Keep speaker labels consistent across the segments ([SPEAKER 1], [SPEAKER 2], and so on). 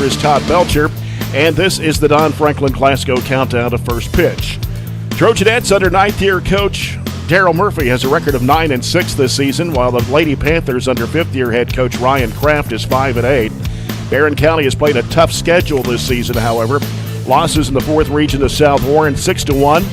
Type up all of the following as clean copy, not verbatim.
[SPEAKER 1] Is Todd Belcher, and this is the Don Franklin Glasgow countdown to first pitch. Trojanettes under ninth-year coach Daryl Murphy has a record of 9-6 this season, while the Lady-Panthers under fifth-year head coach Ryan Kraft is 5-8. Barren County has played a tough schedule this season, however. Losses in the fourth region to South Warren 6-1,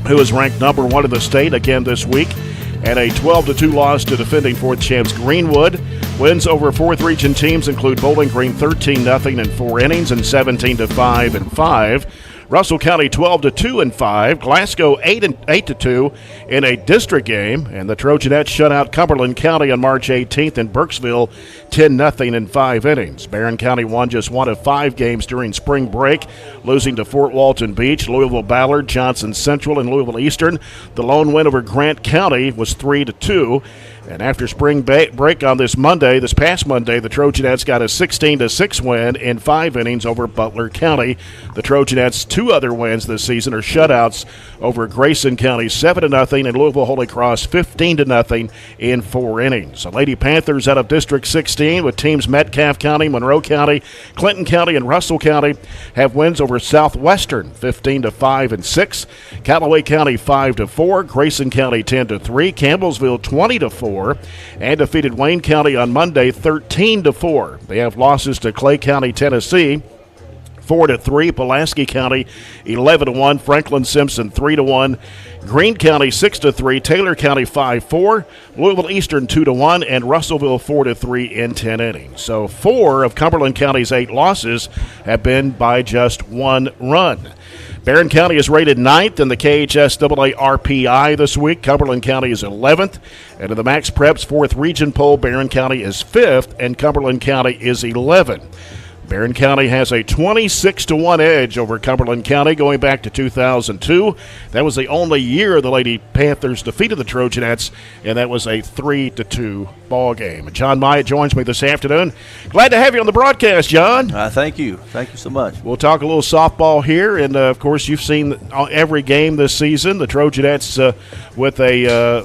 [SPEAKER 1] who is ranked number one in the state again this week, and a 12-2 loss to defending fourth champs Greenwood. Wins over fourth region teams include Bowling Green 13-0 in 4 innings and 17-5 in 5. Russell County 12-2 in 5. Glasgow 8-2 in a district game. And the Trojanettes shut out Cumberland County on March 18th in Burkesville 10-0 in 5 innings. Barren County won just one of 5 games during spring break, losing to Fort Walton Beach, Louisville Ballard, Johnson Central, and Louisville Eastern. The lone win over Grant County was 3-2. And after spring break on this past Monday, the Trojanettes got a 16-6 win in 5 innings over Butler County. The Trojanettes' 2 other wins this season are shutouts over Grayson County 7-0 and Louisville Holy Cross 15-0 in 4 innings. The Lady Panthers out of District 16 with teams Metcalfe County, Monroe County, Clinton County, and Russell County have wins over Southwestern 15-5 and 6, Callaway County 5-4, Grayson County 10-3, Campbellsville 20-4. And defeated Wayne County on Monday 13-4. They have losses to Clay County, Tennessee 4-3, Pulaski County 11-1, Franklin Simpson 3-1, Greene County 6-3, Taylor County 5-4, Louisville Eastern 2-1, and Russellville 4-3 in 10 innings. So 4 of Cumberland County's 8 losses have been by just 1 run. Barren County is rated 9th in the KHSAA RPI this week. Cumberland County is 11th. And in the Max Preps 4th region poll, Barren County is 5th and Cumberland County is 11th. Barren County has a 26-1 edge over Cumberland County going back to 2002. That was the only year the Lady Panthers defeated the Trojanettes, and that was a 3-2 ball game. John Myatt joins me this afternoon. Glad to have you on the broadcast, John.
[SPEAKER 2] Thank you. Thank you so much.
[SPEAKER 1] We'll talk a little softball here, and, of course, you've seen every game this season. The Trojanettes with a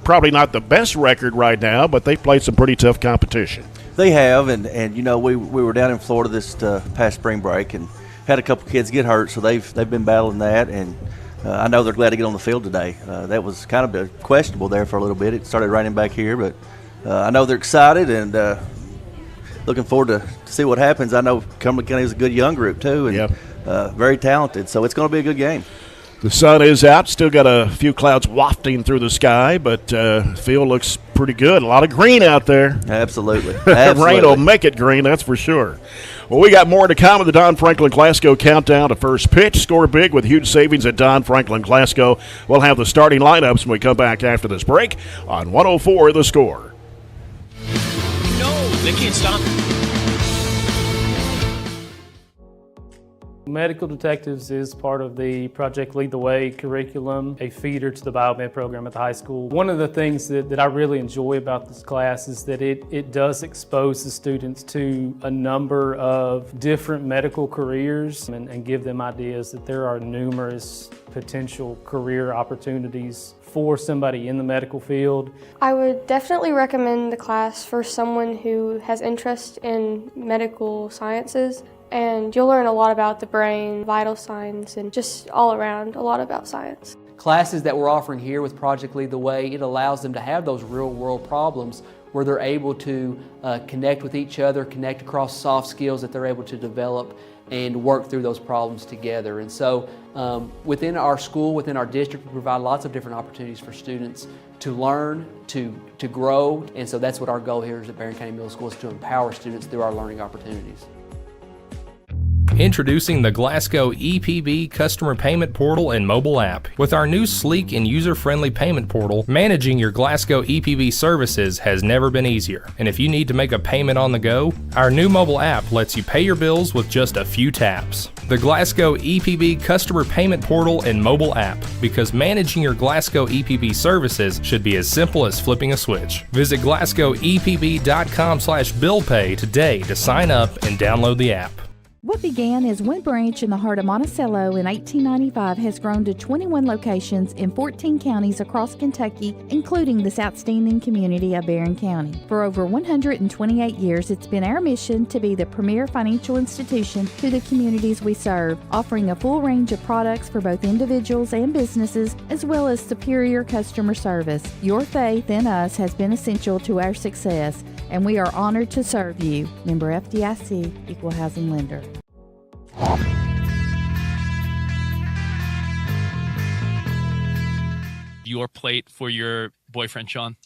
[SPEAKER 1] probably not the best record right now, but they've played some pretty tough competition.
[SPEAKER 2] They have, and you know, we were down in Florida this past spring break and had a couple kids get hurt, so they've been battling that, and I know they're glad to get on the field today. That was kind of questionable there for a little bit. It started raining back here, but I know they're excited and looking forward to see what happens. I know Cumberland County is a good young group too, and very talented, so it's going to be a good game.
[SPEAKER 1] The sun is out. Still got a few clouds wafting through the sky, but field looks pretty good. A lot of green out there.
[SPEAKER 2] Absolutely.
[SPEAKER 1] Rain will make it green, that's for sure. Well, we got more to come with the Don Franklin Glasgow countdown to first pitch. Score big with huge savings at Don Franklin Glasgow. We'll have the starting lineups when we come back after this break on 104 The Score.
[SPEAKER 3] No, they can't stop it.
[SPEAKER 4] Medical Detectives is part of the Project Lead the Way curriculum, a feeder to the biomed program at the high school. One of the things that I really enjoy about this class is that it does expose the students to a number of different medical careers and give them ideas that there are numerous potential career opportunities for somebody in the medical field.
[SPEAKER 5] I would definitely recommend the class for someone who has interest in medical sciences, and you'll learn a lot about the brain, vital signs, and just all around a lot about science.
[SPEAKER 6] Classes that we're offering here with Project Lead the Way, it allows them to have those real world problems where they're able to connect with each other, connect across soft skills that they're able to develop and work through those problems together. And so within our school, within our district, we provide lots of different opportunities for students to learn, to grow. And so that's what our goal here is at Barren County Middle School, is to empower students through our learning opportunities.
[SPEAKER 7] Introducing the Glasgow EPB Customer Payment Portal and mobile app. With our new sleek and user-friendly payment portal, managing your Glasgow EPB services has never been easier. And if you need to make a payment on the go, our new mobile app lets you pay your bills with just a few taps. The Glasgow EPB Customer Payment Portal and mobile app, because managing your Glasgow EPB services should be as simple as flipping a switch. Visit glasgowepb.com/billpay today to sign up and download the app.
[SPEAKER 8] What began as one branch in the heart of Monticello in 1895 has grown to 21 locations in 14 counties across Kentucky, including this outstanding community of Barren County. For over 128 years, it's been our mission to be the premier financial institution to the communities we serve, offering a full range of products for both individuals and businesses, as well as superior customer service. Your faith in us has been essential to our success, and we are honored to serve you. Member FDIC, Equal Housing Lender.
[SPEAKER 9] Your plate for your boyfriend, Sean?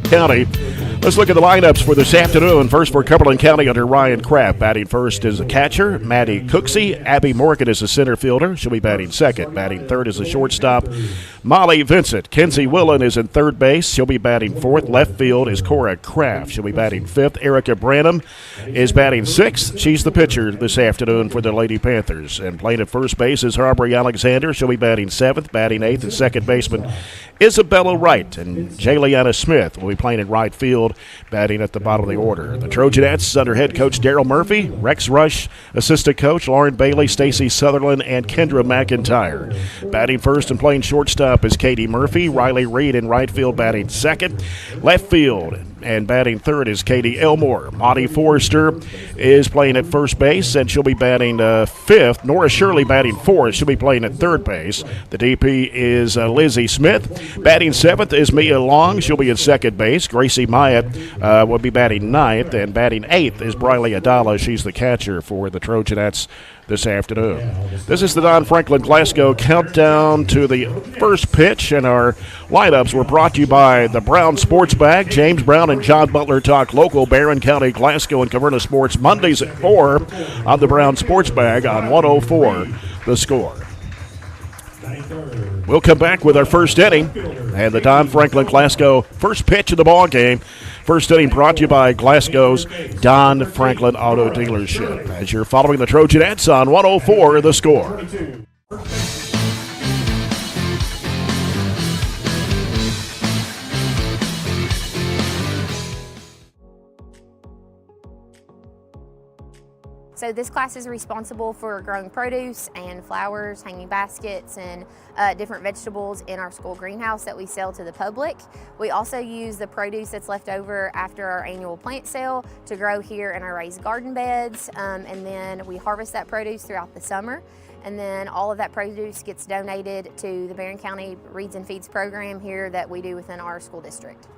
[SPEAKER 1] County. Let's look at the lineups for this afternoon. First for Cumberland County under Ryan Kraft. Batting first is a catcher, Maddie Cooksey. Abby Morgan is a center fielder. She'll be batting second. Batting third is a shortstop, Molly Vincent. Kenzie Willen is in third base. She'll be batting fourth. Left field is Cora Kraft. She'll be batting fifth. Erica Branham is batting sixth. She's the pitcher this afternoon for the Lady-Panthers. And playing at first base is Aubrey Alexander. She'll be batting seventh. Batting eighth, and second baseman Isabella Wright. And Jayliana Smith will be playing in right field, batting at the bottom of the order. The Trojanettes under head coach Daryl Murphy, Rex Rush, assistant coach Lauren Bailey, Stacy Sutherland, and Kendra McIntyre. Batting first and playing shortstop is Katie Murphy. Riley Reed in right field batting second. Left field and batting third is Katie Elmore. Monty Forrester is playing at first base, and she'll be batting fifth. Nora Shirley batting fourth. She'll be playing at third base. The DP is Lizzie Smith. Batting seventh is Mia Long. She'll be at second base. Gracie Myatt will be batting ninth, and batting eighth is Briley Adala. She's the catcher for the Trojanettes this afternoon. This is the Don Franklin Glasgow countdown to the first pitch, and our lineups were brought to you by the Brown Sports Bag. James Brown and John Butler talk local, Barren County, Glasgow, and Caverna Sports Mondays at 4 on the Brown Sports Bag on 104 The Score. We'll come back with our first inning and the Don Franklin Glasgow first pitch of the ball game. First inning brought to you by Glasgow's Don Franklin Auto Dealership. As you're following the Trojanettes on 104 The Score.
[SPEAKER 10] So this class is responsible for growing produce and flowers, hanging baskets, and different vegetables in our school greenhouse that we sell to the public. We also use the produce that's left over after our annual plant sale to grow here in our raised garden beds, and then we harvest that produce throughout the summer. And then all of that produce gets donated to the Barren County Reads and Feeds program here that we do within our school district.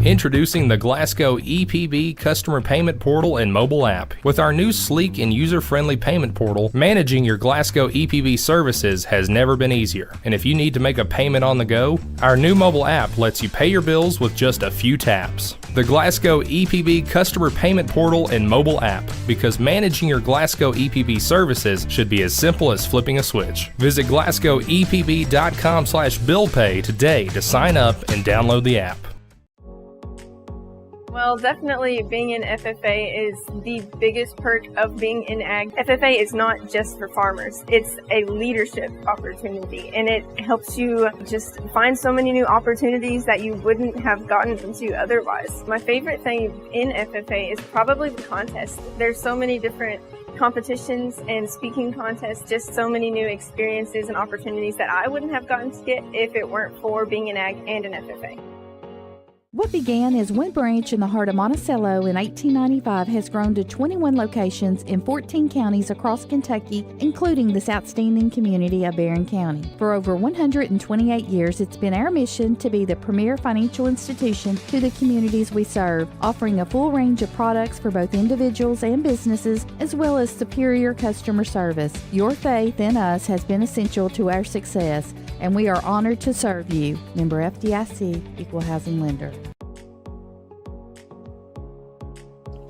[SPEAKER 7] Introducing the Glasgow EPB Customer Payment Portal and mobile app. With our new sleek and user-friendly payment portal, managing your Glasgow EPB services has never been easier. And if you need to make a payment on the go, our new mobile app lets you pay your bills with just a few taps. The Glasgow EPB Customer Payment Portal and mobile app, because managing your Glasgow EPB services should be as simple as flipping a switch. Visit glasgowepb.com/billpay today to sign up and download the app.
[SPEAKER 11] Well, definitely being in FFA is the biggest perk of being in ag. FFA is not just for farmers. It's a leadership opportunity, and it helps you just find so many new opportunities that you wouldn't have gotten into otherwise. My favorite thing in FFA is probably the contest. There's so many different competitions and speaking contests, just so many new experiences and opportunities that I wouldn't have gotten to get if it weren't for being in ag and in FFA.
[SPEAKER 8] What began as one branch in the heart of Monticello in 1895 has grown to 21 locations in 14 counties across Kentucky, including this outstanding community of Barren County. For over 128 years, it's been our mission to be the premier financial institution to the communities we serve, offering a full range of products for both individuals and businesses, as well as superior customer service. Your faith in us has been essential to our success, and we are honored to serve you. Member FDIC, Equal Housing Lender.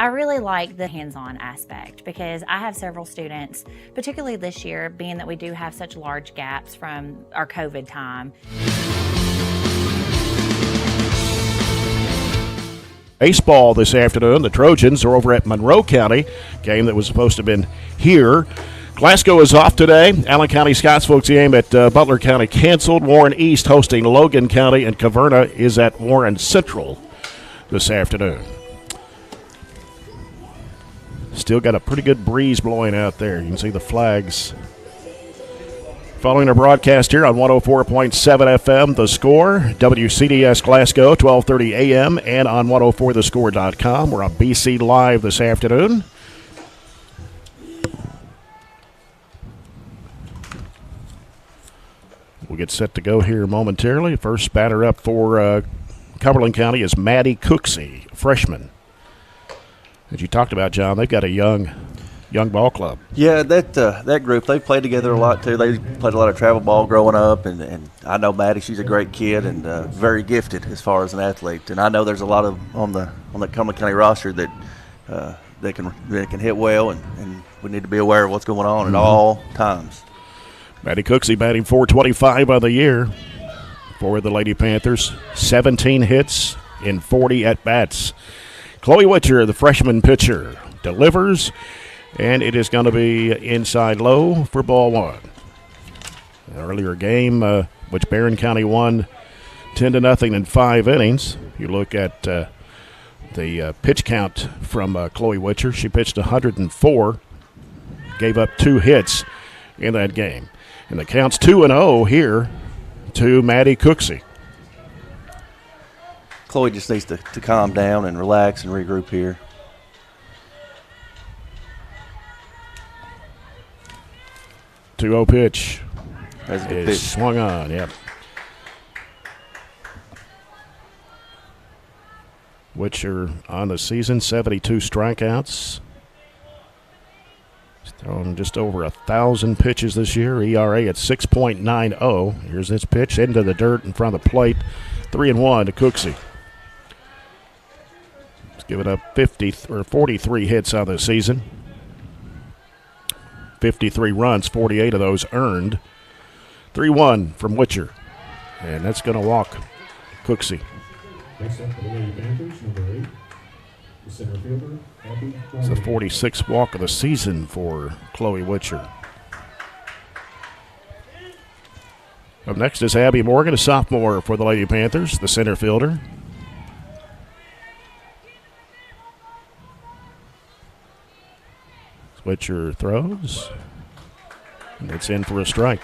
[SPEAKER 12] I really like the hands-on aspect because I have several students, particularly this year, being that we do have such large gaps from our COVID time.
[SPEAKER 1] Baseball this afternoon. The Trojans are over at Monroe County, game that was supposed to have been here. Glasgow is off today. Allen County Scottsville's game at Butler County canceled. Warren East hosting Logan County, and Caverna is at Warren Central this afternoon. Still got a pretty good breeze blowing out there. You can see the flags. Following our broadcast here on 104.7 FM, The Score, WCDS Glasgow, 1230 AM, and on 104thescore.com. We're on BC Live this afternoon. We'll get set to go here momentarily. First batter up for Cumberland County is Maddie Cooksey, freshman. As you talked about, John, they've got a young ball club.
[SPEAKER 2] Yeah, that group, they played together a lot too. They played a lot of travel ball growing up, and I know Maddie, she's a great kid and very gifted as far as an athlete. And I know there's a lot of on the Cumberland County roster that they can hit well, and we need to be aware of what's going on at all times.
[SPEAKER 1] Maddie Cooksey batting .425 on the year for the Lady-Panthers. 17 hits in 40 at-bats. Chloe Witcher, the freshman pitcher, delivers, and it is going to be inside low for ball one. An earlier game, which Barren County won 10-0 in 5 innings. You look at the pitch count from Chloe Witcher. She pitched 104, gave up 2 hits in that game. And the count's 2-0 here to Maddie Cooksey.
[SPEAKER 2] Chloe just needs to calm down and relax and regroup here.
[SPEAKER 1] .20 pitch
[SPEAKER 2] That's a good
[SPEAKER 1] is
[SPEAKER 2] pitch.
[SPEAKER 1] swung on, yep. Witcher on the season, 72 strikeouts. He's thrown just over 1,000 pitches this year. ERA at 6.90. Here's this pitch into the dirt in front of the plate. 3-1 to Cooksey. He's given up 43 hits on the season. 53 runs, 48 of those earned. 3-1 from Witcher. And that's going to walk Cooksey.
[SPEAKER 13] Next up for the Lady-Panthers, number 8, the center fielder, Abby.
[SPEAKER 1] It's the 46th walk of the season for Chloe Witcher. Up next is Abby Morgan, a sophomore for the Lady-Panthers, the center fielder. Witcher throws, and it's in for a strike.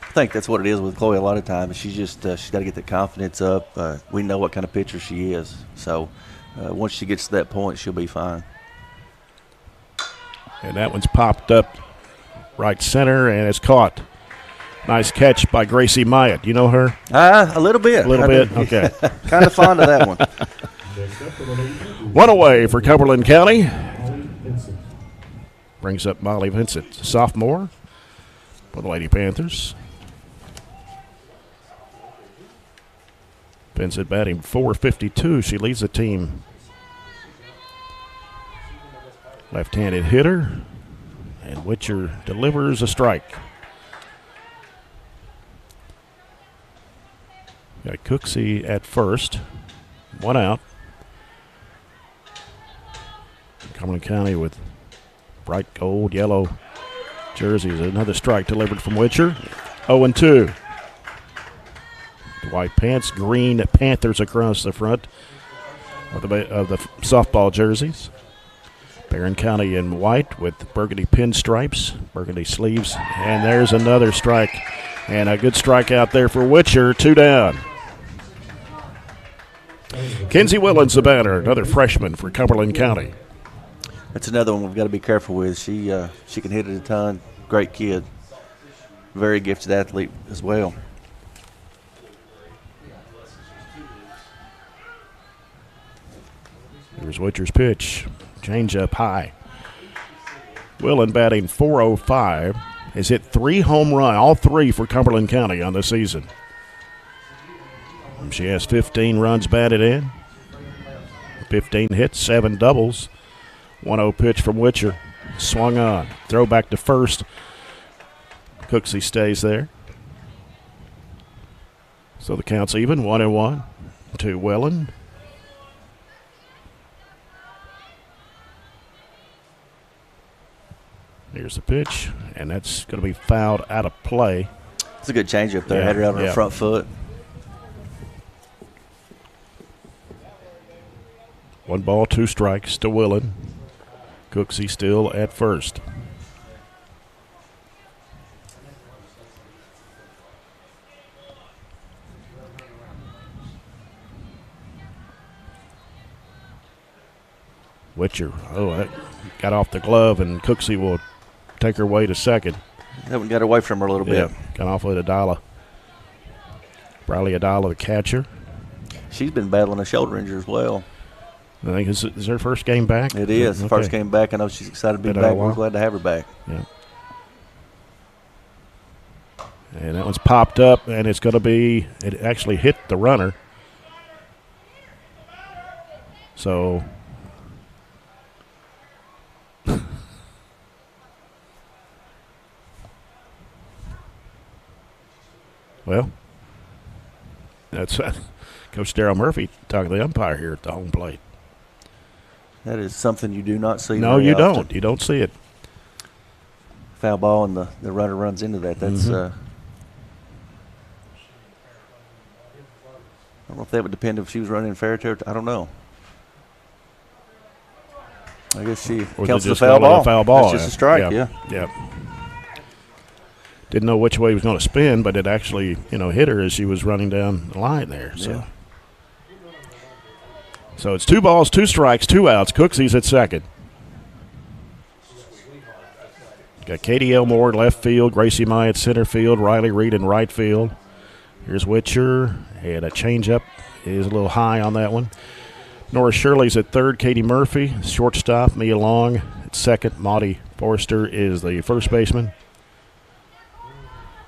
[SPEAKER 2] I think that's what it is with Chloe a lot of times. She's just she's got to get the confidence up. We know what kind of pitcher she is. So once she gets to that point, she'll be fine.
[SPEAKER 1] And that one's popped up right center, and it's caught Nice catch by Gracie Myatt. You know her?
[SPEAKER 2] A little bit.
[SPEAKER 1] A little bit? Okay.
[SPEAKER 2] Kind of fond of that one.
[SPEAKER 1] One away for Cumberland County. Brings up Molly Vincent, sophomore for the Lady-Panthers. Vincent batting .452. She leads the team. Left-handed hitter. And Witcher delivers a strike. Got Cooksey at first. One out. Cumberland County with bright gold, yellow jerseys. Another strike delivered from Witcher. 0-2. The white pants, green Panthers across the front of the softball jerseys. Barren County in white with burgundy pinstripes, burgundy sleeves. And there's another strike. And a good strike out there for Witcher. 2 down. Kenzie Willens, the batter, another freshman for Cumberland County.
[SPEAKER 2] That's another one we've got to be careful with. She can hit it a ton. Great kid. Very gifted athlete as well.
[SPEAKER 1] Here's Witcher's pitch. Change up high. Willen batting .405 has hit 3 home runs, all 3 for Cumberland County on the season. She has 15 runs batted in, 15 hits, 7 doubles. 1-0 pitch from Witcher. Swung on. Throw back to first. Cooksey stays there. So the count's even, 1-1 to Willen. Here's the pitch, and that's going to be fouled out of play.
[SPEAKER 2] It's a good changeup there. Had her out on her front foot.
[SPEAKER 1] 1 ball, 2 strikes to Willen. Cooksey still at first. Witcher, that got off the glove, and Cooksey will take her way to second.
[SPEAKER 2] That one got away from her a little bit.
[SPEAKER 1] Got off with Adala. Briley Adala, the catcher.
[SPEAKER 2] She's been battling a shoulder injury as well.
[SPEAKER 1] I think is her first game back?
[SPEAKER 2] It is.
[SPEAKER 1] Okay.
[SPEAKER 2] First game back. I know she's excited to be back. We're glad to have her back.
[SPEAKER 1] Yeah. And that one's popped up, and it's going to be – it actually hit the runner. So – well, that's Coach Darrell Murphy talking to the umpire here at the home plate.
[SPEAKER 2] That is something you do not see.
[SPEAKER 1] No, you
[SPEAKER 2] often.
[SPEAKER 1] don't. You don't see it.
[SPEAKER 2] Foul ball, and the runner runs into that. That's I don't know if that would depend if she was running in fair territory. I don't know. I guess she counts the foul ball. That's just a strike,
[SPEAKER 1] yeah. Didn't know which way he was going to spin, but it actually, hit her as she was running down the line there. So it's 2 balls, 2 strikes, 2 outs. Cooksey's at second. Got Katie Elmore left field, Gracie Myatt center field, Riley Reed in right field. Here's Witcher, and a changeup is a little high on that one. Nora Shirley's at third, Katie Murphy, shortstop, Mia Long at second. Maudie Forrester is the first baseman.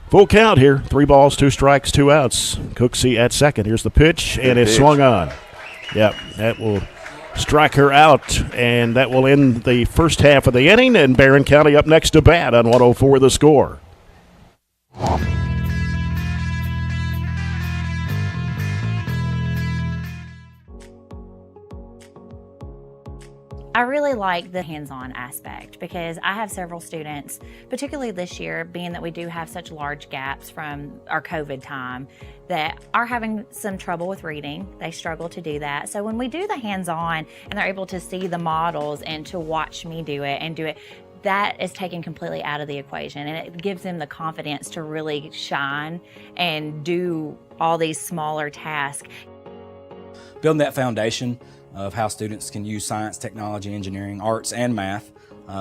[SPEAKER 1] Full count here, 3 balls, 2 strikes, 2 outs. Cooksey at second. Here's the pitch, and it's swung on. Yep, that will strike her out, and that will end the first half of the inning, and Barren County up next to bat on 104 The Score.
[SPEAKER 12] I really like the hands-on aspect because I have several students, particularly this year, being that we do have such large gaps from our COVID time, that are having some trouble with reading. They struggle to do that. So when we do the hands-on and they're able to see the models and to watch me do it, that is taken completely out of the equation, and it gives them the confidence to really shine and do all these smaller tasks.
[SPEAKER 14] Building that foundation of how students can use science, technology, engineering, arts, and math,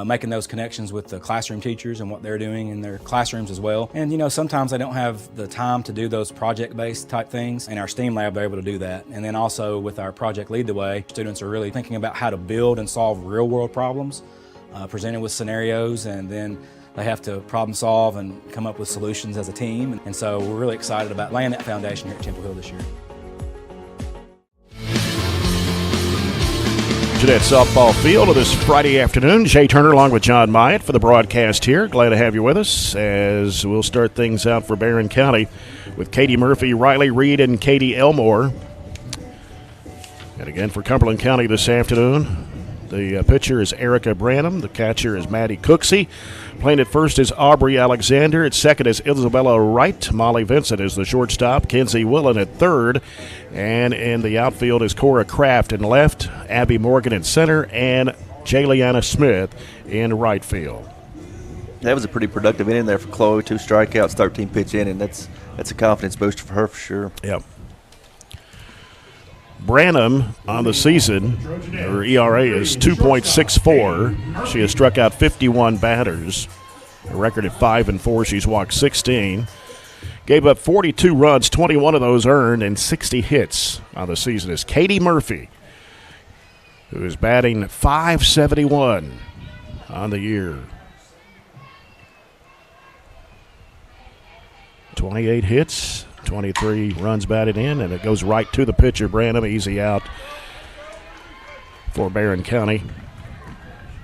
[SPEAKER 14] making those connections with the classroom teachers and what they're doing in their classrooms as well. And you know, sometimes they don't have the time to do those project-based type things. In our STEAM lab, they're able to do that. And then also with our Project Lead the Way, students are really thinking about how to build and solve real-world problems, presented with scenarios, and then they have to problem solve and come up with solutions as a team. And so we're really excited about laying that foundation here at Temple Hill this year.
[SPEAKER 1] Trojanet softball field this Friday afternoon. Jay Turner along with John Myatt for the broadcast here. Glad to have you with us as we'll start things out for Barren County with Katie Murphy, Riley Reed, and Katie Elmore. And again for Cumberland County this afternoon, the pitcher is Erica Branham. The catcher is Maddie Cooksey. Playing at first is Aubrey Alexander. At second is Isabella Wright. Molly Vincent is the shortstop. Kenzie Willen at third. And in the outfield is Cora Kraft in left, Abby Morgan in center, and Jayliana Smith in right field.
[SPEAKER 2] That was a pretty productive inning there for Chloe. 2 strikeouts, 13 pitch inning. That's a confidence booster for her for sure.
[SPEAKER 1] Yep. Branham on the season, her ERA is 2.64. She has struck out 51 batters. A record at 5-4. She's walked 16. Gave up 42 runs, 21 of those earned, and 60 hits on the season is Katie Murphy, who is batting .571 on the year. 28 hits. 23 runs batted in, and it goes right to the pitcher, Branham. Easy out for Barren County.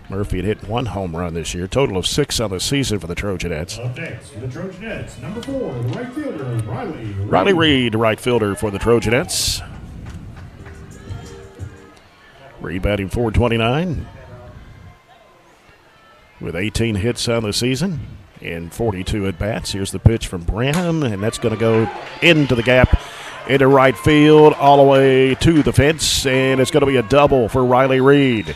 [SPEAKER 1] Murphy had hit 1 home run this year. Total of 6 on the season for the Trojanettes.
[SPEAKER 13] Up next for the Trojanettes, number 4, the right fielder, Riley Reed.
[SPEAKER 1] Riley Reed, right fielder for the Trojanettes. Reed batting .429 with 18 hits on the season and 42 at-bats. Here's the pitch from Branham, and that's going to go into the gap, into right field, all the way to the fence, and it's going to be a double for Riley Reed.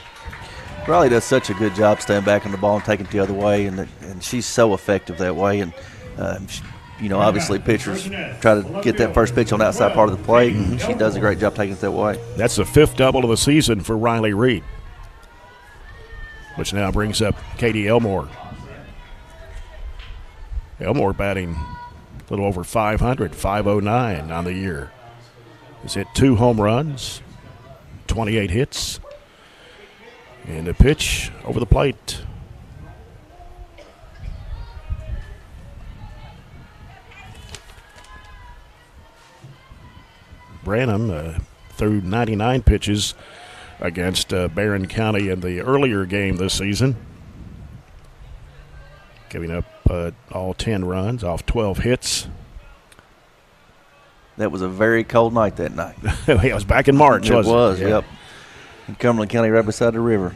[SPEAKER 2] Riley does such a good job staying back on the ball and taking it the other way, and she's so effective that way. And, obviously pitchers try to get that first pitch on the outside part of the plate, and she does a great job taking it that way.
[SPEAKER 1] That's the 5th double of the season for Riley Reed, which now brings up Katie Elmore. Elmore batting a little over 500, 509 on the year. Has hit 2 home runs, 28 hits, and a pitch over the plate. Branham threw 99 pitches against Barren County in the earlier game this season, giving up all 10 runs off 12 hits.
[SPEAKER 2] That was a very cold night that night.
[SPEAKER 1] It was back in March, wasn't it?
[SPEAKER 2] It was, yep. In Cumberland County, right beside the river.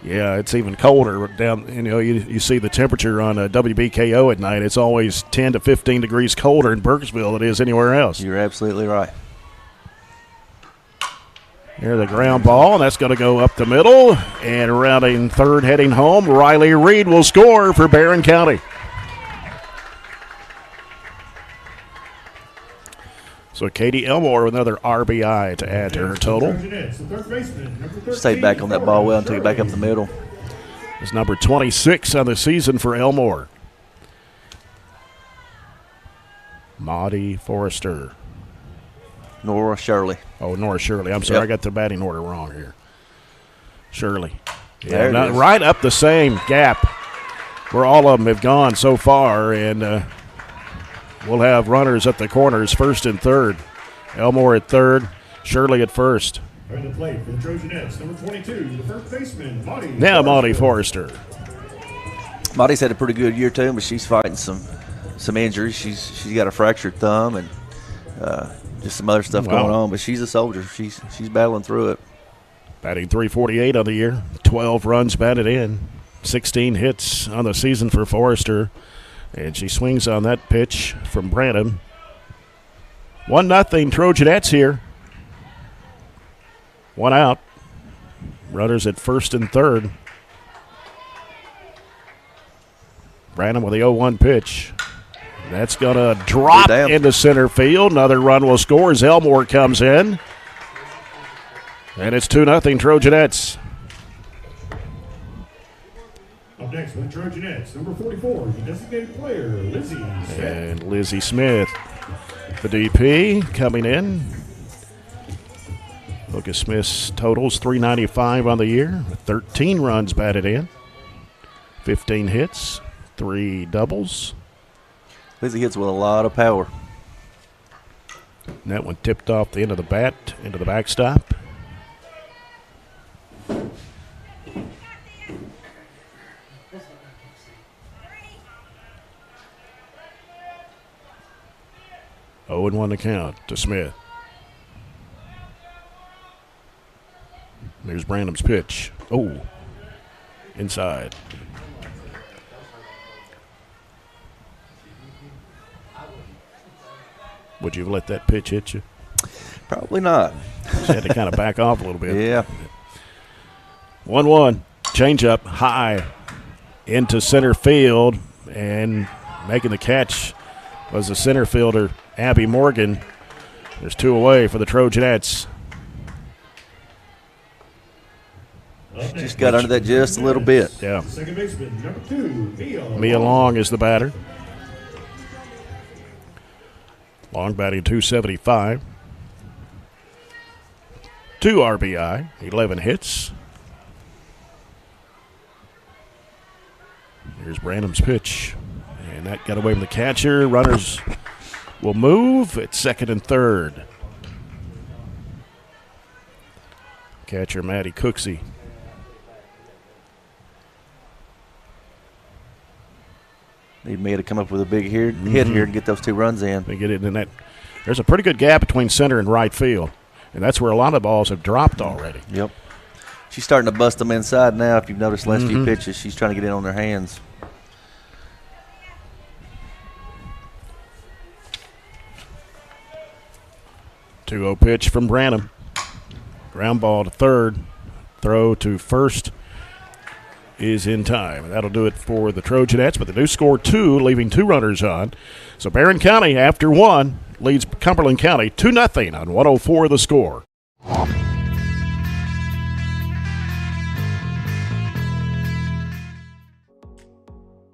[SPEAKER 1] Yeah, it's even colder down. You see the temperature on WBKO at night. It's always 10 to 15 degrees colder in Burkesville than it is anywhere else.
[SPEAKER 2] You're absolutely right.
[SPEAKER 1] Here's the ground ball, and that's going to go up the middle. And rounding third, heading home, Riley Reed will score for Barren County. So Katie Elmore with another RBI to add to her total.
[SPEAKER 2] Stayed back on that ball well and took it back up the middle.
[SPEAKER 1] It's number 26 on the season for Elmore. Maudie Forrester.
[SPEAKER 2] Nora Shirley.
[SPEAKER 1] Oh, Nora Shirley. I'm sorry, I got the batting order wrong here. Shirley.
[SPEAKER 2] Yeah,
[SPEAKER 1] right up the same gap where all of them have gone so far, and we'll have runners at the corners, first and third. Elmore at third, Shirley at first.
[SPEAKER 13] Ready to play for the Trojanettes, number 22, the first baseman, Maudie.
[SPEAKER 1] Now Maudie Forrester.
[SPEAKER 2] Maudie's had a pretty good year too, but she's fighting some injuries. She's got a fractured thumb and just some other stuff going on, but she's a soldier. She's battling through it.
[SPEAKER 1] Batting .348 on the year, 12 runs batted in, 16 hits on the season for Forrester, and she swings on that pitch from Branham. 1-0 Trojanettes here. 1 out. Runners at first and third. Branham with the 0-1 pitch. That's going to drop into center field. Another run will score as Elmore comes in. And it's 2-0 Trojanettes.
[SPEAKER 13] Up next for the Trojanettes, number 44, the designated player, Lizzie Smith.
[SPEAKER 1] And Lizzie Smith, the DP, coming in. Lucas Smith's totals 395 on the year, 13 runs batted in, 15 hits, 3 doubles.
[SPEAKER 2] Lizzie hits with a lot of power.
[SPEAKER 1] And that one tipped off the end of the bat into the backstop. Oh, and 1 to count to Smith. There's Branham's pitch. Oh, inside. Would you have let that pitch hit you?
[SPEAKER 2] Probably not.
[SPEAKER 1] She had to kind of back off a little bit.
[SPEAKER 2] Yeah.
[SPEAKER 1] 1-1. Changeup high into center field, and making the catch was the center fielder, Abby Morgan. There's 2 away for the Trojanettes.
[SPEAKER 2] Just got under that just a little bit.
[SPEAKER 1] Yeah.
[SPEAKER 13] Second baseman, number 2,
[SPEAKER 1] Mia Long is the batter. Long batting 275. 2 RBI, 11 hits. Here's Branham's pitch. And that got away from the catcher. Runners will move at second and third. Catcher Maddie Cooksey.
[SPEAKER 2] Need Mia to come up with a big hit here and get those 2 runs in.
[SPEAKER 1] They get it in that. There's a pretty good gap between center and right field, and that's where a lot of balls have dropped already.
[SPEAKER 2] Yep. She's starting to bust them inside now. If you've noticed the last few pitches, she's trying to get in on their hands.
[SPEAKER 1] Two-oh pitch from Branham. Ground ball to third. Throw to first is in time. And that'll do it for the Trojanettes, but they do score 2, leaving 2 runners on. So Barren County, after 1, leads Cumberland County 2-0 on 104 The Score.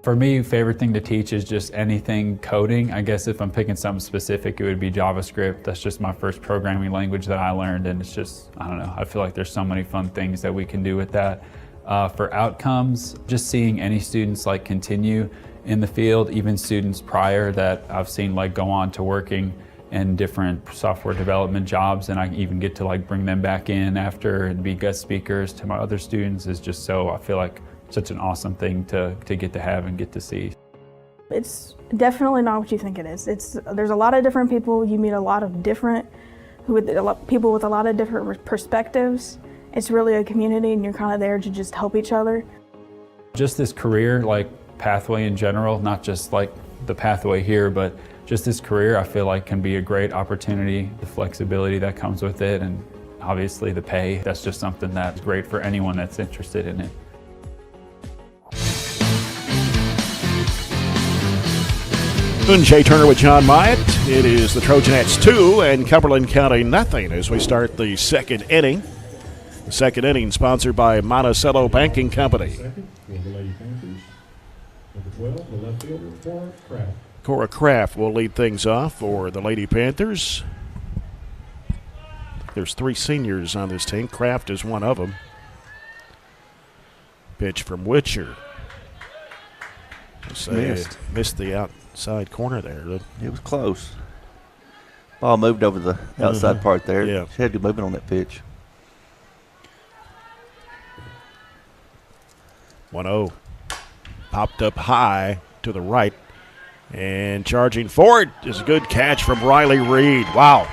[SPEAKER 15] For me, favorite thing to teach is just anything coding. I guess if I'm picking something specific, it would be JavaScript. That's just my first programming language that I learned, and it's just, I don't know, I feel like there's so many fun things that we can do with that. For outcomes, just seeing any students like continue in the field, even students prior that I've seen like go on to working in different software development jobs, and I even get to like bring them back in after and be guest speakers to my other students is just so, I feel like such an awesome thing to get to have and get to see.
[SPEAKER 16] It's definitely not what you think it is. There's a lot of different people. You meet a lot of different people with a lot of different perspectives. It's really a community, and you're kind of there to just help each other.
[SPEAKER 15] Just this career, like pathway in general, not just like the pathway here, but just this career, I feel like can be a great opportunity. The flexibility that comes with it, and obviously the pay. That's just something that's great for anyone that's interested in it.
[SPEAKER 1] Jay Turner with John Myatt. It is the Trojanettes 2 and Cumberland County nothing as we start the second inning. The second inning sponsored by Monticello Banking Company.
[SPEAKER 13] Second for the Lady-Panthers, number 12, the left fielder, Cora Kraft.
[SPEAKER 1] Cora Kraft will lead things off for the Lady-Panthers. There's 3 seniors on this team. Kraft is one of them. Pitch from Witcher. Missed the outside corner there.
[SPEAKER 2] It was close. Ball moved over the outside part there.
[SPEAKER 1] Yeah.
[SPEAKER 2] She had good movement on that pitch.
[SPEAKER 1] 1-0. Popped up high to the right. And charging forward is a good catch from Riley Reed. Wow.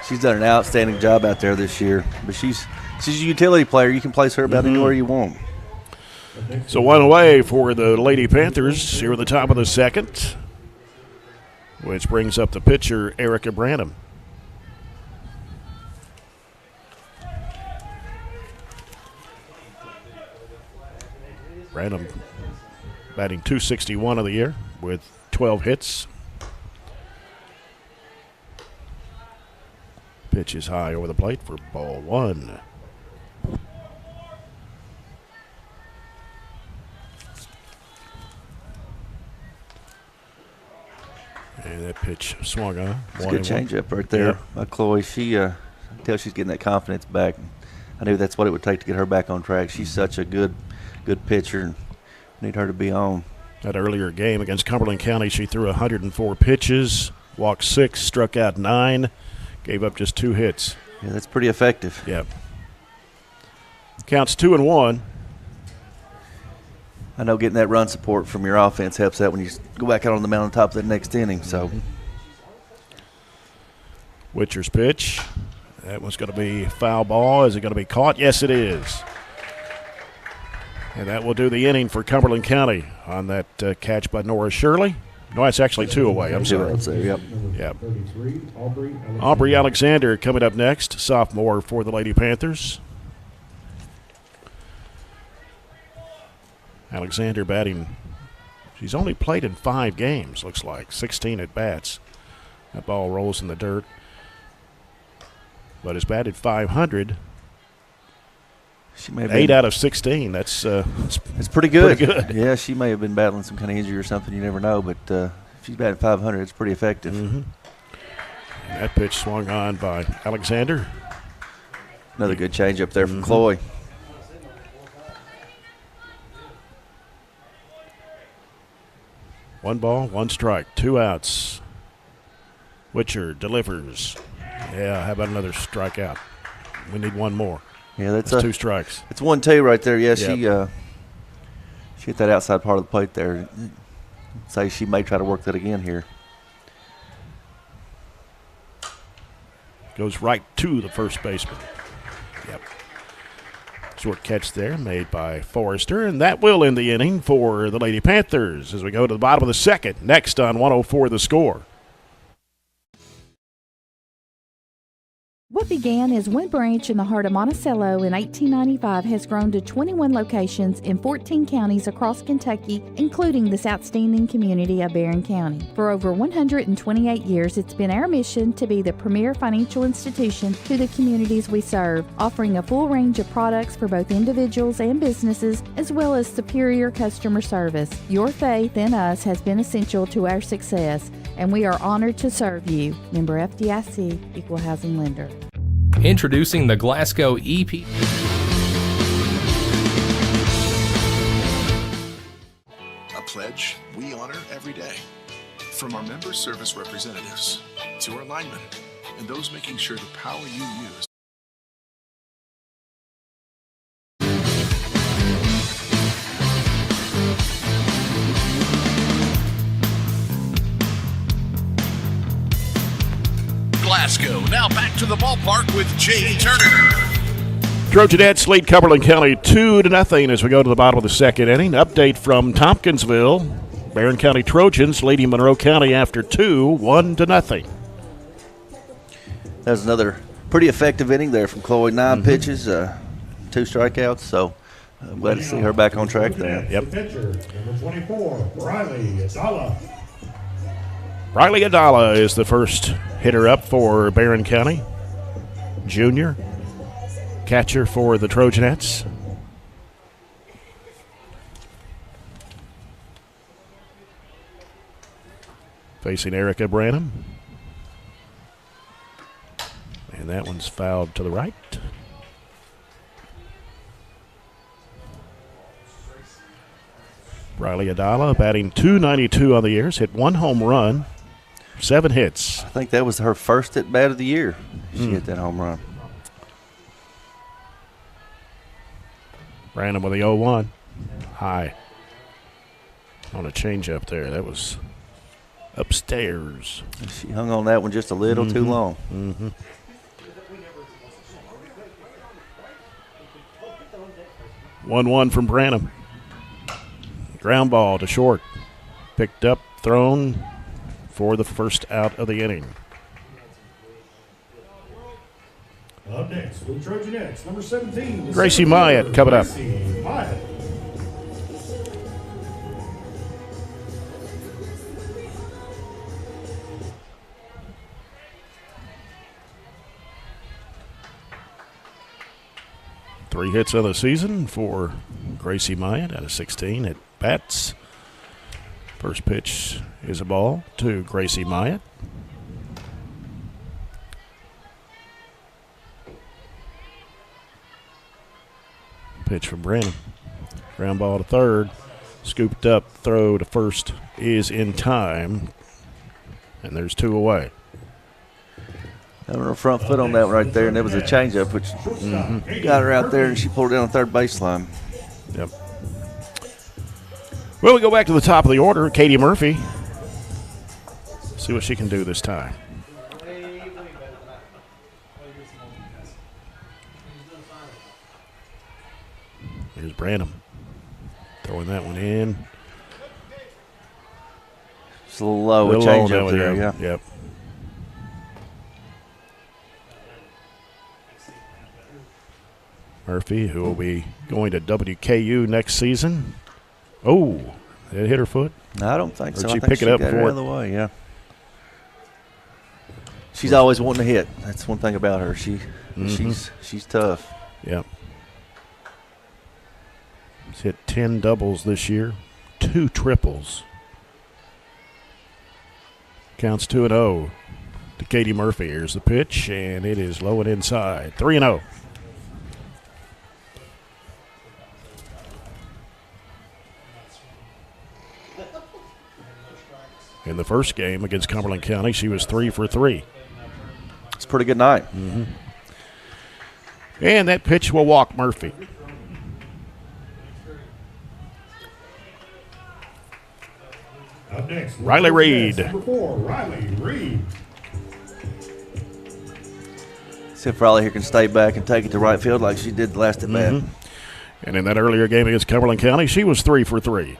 [SPEAKER 2] She's done an outstanding job out there this year. But she's a utility player. You can place her about anywhere you want.
[SPEAKER 1] So 1 away for the Lady-Panthers here at the top of the second, which brings up the pitcher, Erica Branham. Branham batting .261 of the year with 12 hits. Pitch is high over the plate for ball one. And that pitch swung on.
[SPEAKER 2] It's a good changeup right there by Chloe. She, I can tell she's getting that confidence back. I knew that's what it would take to get her back on track. She's such a good pitcher, and need her to be on.
[SPEAKER 1] That earlier game against Cumberland County, she threw 104 pitches, walked 6, struck out 9, gave up just 2 hits.
[SPEAKER 2] Yeah, that's pretty effective.
[SPEAKER 1] Yeah. Counts 2-1.
[SPEAKER 2] I know getting that run support from your offense helps that when you go back out on the mound on top of that next inning. So,
[SPEAKER 1] Witcher's pitch. That one's going to be foul ball. Is it going to be caught? Yes, it is. And that will do the inning for Cumberland County on that catch by Nora Shirley. No, it's actually 2 away. I'm sorry.
[SPEAKER 2] Yep.
[SPEAKER 1] Yep. Aubrey Alexander coming up next, sophomore for the Lady-Panthers. Alexander batting. She's only played in 5 games, looks like. 16 at bats. That ball rolls in the dirt. But has batted .500.
[SPEAKER 2] She may have
[SPEAKER 1] 8 out of 16. That's
[SPEAKER 2] it's pretty good.
[SPEAKER 1] Pretty good.
[SPEAKER 2] Yeah, she may have been battling some kind of injury or something. You never know. But if she's batting .500, it's pretty effective.
[SPEAKER 1] Mm-hmm. And that pitch swung on by Alexander.
[SPEAKER 2] Another good change up there from Chloe.
[SPEAKER 1] One ball, 1 strike, 2 outs. Witcher delivers. Yeah, how about another strikeout? We need 1 more.
[SPEAKER 2] Yeah, that's
[SPEAKER 1] 2 strikes.
[SPEAKER 2] It's 1-2 right there. Yeah,
[SPEAKER 1] Yep.
[SPEAKER 2] she hit that outside part of the plate there. Say she may try to work that again here.
[SPEAKER 1] Goes right to the first baseman. Yep. Short catch there made by Forrester, and that will end the inning for the Lady-Panthers as we go to the bottom of the second. Next on 104 The Score.
[SPEAKER 8] What began as one branch in the heart of Monticello in 1895 has grown to 21 locations in 14 counties across Kentucky, including this outstanding community of Barren County. For over 128 years, it's been our mission to be the premier financial institution to the communities we serve, offering a full range of products for both individuals and businesses, as well as superior customer service. Your faith in us has been essential to our success, and we are honored to serve you. Member FDIC, Equal Housing Lender.
[SPEAKER 7] Introducing the Glasgow EP.
[SPEAKER 17] A pledge we honor every day. From our member service representatives to our linemen and those making sure the power you use. Glasgow, now back to the ballpark with Jay Turner.
[SPEAKER 1] Trojanettes lead Cumberland County 2-0 as we go to the bottom of the second inning. Update from Tompkinsville. Barren County Trojans leading Monroe County after 2, 1-0.
[SPEAKER 2] That was another pretty effective inning there from Chloe. 9 pitches, 2 strikeouts. So I'm glad to see her back on track there.
[SPEAKER 1] Yep.
[SPEAKER 13] Pitcher, number 24, Riley Adala.
[SPEAKER 1] Riley Adala is the first hitter up for Barren County. Junior. Catcher for the Trojanettes. Facing Erica Branham. And that one's fouled to the right. Riley Adala batting .292 on the years, hit 1 home run, 7 hits.
[SPEAKER 2] I think that was her first at bat of the year. She hit that home run.
[SPEAKER 1] Branham with the 0-1. High. On a changeup there. That was upstairs.
[SPEAKER 2] She hung on that one just a little too long.
[SPEAKER 1] 1-1 from Branham. Ground ball to short. Picked up, thrown for the first out of the inning.
[SPEAKER 13] Up next for the Trojanettes, number 17.
[SPEAKER 1] Gracie Myatt coming up.
[SPEAKER 13] Gracie Myatt.
[SPEAKER 1] 3 hits on the season for Gracie Myatt out of 16 at bats. First pitch is a ball to Gracie Myatt. Pitch from Brandon. Ground ball to third. Scooped up, throw to first is in time. And there's 2 away.
[SPEAKER 2] Having her front foot on that one right there, and there was a changeup, which got her out there, and she pulled it down the third baseline.
[SPEAKER 1] Yep. Well, we go back to the top of the order. Katie Murphy. See what she can do this time. Here's Branham. Throwing that one in.
[SPEAKER 2] It's a little low, a change up there, yeah.
[SPEAKER 1] Yep. Murphy, who will be going to WKU next season. Oh, did it hit her foot?
[SPEAKER 2] No, I don't think so.
[SPEAKER 1] Or
[SPEAKER 2] I
[SPEAKER 1] did she
[SPEAKER 2] think
[SPEAKER 1] pick it up
[SPEAKER 2] got
[SPEAKER 1] before?
[SPEAKER 2] out of the way, yeah. She's always wanting to hit. That's one thing about her. She's tough.
[SPEAKER 1] Yep. She's hit 10 doubles this year, 2 triples. Counts 2-0 to Katie Murphy. Here's the pitch, and it is low and inside. 3-0. In the first game against Cumberland County, she was 3 for 3.
[SPEAKER 2] It's a pretty good night.
[SPEAKER 1] And that pitch will walk Murphy.
[SPEAKER 13] Up next,
[SPEAKER 1] Riley Reed.
[SPEAKER 13] Number 4, Riley Reed.
[SPEAKER 2] See if Riley here can stay back and take it to right field like she did the last at bat.
[SPEAKER 1] And in that earlier game against Cumberland County, she was 3 for 3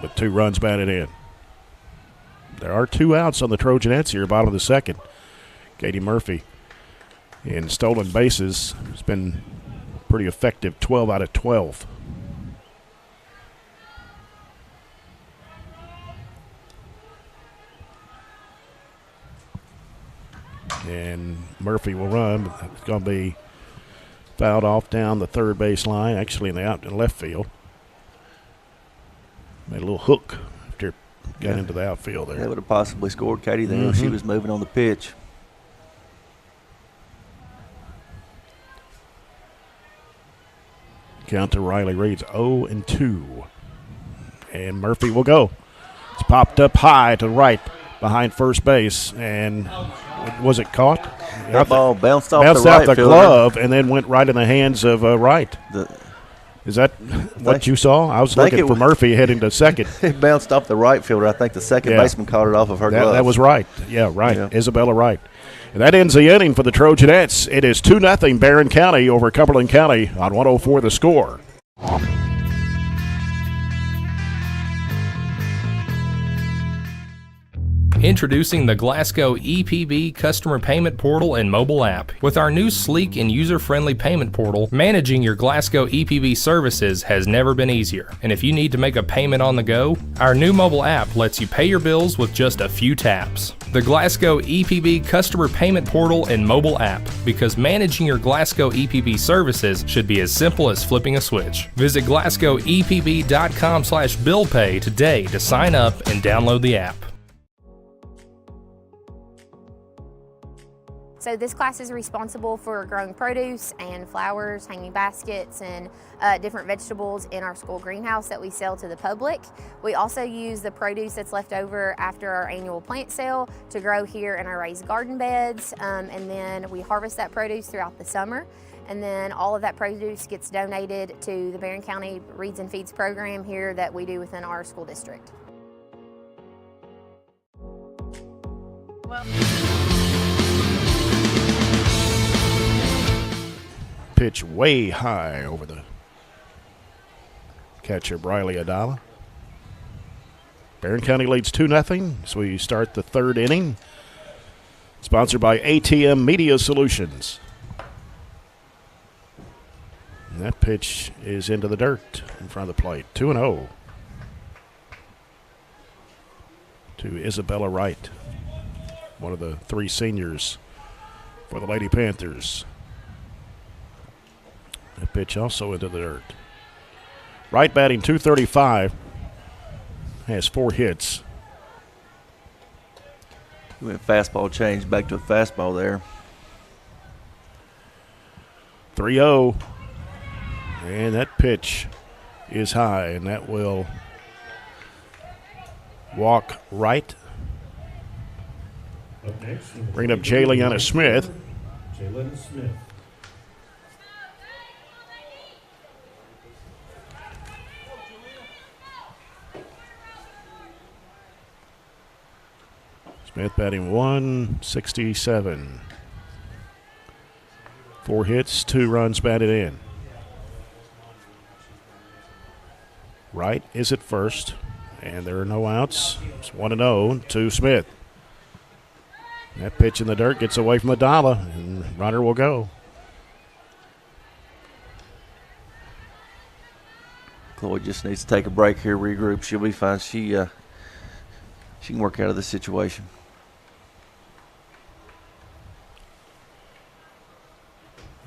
[SPEAKER 1] with 2 runs batted in. There are 2 outs on the Trojanettes here, bottom of the second. Katie Murphy in stolen bases has been pretty effective, 12 out of 12. And Murphy will run. It's going to be fouled off down the third base line, actually in the out in left field. Made a little hook after got into the outfield there.
[SPEAKER 2] They would have possibly scored Katie there if she was moving on the pitch.
[SPEAKER 1] Count to Riley Reed's 0-2. And Murphy will go. It's popped up high to right behind first base. And was it caught?
[SPEAKER 2] That ball bounced off
[SPEAKER 1] bounced
[SPEAKER 2] the right
[SPEAKER 1] out the
[SPEAKER 2] fielder.
[SPEAKER 1] glove and then went right in the hands of Wright. Is that what you saw? I was looking for Murphy heading to second.
[SPEAKER 2] It bounced off the right fielder. I think the second baseman caught it off of her glove.
[SPEAKER 1] That was Wright. Yeah, right. Yeah. Isabella Wright. And that ends the inning for the Trojanettes. It is 2-0 Barren County over Cumberland County on 104 The Score.
[SPEAKER 7] Introducing the Glasgow EPB Customer Payment Portal and mobile app. With our new sleek and user-friendly payment portal, managing your Glasgow EPB services has never been easier. And if you need to make a payment on the go, our new mobile app lets you pay your bills with just a few taps. The Glasgow EPB Customer Payment Portal and mobile app, because managing your Glasgow EPB services should be as simple as flipping a switch. Visit glasgowepb.com/billpay today to sign up and download the app.
[SPEAKER 10] So this class is responsible for growing produce and flowers, hanging baskets, and different vegetables in our school greenhouse that we sell to the public. We also use the produce that's left over after our annual plant sale to grow here in our raised garden beds, and then we harvest that produce throughout the summer. And then all of that produce gets donated to the Barren County Reads and Feeds program here that we do within our school district.
[SPEAKER 1] Pitch way high over the catcher, Briley Adala. Barren County leads 2-0 as we start the third inning. Sponsored by ATM Media Solutions. And that pitch is into the dirt in front of the plate. 2-0 to Isabella Wright, one of the 3 seniors for the Lady-Panthers. The pitch also into the dirt. Wright batting .235. Has 4 hits.
[SPEAKER 2] He went fastball change back to a fastball there.
[SPEAKER 1] 3-0. And that pitch is high, and that will walk right.
[SPEAKER 13] Up next,
[SPEAKER 1] Bring up Jayleana Smith.
[SPEAKER 13] Jayleana Smith.
[SPEAKER 1] Smith batting .167. 4 hits, 2 runs batted in. Wright is at first, and there are no outs. It's 1-0 to Smith. That pitch in the dirt gets away from Adala, and runner will go.
[SPEAKER 2] Chloe just needs to take a break here, regroup. She'll be fine. She can work out of this situation.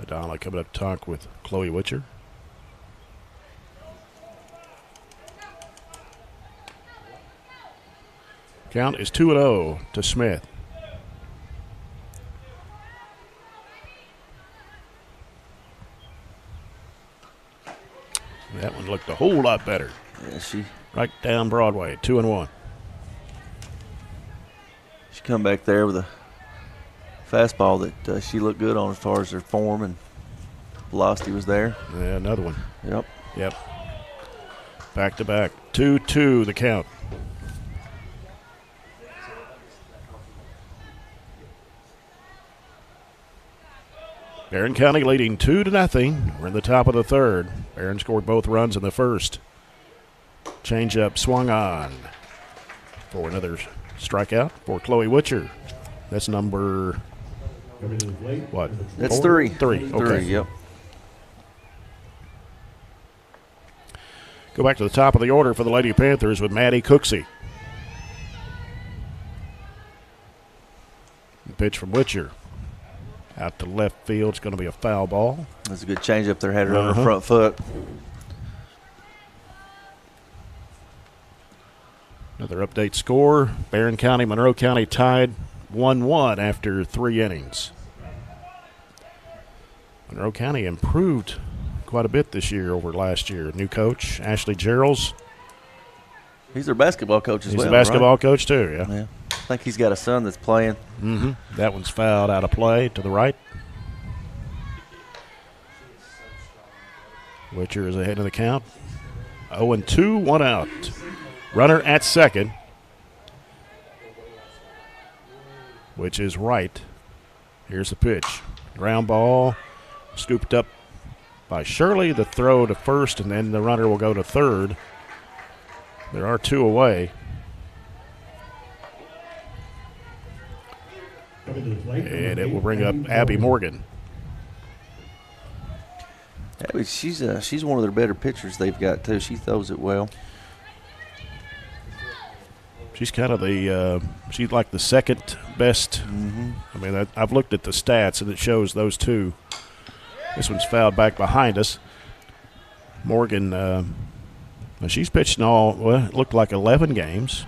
[SPEAKER 1] Adala coming up to talk with Chloe Witcher. Count is 2-0 to Smith. That one looked a whole lot better.
[SPEAKER 2] Yeah,
[SPEAKER 1] right down Broadway, 2-1.
[SPEAKER 2] She come back there with a fastball that she looked good on as far as her form and velocity was there.
[SPEAKER 1] Yeah, another one.
[SPEAKER 2] Yep.
[SPEAKER 1] Back to back, 2-2 the count. Barren County leading 2-0. We're in the top of the third. Barren scored both runs in the first. Changeup swung on for another strikeout for Chloe Witcher. That's number what?
[SPEAKER 2] That's
[SPEAKER 1] 4?
[SPEAKER 2] 3.
[SPEAKER 1] 3. Okay.
[SPEAKER 2] 3, yep.
[SPEAKER 1] Go back to the top of the order for the Lady-Panthers with Maddie Cooksey. Pitch from Witcher. Out to left field. It's going to be a foul ball.
[SPEAKER 2] That's a good changeup there. Had it on her front foot.
[SPEAKER 1] Another update score. Barren County, Monroe County tied 1-1 after 3 innings. Monroe County improved quite a bit this year over last year. New coach, Ashley Geralds.
[SPEAKER 2] He's their basketball coach as well.
[SPEAKER 1] He's the basketball coach too,
[SPEAKER 2] yeah. I think he's got a son that's playing.
[SPEAKER 1] That one's fouled out of play to the right. Witcher is ahead of the count. 0-2, 1 out. Runner at second, which is right. Here's the pitch. Ground ball, scooped up by Shirley. The throw to first, and then the runner will go to third. There are 2 away. And it will bring up Abby Morgan.
[SPEAKER 2] Abby, she's one of their better pitchers they've got too. She throws it well.
[SPEAKER 1] She's kind of she's like the second best. I mean, I've looked at the stats, and it shows those 2. This one's fouled back behind us. Morgan, she's pitched in it looked like 11 games.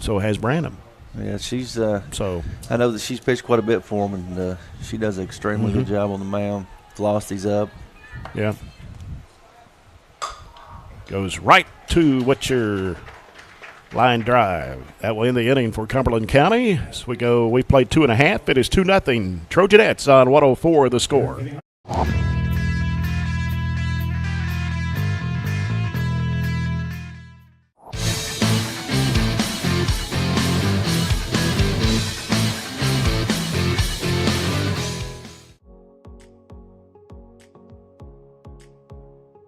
[SPEAKER 1] So has Branham.
[SPEAKER 2] Yeah, she's. So I know that she's pitched quite a bit for them, and she does an extremely good job on the mound. Velocity's up.
[SPEAKER 1] Yeah. Goes right to Witcher. Line drive. That will end the inning for Cumberland County. As we go, we played 2.5. It is 2-0. Trojanettes on 104 the score.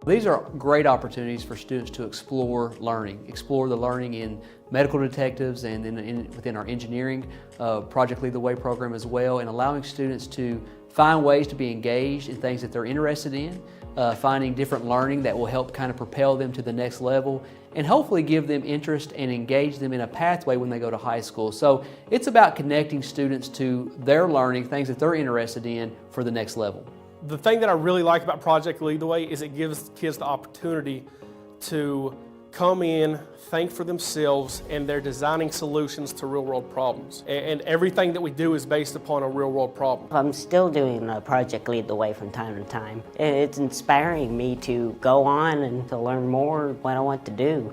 [SPEAKER 6] These are great opportunities for students to explore the learning in medical detectives and within our engineering Project Lead the Way program as well, and allowing students to find ways to be engaged in things that they're interested in, finding different learning that will help kind of propel them to the next level, and hopefully give them interest and engage them in a pathway when they go to high school. So it's about connecting students to their learning, things that they're interested in for the next level.
[SPEAKER 18] The thing that I really like about Project Lead the Way is it gives kids the opportunity to come in, think for themselves, and they're designing solutions to real-world problems. And everything that we do is based upon a real-world problem.
[SPEAKER 19] I'm still doing Project Lead the Way from time to time. It's inspiring me to go on and to learn more what I want to do.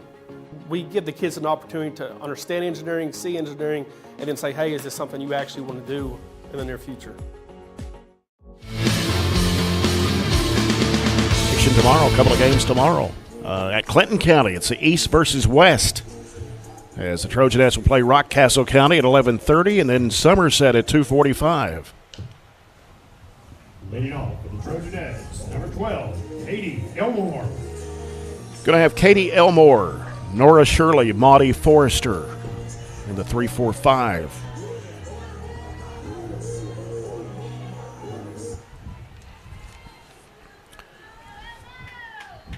[SPEAKER 18] We give the kids an opportunity to understand engineering, see engineering, and then say, hey, is this something you actually want to do in the near future?
[SPEAKER 1] Tomorrow, a couple of games tomorrow. At Clinton County, it's the East versus West, as the Trojanettes will play Rockcastle County at 11:30, and then Somerset at 2:45.
[SPEAKER 13] Leading off for the Trojanettes, number 12, Katie Elmore.
[SPEAKER 1] Going to have Katie Elmore, Nora Shirley, Maudie Forrester in the 3-4-5.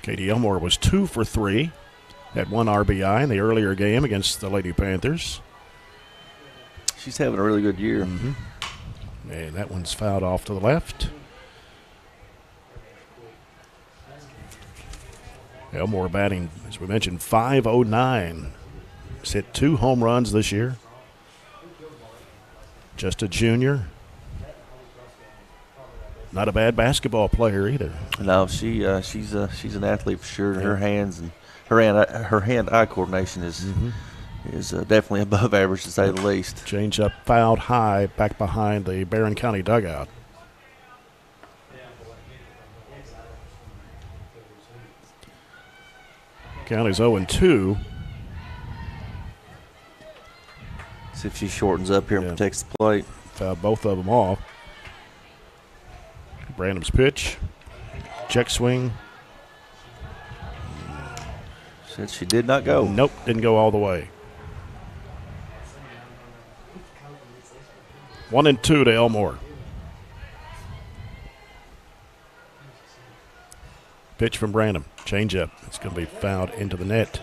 [SPEAKER 1] Katie Elmore was 2 for 3, had 1 RBI in the earlier game against the Lady-Panthers.
[SPEAKER 2] She's having a really good year.
[SPEAKER 1] And that one's fouled off to the left. Elmore batting, as we mentioned, .509. He's hit 2 home runs this year. Just a junior. Not a bad basketball player either.
[SPEAKER 2] No, she's an athlete for sure. Her hands and her hand-eye coordination is definitely above average, to say the least.
[SPEAKER 1] Change up fouled high back behind the Barren County dugout. County's 0-2.
[SPEAKER 2] See if she shortens up here and protects the plate.
[SPEAKER 1] Fouled both of them off. Branham's pitch. Check swing.
[SPEAKER 2] Said she did not go.
[SPEAKER 1] Nope, didn't go all the way. 1-2 to Elmore. Pitch from Branham. Change up. It's going to be fouled into the net.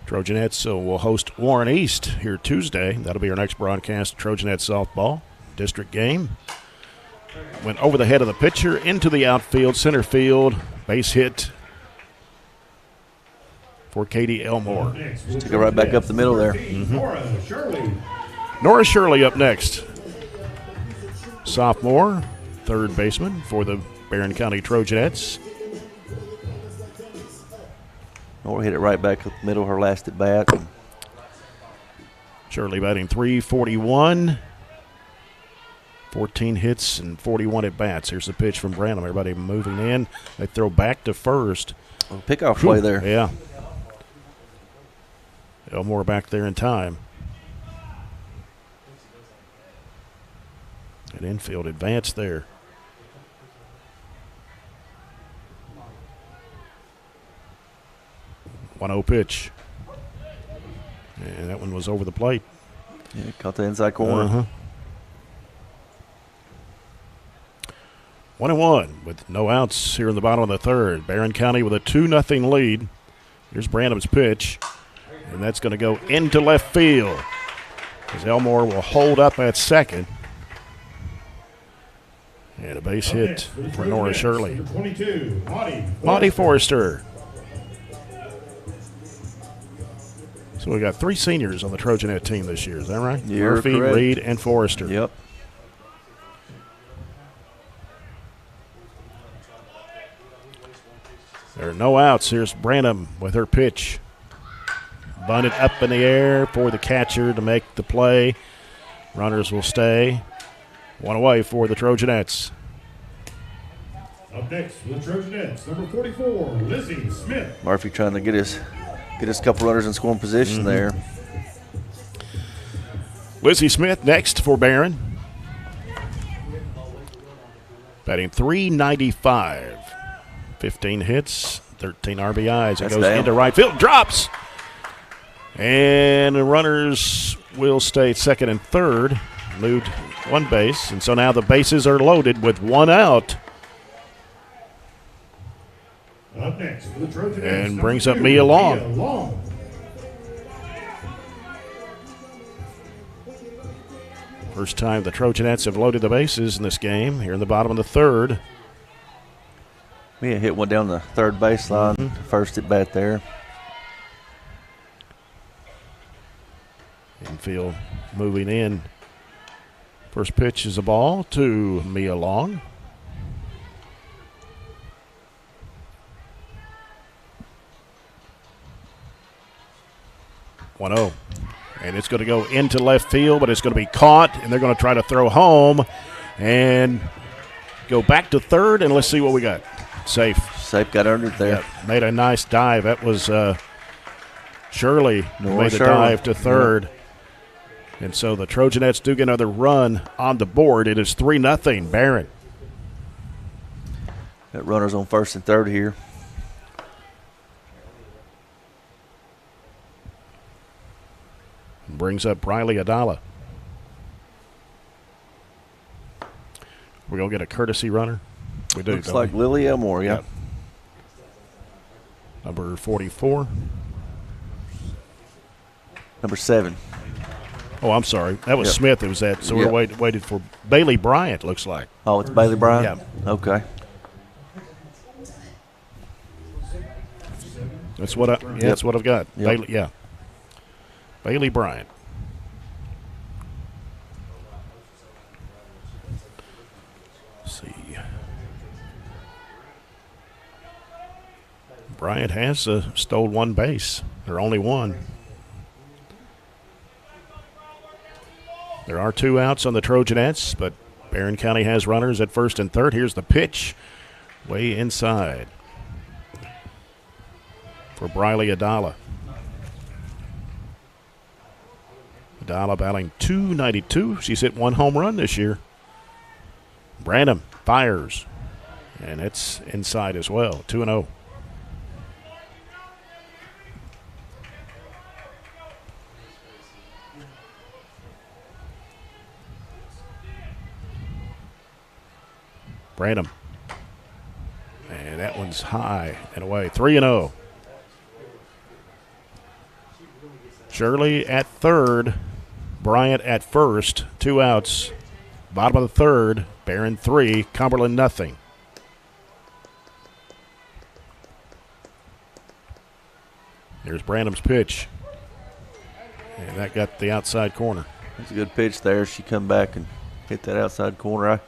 [SPEAKER 1] Trojanettes will host Warren East here Tuesday. That'll be our next broadcast. Trojanettes softball district game. Went over the head of the pitcher into the outfield, center field, base hit for Katie Elmore.
[SPEAKER 2] To go right back up the middle there.
[SPEAKER 1] Nora Shirley up next. Sophomore, third baseman for the Barren County Trojanettes.
[SPEAKER 2] Nora hit it right back up the middle, her last at bat.
[SPEAKER 1] Shirley batting .341. 14 hits and 41 at bats. Here's the pitch from Branham. Everybody moving in. They throw back to first.
[SPEAKER 2] Pickoff play there.
[SPEAKER 1] Yeah. Elmore back there in time. An infield advance there. .1-0 pitch. And that one was over the plate.
[SPEAKER 2] Yeah, caught the inside corner.
[SPEAKER 1] 1-1 with no outs here in the bottom of the third. Barren County with a 2-0 lead. Here's Branham's pitch. And that's going to go into left field, as Elmore will hold up at second. And a base hit for Nora Shirley.
[SPEAKER 13] 22,
[SPEAKER 1] Maudie Forrester. So we got 3 seniors on the Trojanet team this year. Is that right?
[SPEAKER 2] You're
[SPEAKER 1] Murphy,
[SPEAKER 2] correct.
[SPEAKER 1] Reed, and Forrester.
[SPEAKER 2] Yep.
[SPEAKER 1] There are no outs. Here's Branham with her pitch. Bunted up in the air for the catcher to make the play. Runners will stay. 1 away for the Trojanettes.
[SPEAKER 13] Up next for the Trojanettes, number 44, Lizzie Smith.
[SPEAKER 2] Murphy trying to get us a couple runners in scoring position there.
[SPEAKER 1] Lizzie Smith next for Barren. Batting .395. 15 hits, 13 RBIs. It
[SPEAKER 2] That's
[SPEAKER 1] goes
[SPEAKER 2] down.
[SPEAKER 1] into right field. Drops. And the runners will stay second and third. Moved one base. And so now the bases are loaded with one out.
[SPEAKER 13] Up next for the Trojanettes,
[SPEAKER 1] And
[SPEAKER 13] number
[SPEAKER 1] brings up
[SPEAKER 13] 2,
[SPEAKER 1] Mia Long.
[SPEAKER 13] Mia Long.
[SPEAKER 1] First time the Trojanettes have loaded the bases in this game here in the bottom of the third.
[SPEAKER 2] Mia hit one down the third baseline, first at bat there.
[SPEAKER 1] Infield moving in. First pitch is a ball to Mia Long. (1-0). And it's going to go into left field, but it's going to be caught, and they're going to try to throw home and go back to third, and let's see what we got. Safe.
[SPEAKER 2] Safe got under it there.
[SPEAKER 1] Yeah, made a nice dive. That was Shirley who made the
[SPEAKER 2] Shirley.
[SPEAKER 1] dive to third. And so the Trojanettes do get another run on the board. It is 3-0 Barren.
[SPEAKER 2] Got runners on first and third here.
[SPEAKER 1] Brings up Briley Adala. We're going to get a courtesy runner. We do.
[SPEAKER 2] Looks like Lily Elmore, yeah.
[SPEAKER 1] Yep. Number 44.
[SPEAKER 2] Number 7.
[SPEAKER 1] Oh, I'm sorry. That was
[SPEAKER 2] Yep.
[SPEAKER 1] Smith that was that. So
[SPEAKER 2] Yep.
[SPEAKER 1] we're waited for Bailey Bryant, looks like.
[SPEAKER 2] Oh, it's Bailey Bryant?
[SPEAKER 1] Yeah.
[SPEAKER 2] Okay.
[SPEAKER 1] That's what that's what I've got.
[SPEAKER 2] Yep.
[SPEAKER 1] Bailey, yeah. Bailey Bryant. Let's see. Bryant has stole one base, or only one. There are 2 outs on the Trojanettes, but Barren County has runners at first and third. Here's the pitch, way inside for Briley Adala. Adala batting .292. She's hit 1 home run this year. Branham fires, and it's inside as well. 2-0. Branham. And that one's high and away. 3-0. Shirley at third. Bryant at first. 2 outs. Bottom of the third. Barren 3. Cumberland nothing. Here's Branham's pitch. And that got the outside corner.
[SPEAKER 2] That's a good pitch there. She come back and hit that outside corner.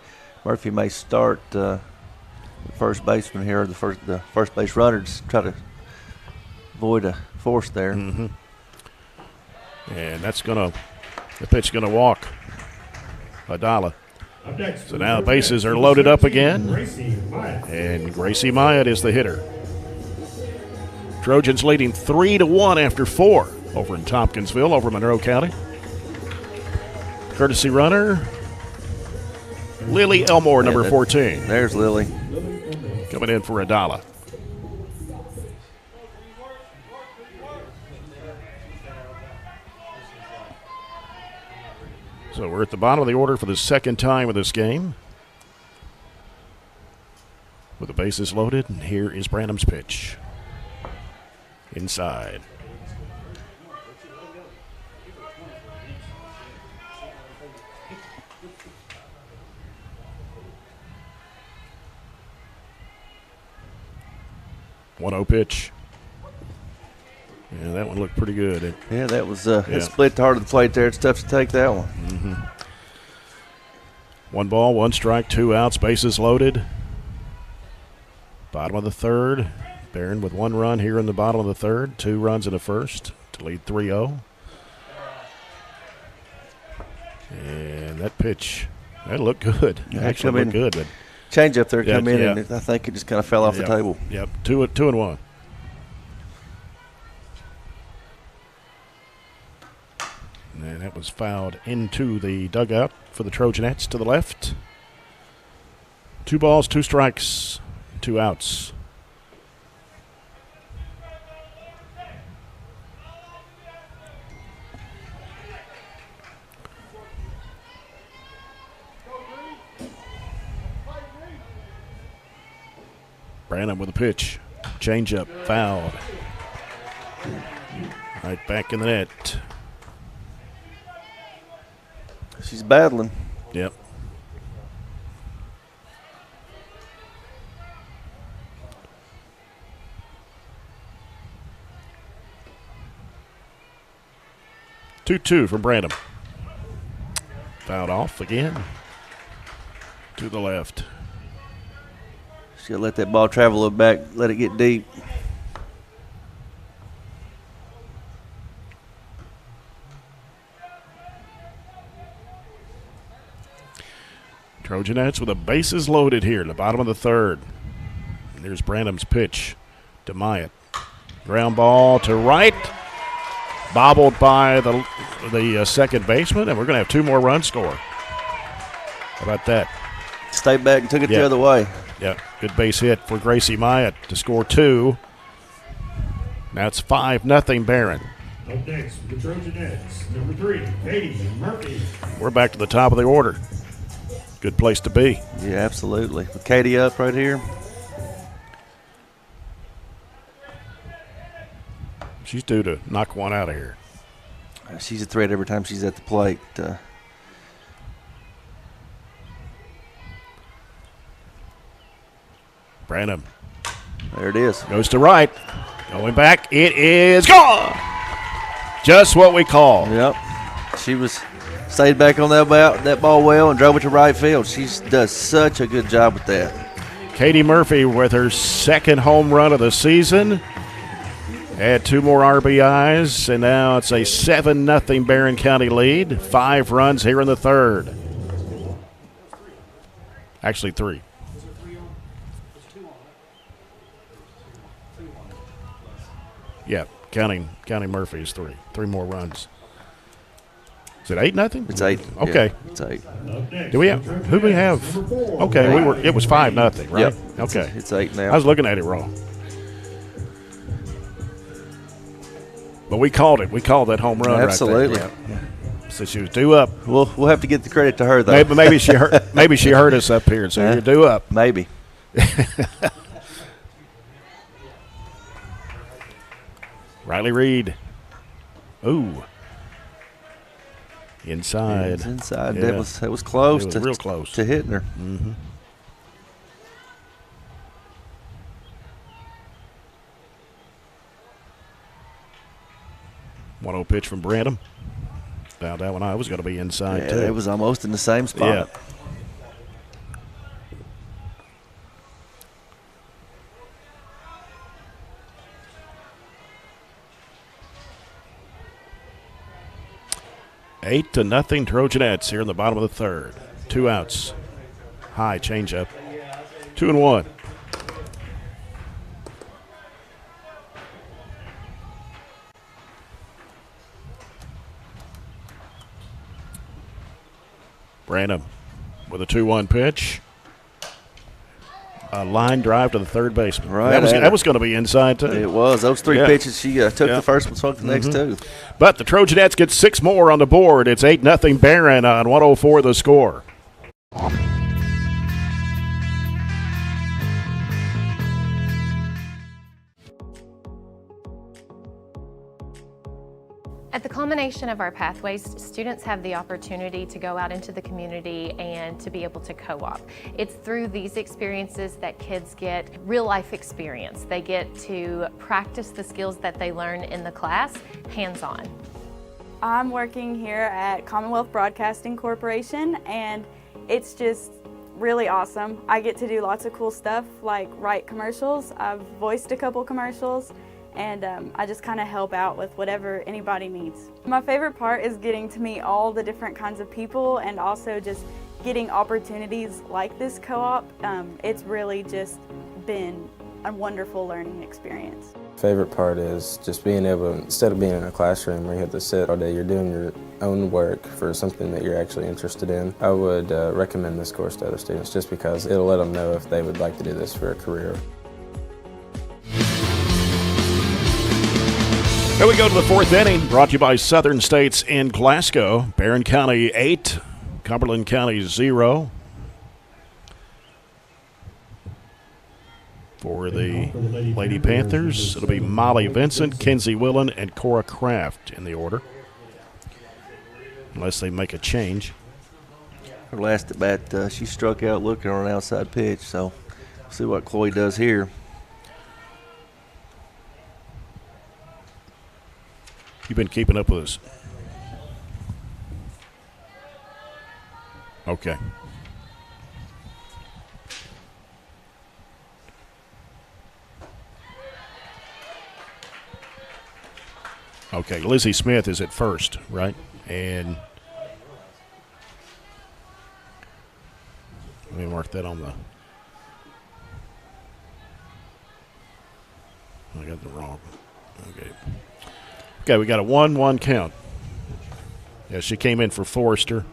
[SPEAKER 2] Murphy may start the first baseman here, the first base runner, to try to avoid a force there.
[SPEAKER 1] Mm-hmm. And that's the pitch going to walk Adala. So now bases are loaded up again. And Gracie Myatt is the hitter. Trojans leading 3-1 after 4 over in Tompkinsville, over Monroe County. Courtesy runner, Lily Elmore, number 14.
[SPEAKER 2] There's Lily.
[SPEAKER 1] Coming in for Adala. So we're at the bottom of the order for the second time of this game. With the bases loaded, and here is Branham's pitch. Inside. .1-0 pitch. Yeah, that one looked pretty good.
[SPEAKER 2] Yeah, that was it split the heart of the plate there. It's tough to take that one.
[SPEAKER 1] Mm-hmm. 1 ball, 1 strike, 2 outs, bases loaded. Bottom of the third. Barren with 1 run here in the bottom of the third. 2 runs in the first to lead 3-0. And that pitch, that looked good.
[SPEAKER 2] Yeah,
[SPEAKER 1] Actually looked good. But
[SPEAKER 2] change up there come in, and I think it just kind of fell off the table.
[SPEAKER 1] Yep, 2-1. And that was fouled into the dugout for the Trojanettes to the left. 2 balls, 2 strikes, 2 outs. Brandon with a pitch. Changeup, fouled. Right back in the net.
[SPEAKER 2] She's battling.
[SPEAKER 1] Yep. Two from Brandon. Fouled off again. To the left.
[SPEAKER 2] She'll let that ball travel a little back, let it get deep.
[SPEAKER 1] Trojanettes with the bases loaded here in the bottom of the third. And there's Brandon's pitch to Myatt. Ground ball to right. Bobbled by the second baseman, and we're going to have 2 more runs score. How about that?
[SPEAKER 2] Stayed back and took it the other way.
[SPEAKER 1] Yeah, good base hit for Gracie Myatt to score 2. Now it's 5-0 Barren.
[SPEAKER 13] Up next, the Trojanettes, number 3, Katie Murphy.
[SPEAKER 1] We're back to the top of the order. Good place to be.
[SPEAKER 2] Yeah, absolutely. With Katie up right here.
[SPEAKER 1] She's due to knock one out of here.
[SPEAKER 2] She's a threat every time she's at the plate.
[SPEAKER 1] Brandon.
[SPEAKER 2] There it is.
[SPEAKER 1] Goes to right. Going back. It is gone. Just what we call.
[SPEAKER 2] Yep. She stayed back on that ball well and drove it to right field. She does such a good job with that.
[SPEAKER 1] Katie Murphy with her second home run of the season. Had 2 more RBIs, and now it's a 7-0 Barren County lead. 5 runs here in the third. Actually 3. Yeah, counting Murphy's 3. 3 more runs. Is it 8-0?
[SPEAKER 2] It's 8.
[SPEAKER 1] Okay.
[SPEAKER 2] Yeah, it's 8.
[SPEAKER 1] Do we have? Who do we have? Okay, it was 5-0, right?
[SPEAKER 2] Yep.
[SPEAKER 1] Okay.
[SPEAKER 2] It's 8 now.
[SPEAKER 1] I was looking at it wrong. But we called it. We called that home run.
[SPEAKER 2] Absolutely.
[SPEAKER 1] Right there. Yeah. So she was due up.
[SPEAKER 2] We'll have to get the credit to her though.
[SPEAKER 1] Maybe she heard us up here, so you're due up.
[SPEAKER 2] Maybe.
[SPEAKER 1] Riley Reed. Ooh. Inside.
[SPEAKER 2] It's inside.
[SPEAKER 1] Yeah.
[SPEAKER 2] That was close.
[SPEAKER 1] It was real close
[SPEAKER 2] to hitting her.
[SPEAKER 1] Mm-hmm. One-0 pitch from Brandon. Now that one I was going to be inside too.
[SPEAKER 2] It was almost in the same spot.
[SPEAKER 1] Yeah. Eight to nothing Trojanettes here in the bottom of the third. 2 outs. High changeup. 2-1. Brandon with a 2-1 pitch. A line drive to the third baseman.
[SPEAKER 2] Right.
[SPEAKER 1] That was going to be inside, too.
[SPEAKER 2] It was. Those 3 pitches, she took the first one, took the next 2.
[SPEAKER 1] But the Trojanettes get 6 more on the board. It's 8-0 Barren on 104 the score.
[SPEAKER 20] At the culmination of our pathways, students have the opportunity to go out into the community and to be able to co-op. It's through these experiences that kids get real life experience. They get to practice the skills that they learn in the class, hands-on.
[SPEAKER 21] I'm working here at Commonwealth Broadcasting Corporation, and it's just really awesome. I get to do lots of cool stuff like write commercials. I've voiced a couple commercials, and I just kind of help out with whatever anybody needs. My favorite part is getting to meet all the different kinds of people and also just getting opportunities like this co-op. It's really just been a wonderful learning experience.
[SPEAKER 22] Favorite part is just being able, instead of being in a classroom where you have to sit all day, you're doing your own work for something that you're actually interested in. I would recommend this course to other students just because it'll let them know if they would like to do this for a career.
[SPEAKER 1] Here we go to the 4th inning, brought to you by Southern States in Glasgow. Barren County 8, Cumberland County 0. For the Lady Panthers, it'll be Molly Vincent, Kenzie Willen, and Cora Kraft in the order, unless they make a change.
[SPEAKER 2] Her last at bat, she struck out looking on an outside pitch, so we'll see what Chloe does here.
[SPEAKER 1] You've been keeping up with us. Okay. Okay, Lizzie Smith is at first, right? And let me mark that on the. I got the wrong. Okay. Okay, we got a 1-1 count. Yeah, she came in for Forrester.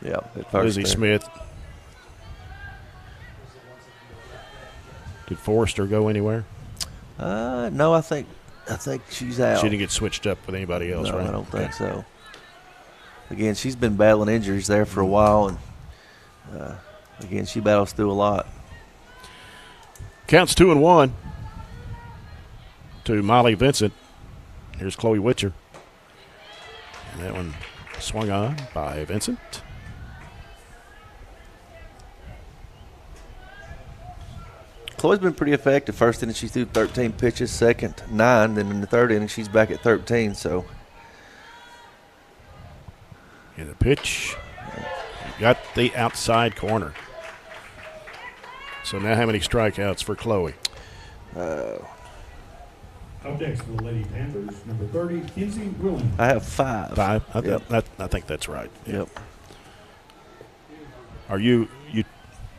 [SPEAKER 2] Yeah, at first
[SPEAKER 1] Lizzie
[SPEAKER 2] there.
[SPEAKER 1] Smith. Did Forrester go anywhere?
[SPEAKER 2] No, I think she's out.
[SPEAKER 1] She didn't get switched up with anybody else,
[SPEAKER 2] No,
[SPEAKER 1] right?
[SPEAKER 2] I don't think so. Again, she's been battling injuries there for a while, and again, she battles through a lot.
[SPEAKER 1] Counts 2-1 to Molly Vincent. Here's Chloe Witcher. And that one swung on by Vincent.
[SPEAKER 2] Chloe's been pretty effective. First inning, she threw 13 pitches. Second, 9. Then in the third inning, she's back at 13. So,
[SPEAKER 1] And the pitch got the outside corner. So now how many strikeouts for Chloe?
[SPEAKER 13] Up next for the Lady Panthers, number 30, Kenzie Willen.
[SPEAKER 2] I have 5.
[SPEAKER 1] 5?
[SPEAKER 2] Yep.
[SPEAKER 1] I think that's right.
[SPEAKER 2] Yep.
[SPEAKER 1] Are you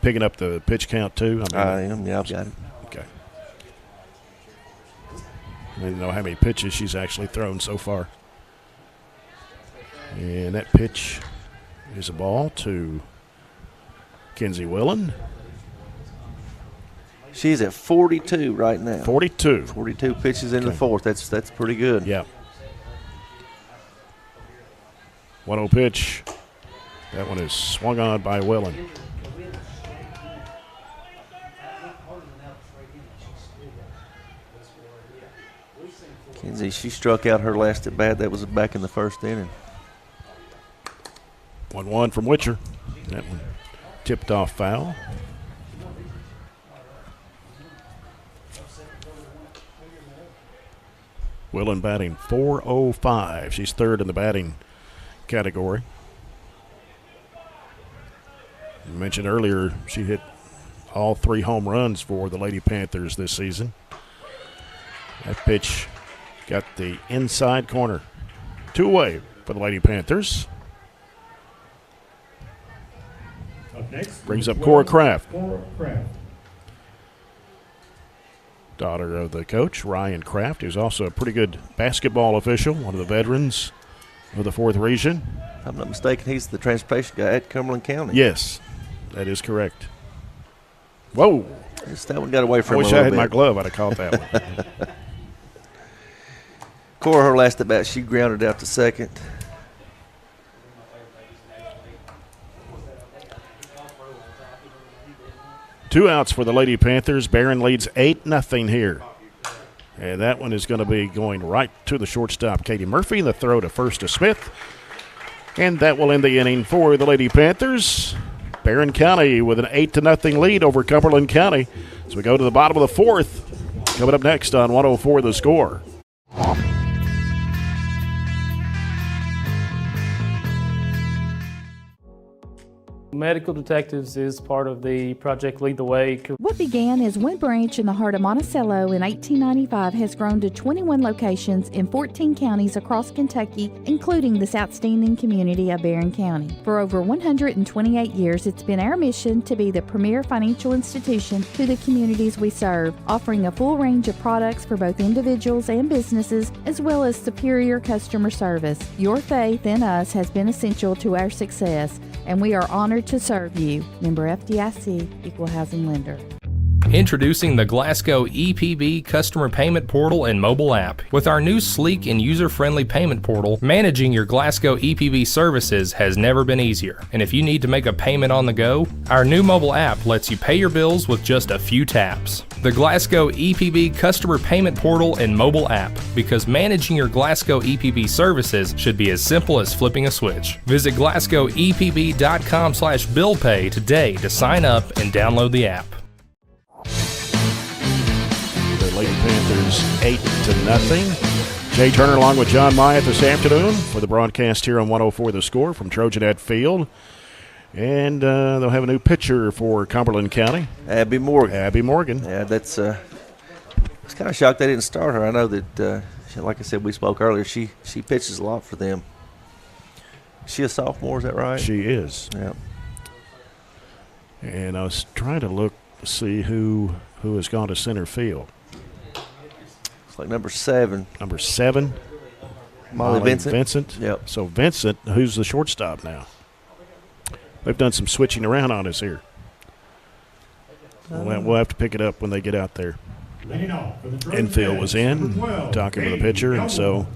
[SPEAKER 1] picking up the pitch count too?
[SPEAKER 2] I am. Yeah, I've got it.
[SPEAKER 1] Okay. I didn't know how many pitches she's actually thrown so far. And that pitch is a ball to Kenzie Willen.
[SPEAKER 2] She's at 42 right now.
[SPEAKER 1] 42.
[SPEAKER 2] 42 pitches in the fourth. That's pretty good.
[SPEAKER 1] Yeah. 1-0 pitch. That one is swung on by Willen.
[SPEAKER 2] Kenzie, she struck out her last at bat. That was back in the first inning.
[SPEAKER 1] 1-1 from Witcher. That one tipped off foul. Willen batting .405. She's third in the batting category. You mentioned earlier she hit all 3 home runs for the Lady Panthers this season. That pitch got the inside corner. 2 away for the Lady Panthers.
[SPEAKER 13] Up next,
[SPEAKER 1] Brings up Cora Kraft.
[SPEAKER 13] Cora Kraft.
[SPEAKER 1] Daughter of the coach, Ryan Kraft, who's also a pretty good basketball official, one of the veterans of the 4th Region.
[SPEAKER 2] If I'm not mistaken, he's the transportation guy at Cumberland County.
[SPEAKER 1] Yes, that is correct. Whoa.
[SPEAKER 2] That one got away from
[SPEAKER 1] I
[SPEAKER 2] him
[SPEAKER 1] wish
[SPEAKER 2] a
[SPEAKER 1] I
[SPEAKER 2] little
[SPEAKER 1] had my
[SPEAKER 2] bit.
[SPEAKER 1] glove. I'd have caught that one.
[SPEAKER 2] Cora, her last at bat, she grounded out to second.
[SPEAKER 1] Two outs for the Lady Panthers. Barren leads 8-0 here. And that one is going to be going right to the shortstop, Katie Murphy. The throw to first to Smith. And that will end the inning for the Lady Panthers. Barren County with an 8-0 lead over Cumberland County. As we go to the bottom of the 4th. Coming up next on 104 The Score.
[SPEAKER 3] Medical Detectives is part of the Project Lead the Way.
[SPEAKER 8] What began as one branch in the heart of Monticello in 1895 has grown to 21 locations in 14 counties across Kentucky, including this outstanding community of Barren County. For over 128 years, it's been our mission to be the premier financial institution to the communities we serve, offering a full range of products for both individuals and businesses, as well as superior customer service. Your faith in us has been essential to our success, and we are honored to serve you. Member FDIC, Equal Housing Lender.
[SPEAKER 7] Introducing the Glasgow EPB Customer Payment Portal and Mobile App. With our new sleek and user-friendly payment portal, managing your Glasgow EPB services has never been easier. And if you need to make a payment on the go, our new mobile app lets you pay your bills with just a few taps. The Glasgow EPB customer payment portal and mobile app, because managing your Glasgow EPB services should be as simple as flipping a switch. Visit glasgowepb.com/billpay today to sign up and download the app.
[SPEAKER 1] The Lady-Panthers 8-0. Jay Turner along with John Myatt this afternoon for the broadcast here on 104 The Score from Trojanet Field. And they'll have a new pitcher for Cumberland County.
[SPEAKER 2] Abby Morgan.
[SPEAKER 1] Yeah,
[SPEAKER 2] that's. I was kind of shocked they didn't start her. I know that, like I said, we spoke earlier. She pitches a lot for them. Is she a sophomore? Is that right?
[SPEAKER 1] She is.
[SPEAKER 2] Yeah.
[SPEAKER 1] And I was trying to look to see who has gone to center field.
[SPEAKER 2] It's like number 7.
[SPEAKER 1] Number 7.
[SPEAKER 2] Molly Vincent.
[SPEAKER 1] Yep. So Vincent, who's the shortstop now? They've done some switching around on us here. We'll have to pick it up when they get out there. Infield was in, talking to the pitcher, and so.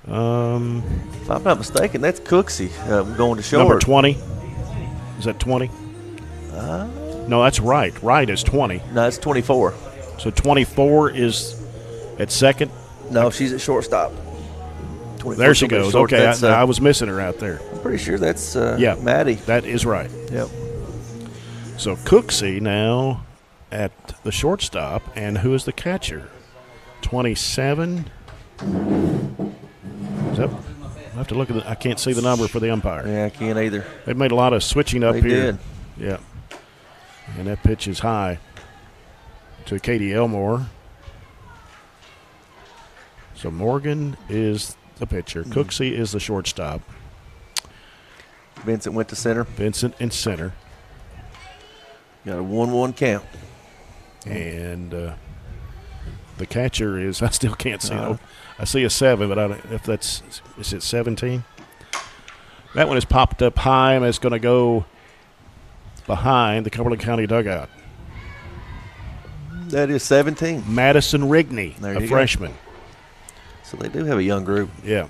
[SPEAKER 2] If I'm not mistaken, that's Cooksey going to short.
[SPEAKER 1] Number 20. Is that 20? No, that's right. Right is 20.
[SPEAKER 2] No, it's 24.
[SPEAKER 1] So 24 is at second?
[SPEAKER 2] No, she's at shortstop.
[SPEAKER 1] There she goes. Okay, I was missing her out there.
[SPEAKER 2] I'm pretty sure that's Maddie.
[SPEAKER 1] That is right.
[SPEAKER 2] Yep.
[SPEAKER 1] So Cooksey now at the shortstop, and who is the catcher? 27. Is that? I have to look at I can't see the number for the umpire.
[SPEAKER 2] Yeah, I can't either.
[SPEAKER 1] They've made a lot of switching up
[SPEAKER 2] they
[SPEAKER 1] here.
[SPEAKER 2] Did.
[SPEAKER 1] Yeah. And that pitch is high to Katie Elmore. So Morgan is the pitcher. Cooksey is the shortstop.
[SPEAKER 2] Vincent went to center.
[SPEAKER 1] Vincent in center.
[SPEAKER 2] Got a 1-1 count.
[SPEAKER 1] And the catcher is, I still can't see. I see a 7, but I don't, if that's, is it 17? That one has popped up high, and it's going to go behind the Cumberland County dugout.
[SPEAKER 2] That is 17.
[SPEAKER 1] Madison Rigney, a freshman.
[SPEAKER 2] So they do have a young group.
[SPEAKER 1] Yeah.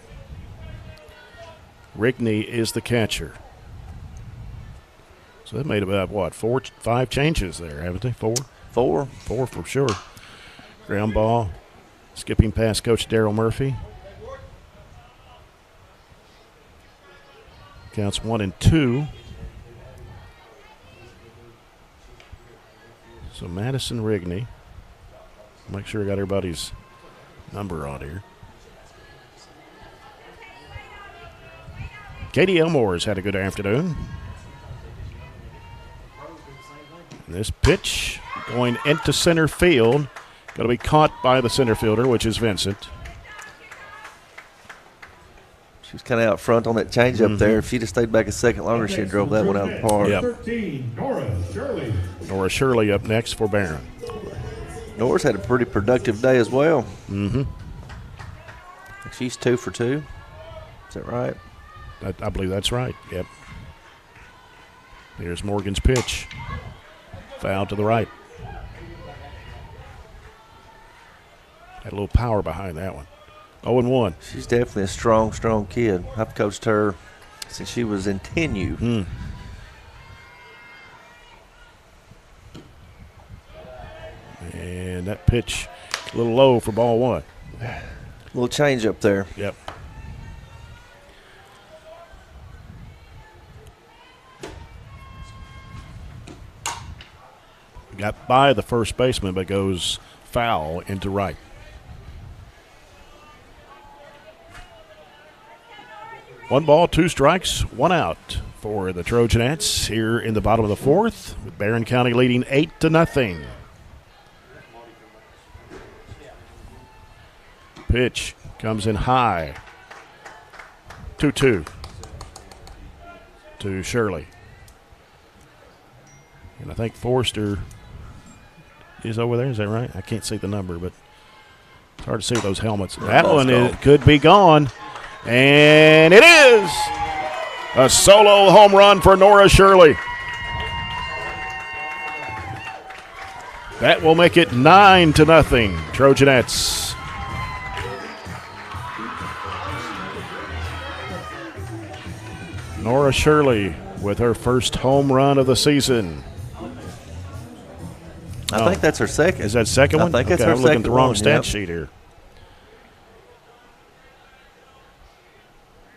[SPEAKER 1] Rigney is the catcher. So they made about, 5 changes there, haven't they? 4? 4 for sure. Ground ball. Skipping past Coach Darrell Murphy. Counts 1 and 2. So Madison Rigney. Make sure I got everybody's number on here. Katie Elmore has had a good afternoon. And this pitch going into center field. Going to be caught by the center fielder, which is Vincent.
[SPEAKER 2] She was kind of out front on that changeup there. If she'd have stayed back a second longer, she'd have drove that one out of the park.
[SPEAKER 1] Yep.
[SPEAKER 13] 13, Nora Shirley.
[SPEAKER 1] Nora Shirley up next for Barren.
[SPEAKER 2] Nora's had a pretty productive day as well.
[SPEAKER 1] Mm-hmm.
[SPEAKER 2] She's 2 for 2. Is that right?
[SPEAKER 1] I believe that's right. Yep. Here's Morgan's pitch. Foul to the right. Had a little power behind that one. 0-1.
[SPEAKER 2] She's definitely a strong kid. I've coached her since she was in 10U.
[SPEAKER 1] And that pitch a little low for ball 1.
[SPEAKER 2] Little change up there.
[SPEAKER 1] Yep. Got by the first baseman, but goes foul into right. One ball, 2 strikes, 1 out for the Trojanettes here in the bottom of the 4th, with Barren County leading 8-0. Pitch comes in high. 2-2 to Shirley. And I think Forrester is over there. Is that right? I can't see the number, but it's hard to see with those helmets. That one could be gone. And it is a solo home run for Nora Shirley. That will make it 9-0, Trojanettes. Nora Shirley with her first home run of the season.
[SPEAKER 2] I think that's her second.
[SPEAKER 1] Is that second one?
[SPEAKER 2] I think that's her
[SPEAKER 1] I'm looking
[SPEAKER 2] second
[SPEAKER 1] at the wrong
[SPEAKER 2] one,
[SPEAKER 1] stat
[SPEAKER 2] yep.
[SPEAKER 1] sheet here.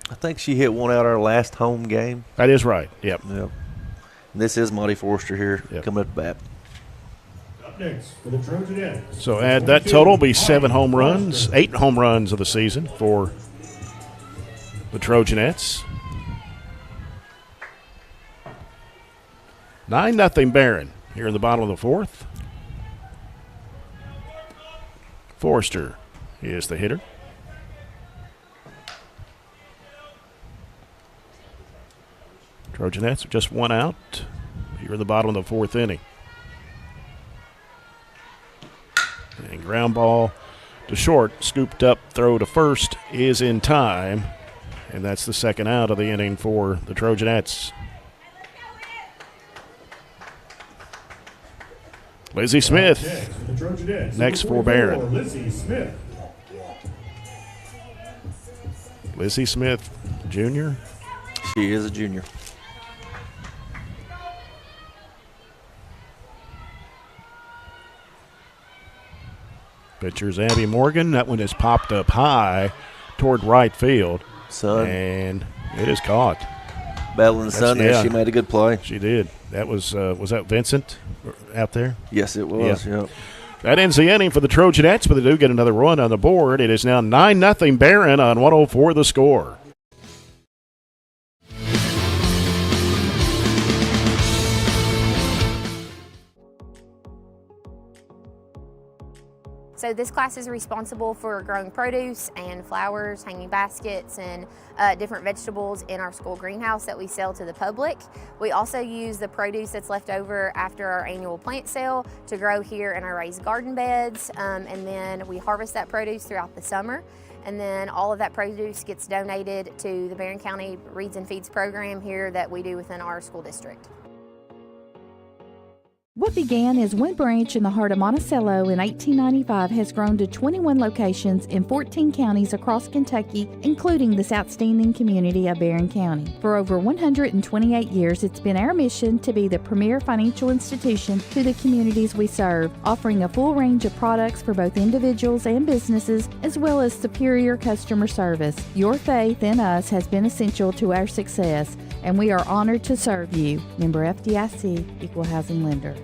[SPEAKER 2] I think she hit one out our last home game.
[SPEAKER 1] That is right. Yep.
[SPEAKER 2] And this is Monty Forrester here coming at the bat.
[SPEAKER 13] Up next for the Trojanettes.
[SPEAKER 1] So add that total, be 7 home runs, 8 home runs of the season for the Trojanettes. 9-0 Barren here in the bottom of the fourth. Forrester is the hitter. Trojanettes just 1 out here in the bottom of the fourth inning. And ground ball to short, scooped up, throw to first is in time. And that's the second out of the inning for the Trojanettes. Lizzie Smith next for Barren. Lizzie Smith, junior.
[SPEAKER 2] She is a junior.
[SPEAKER 1] Pitcher's Abby Morgan. That one is popped up high toward right field.
[SPEAKER 2] Sun.
[SPEAKER 1] And it is caught.
[SPEAKER 2] Battling the sun there. She made a good play.
[SPEAKER 1] She did. That was that Vincent out there?
[SPEAKER 2] Yes, it was.
[SPEAKER 1] Yeah. That ends the inning for the Trojanettes, but they do get another run on the board. It is now 9-0 Barren on 104 The Score.
[SPEAKER 10] So this class is responsible for growing produce and flowers, hanging baskets, and different vegetables in our school greenhouse that we sell to the public. We also use the produce that's left over after our annual plant sale to grow here in our raised garden beds, and then we harvest that produce throughout the summer. And then all of that produce gets donated to the Barren County Reads and Feeds program here that we do within our school district.
[SPEAKER 8] What began as one branch in the heart of Monticello in 1895 has grown to 21 locations in 14 counties across Kentucky, including this outstanding community of Barren County. For over 128 years, it's been our mission to be the premier financial institution to the communities we serve, offering a full range of products for both individuals and businesses, as well as superior customer service. Your faith in us has been essential to our success, and we are honored to serve you. Member FDIC, Equal Housing Lender.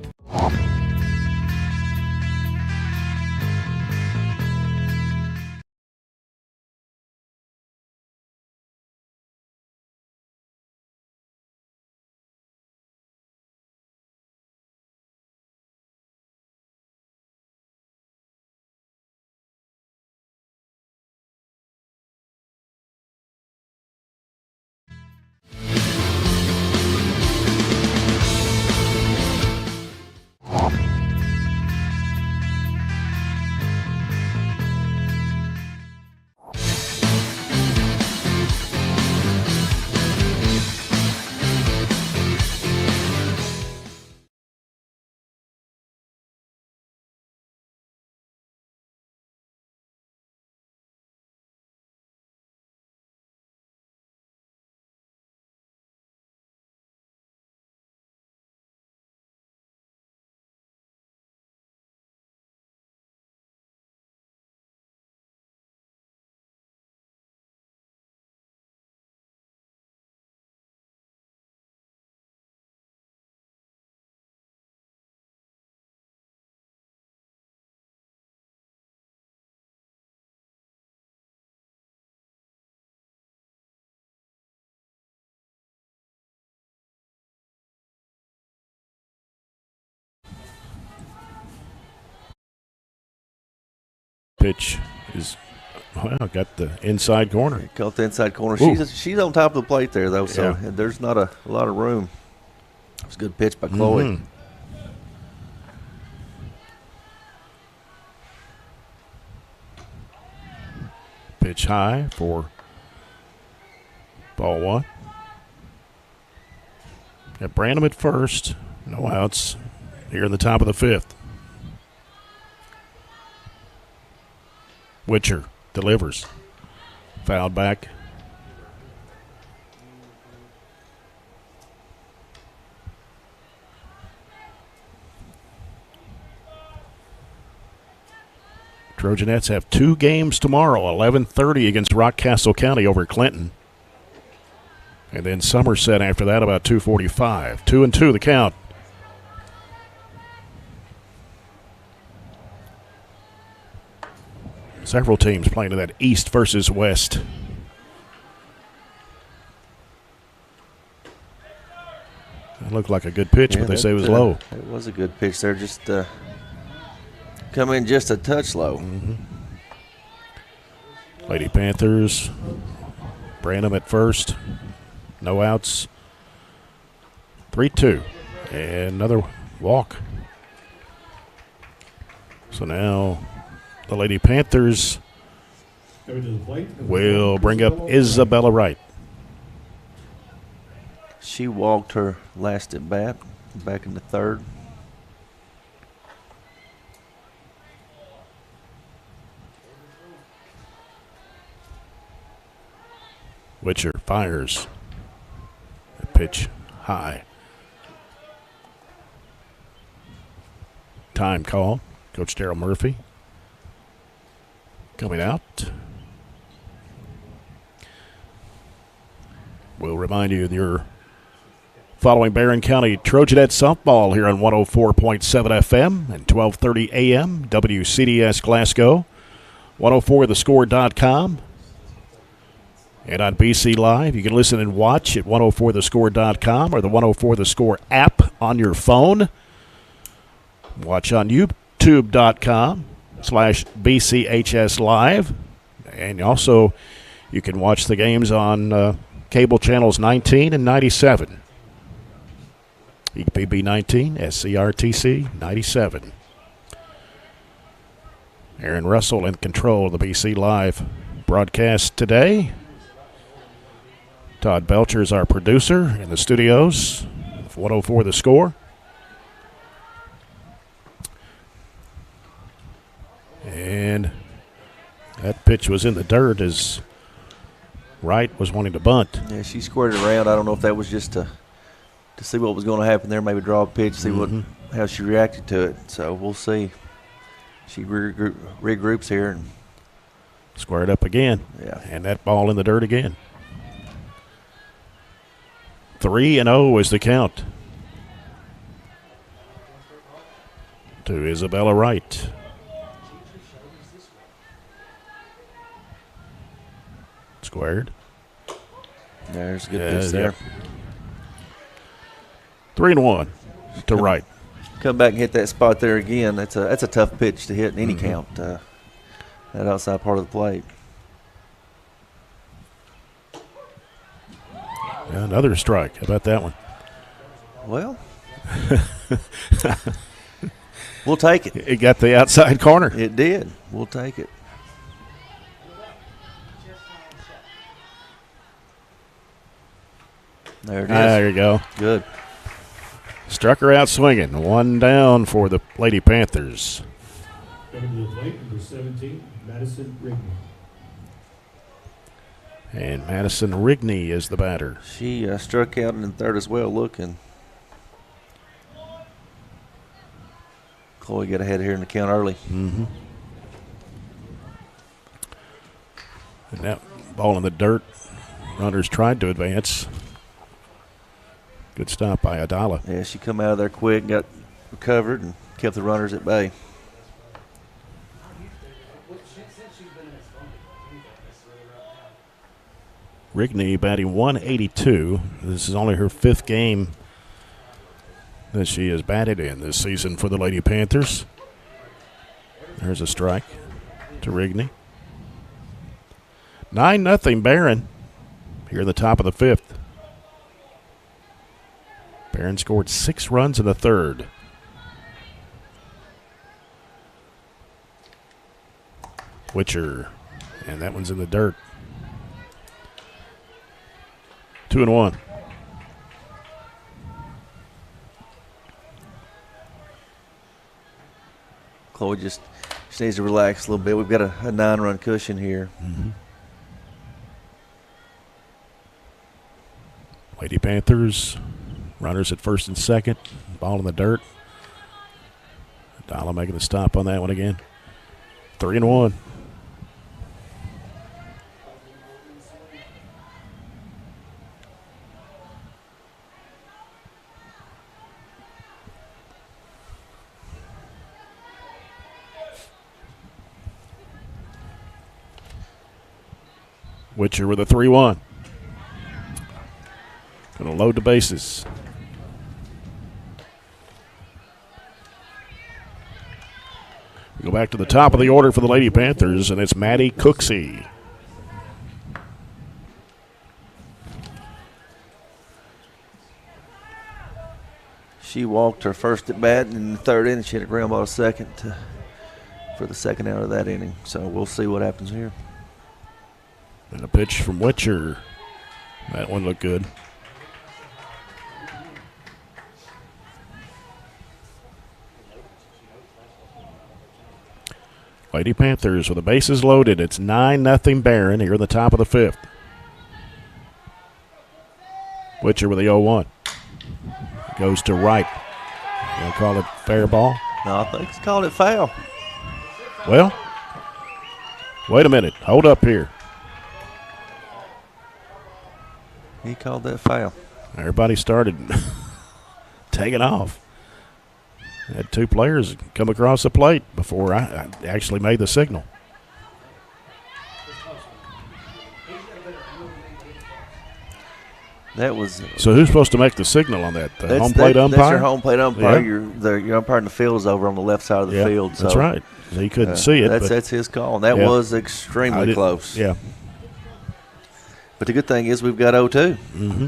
[SPEAKER 1] Pitch is, well, got the inside corner.
[SPEAKER 2] Caught the inside corner.
[SPEAKER 1] Ooh.
[SPEAKER 2] She's on top of the plate there, though, so there's not a lot of room. It's a good pitch by Chloe.
[SPEAKER 1] Mm-hmm. Pitch high for ball one. Got Branham at first. No outs here in the top of the fifth. Witcher delivers. Fouled back. Trojanettes have 2 games tomorrow, 11:30 against Rockcastle County over Clinton. And then Somerset after that about 2:45. 2-2 the count. Several teams playing in that East versus West. That looked like a good pitch, but they say it was low.
[SPEAKER 2] It was a good pitch there, just come in just a touch low.
[SPEAKER 1] Lady Panthers, Branham at first, no outs, 3-2, and another walk. So now the Lady Panthers will bring up Isabella Wright.
[SPEAKER 2] She walked her last at bat, back in the third.
[SPEAKER 1] Witcher fires. A pitch high. Time call. Coach Daryl Murphy coming out. We'll remind you that you're following Barren County Trojanettes softball here on 104.7 FM and 1230 AM, WCDS Glasgow, 104thescore.com. And on BC Live, you can listen and watch at 104thescore.com or the 104 The Score app on your phone. Watch on youtube.com/BCHS Live. And also, you can watch the games on cable channels 19 and 97. EPB 19, SCRTC 97. Aaron Russell in control of the BC Live broadcast today. Todd Belcher is our producer in the studios of 104 The Score. And that pitch was in the dirt as Wright was wanting to bunt.
[SPEAKER 2] Yeah, she squared it around. I don't know if that was just to see what was going to happen there, maybe draw a pitch, see how she reacted to it. So we'll see. She regroups here. And
[SPEAKER 1] squared up again.
[SPEAKER 2] Yeah.
[SPEAKER 1] And that ball in the dirt again. 3-0 is the count to Isabella Wright. Squared.
[SPEAKER 2] There's a good pitch there.
[SPEAKER 1] 3-1 to Wright.
[SPEAKER 2] Come back and hit that spot there again. That's a tough pitch to hit in any count. That outside part of the plate.
[SPEAKER 1] Another strike. How about that one?
[SPEAKER 2] Well, we'll take it.
[SPEAKER 1] It got the outside corner.
[SPEAKER 2] It did. We'll take it. There it is.
[SPEAKER 1] There you go.
[SPEAKER 2] Good.
[SPEAKER 1] Struck her out swinging. 1 down for the Lady Panthers.
[SPEAKER 13] Coming to the plate, number 17, Madison Rigney.
[SPEAKER 1] And Madison Rigney is the batter.
[SPEAKER 2] She struck out in the third as well, looking. Chloe got ahead here in the count early.
[SPEAKER 1] And that ball in the dirt. Runners tried to advance. Good stop by Adala.
[SPEAKER 2] Yeah, she come out of there quick, got recovered, and kept the runners at bay.
[SPEAKER 1] Rigney batting 182. This is only her 5th game that she has batted in this season for the Lady Panthers. There's a strike to Rigney. 9-0 Barren here in the top of the 5th. Barren scored 6 runs in the 3rd. Witcher, and that one's in the dirt. 2-1.
[SPEAKER 2] Chloe just needs to relax a little bit. We've got a 9-run cushion here.
[SPEAKER 1] Lady Panthers, runners at first and second. Ball in the dirt. Adala making the stop on that one again. 3-1. Witcher with a 3-1. Going to load the bases. We go back to the top of the order for the Lady Panthers, and it's Maddie Cooksey.
[SPEAKER 2] She walked her first at bat in the third inning. She had a ground ball second for the second out of that inning. So we'll see what happens here.
[SPEAKER 1] And a pitch from Witcher. That one looked good. Lady Panthers with the bases loaded. It's 9-0 Barren here in the top of the fifth. Witcher with the 0-1. Goes to right. You'll call it fair ball?
[SPEAKER 2] No, I think he's called it foul.
[SPEAKER 1] Well, wait a minute. Hold up here.
[SPEAKER 2] He called that foul.
[SPEAKER 1] Everybody started taking off. Had two players come across the plate before I actually made the signal.
[SPEAKER 2] That was.
[SPEAKER 1] So who's supposed to make the signal on that? The home plate umpire?
[SPEAKER 2] That's your home plate umpire.
[SPEAKER 1] Yeah.
[SPEAKER 2] Your umpire in the field is over on the left side of the field. So
[SPEAKER 1] that's right. So he couldn't see it.
[SPEAKER 2] That's his call. And that was extremely close.
[SPEAKER 1] Yeah.
[SPEAKER 2] But the good thing is we've got 0-2.
[SPEAKER 1] Mm-hmm.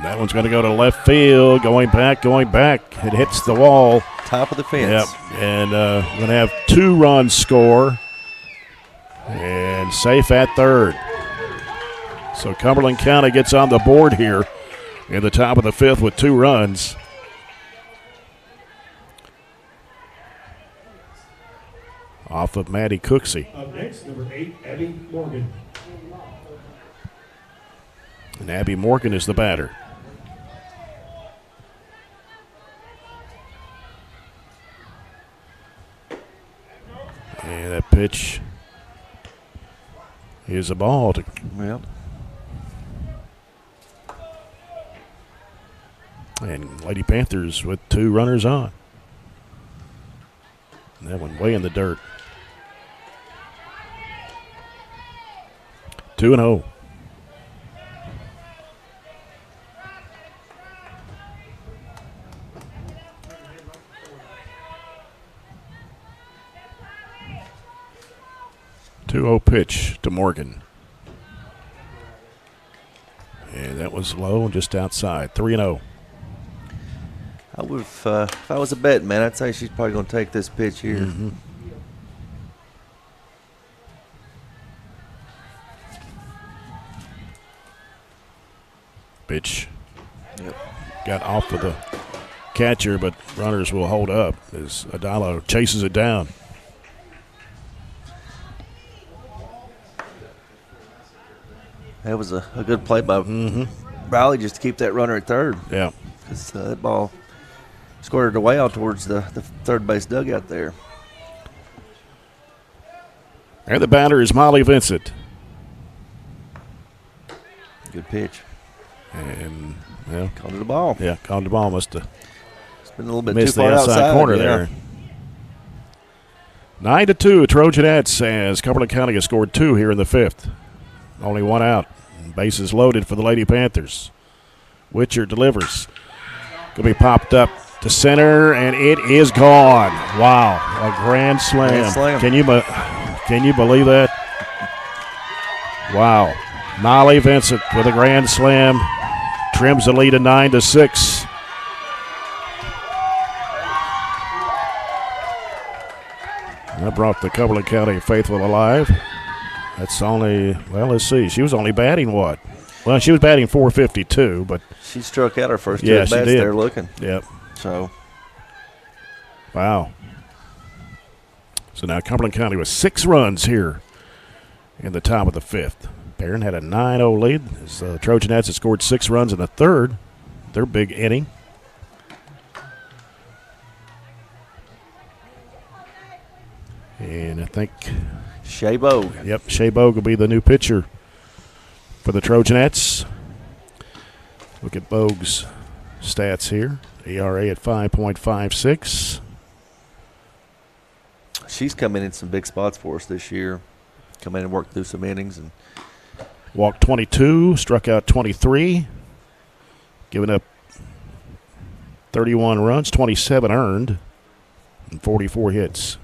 [SPEAKER 1] That one's going to go to left field. Going back. It hits the wall.
[SPEAKER 2] Top of the fence.
[SPEAKER 1] Yep. And we're going to have 2 runs score. And safe at third. So Cumberland County gets on the board here in the top of the fifth with 2 runs. Off of Maddie Cooksey.
[SPEAKER 13] Up next, number 8, Abby Morgan.
[SPEAKER 1] And Abby Morgan is the batter. And that pitch is a ball.
[SPEAKER 2] Yep.
[SPEAKER 1] And Lady Panthers with 2 runners on. And that one way in the dirt. 2-0. Pitch to Morgan. And that was low and just outside. 3-0.
[SPEAKER 2] I would, if I was a betting man, I'd say she's probably going to take this pitch here.
[SPEAKER 1] Mm-hmm. Pitch.
[SPEAKER 2] Yep.
[SPEAKER 1] Got off of the catcher, but runners will hold up as Adalo chases it down.
[SPEAKER 2] That was a good play by Riley just to keep that runner at third.
[SPEAKER 1] Yeah.
[SPEAKER 2] Because that ball squirted away out towards the third base dugout there.
[SPEAKER 1] And the batter is Molly Vincent.
[SPEAKER 2] Good pitch.
[SPEAKER 1] And,
[SPEAKER 2] called it a ball.
[SPEAKER 1] Yeah, called the ball. Must have
[SPEAKER 2] been a little bit
[SPEAKER 1] missed
[SPEAKER 2] too far
[SPEAKER 1] the outside corner there. 9-2, Trojanettes, as Cumberland County has scored 2 here in the fifth. Only 1 out. Bases loaded for the Lady Panthers. Witcher delivers. Going to be popped up to center, and it is gone. Wow, a grand slam.
[SPEAKER 2] Grand slam.
[SPEAKER 1] Can you believe that? Wow. Molly Vincent with a grand slam. Trims the lead to 9-6. That brought the Cumberland County faithful alive. That's only, well, let's see. She was only batting what? Well, she was batting .452, but
[SPEAKER 2] she struck out her first 2 at bats there looking.
[SPEAKER 1] Yep.
[SPEAKER 2] So.
[SPEAKER 1] Wow. So now Cumberland County with 6 runs here in the top of the fifth. Barren had a 9-0 lead. As Trojanettes had scored 6 runs in the third. Their big inning. And I think
[SPEAKER 2] Shea Bogue.
[SPEAKER 1] Yep, Shea Bogue will be the new pitcher for the Trojanettes. Look at Bogue's stats here. ERA at 5.56.
[SPEAKER 2] She's come in some big spots for us this year. Come in and worked through some innings and
[SPEAKER 1] walked 22, struck out 23, giving up 31 runs, 27 earned, and 44 hits.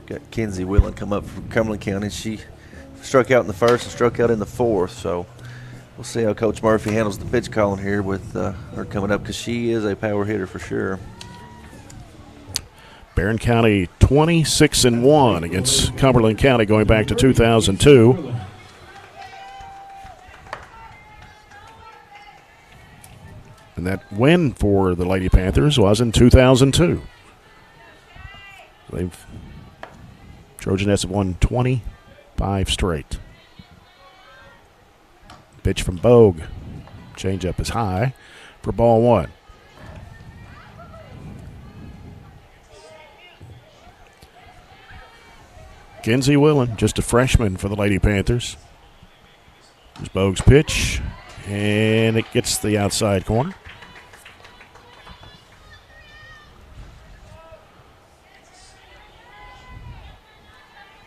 [SPEAKER 2] Got Kenzie Whelan come up from Cumberland County. She struck out in the first and struck out in the fourth. So we'll see how Coach Murphy handles the pitch calling here with her coming up, because she is a power hitter for sure.
[SPEAKER 1] Barren County 26-1 against Cumberland County going back to 2002. And that win for the Lady Panthers was in 2002. Trojanettes have won 25 straight. Pitch from Bogue. Changeup is high for ball one. Kenzie Whelan, just a freshman for the Lady Panthers. Here's Bogue's pitch, and it gets the outside corner.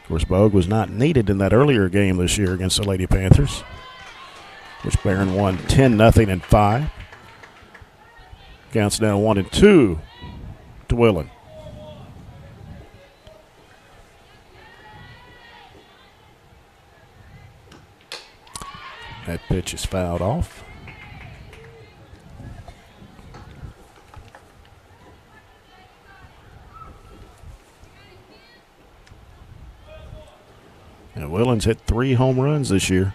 [SPEAKER 1] Of course, Bogue was not needed in that earlier game this year against the Lady Panthers, which Barren won 10-0 in 5. Counts now 1-2 to Whelan. That pitch is fouled off. And Whelan's hit 3 home runs this year.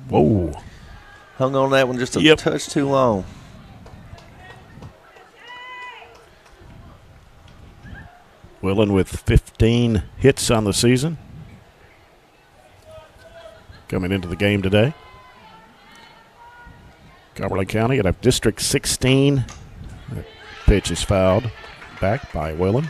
[SPEAKER 1] Whoa.
[SPEAKER 2] Hung on that one just a touch too long.
[SPEAKER 1] Whelan with 15 hits on the season. Coming into the game today. Cumberland County at a District 16. That pitch is fouled back by Whelan.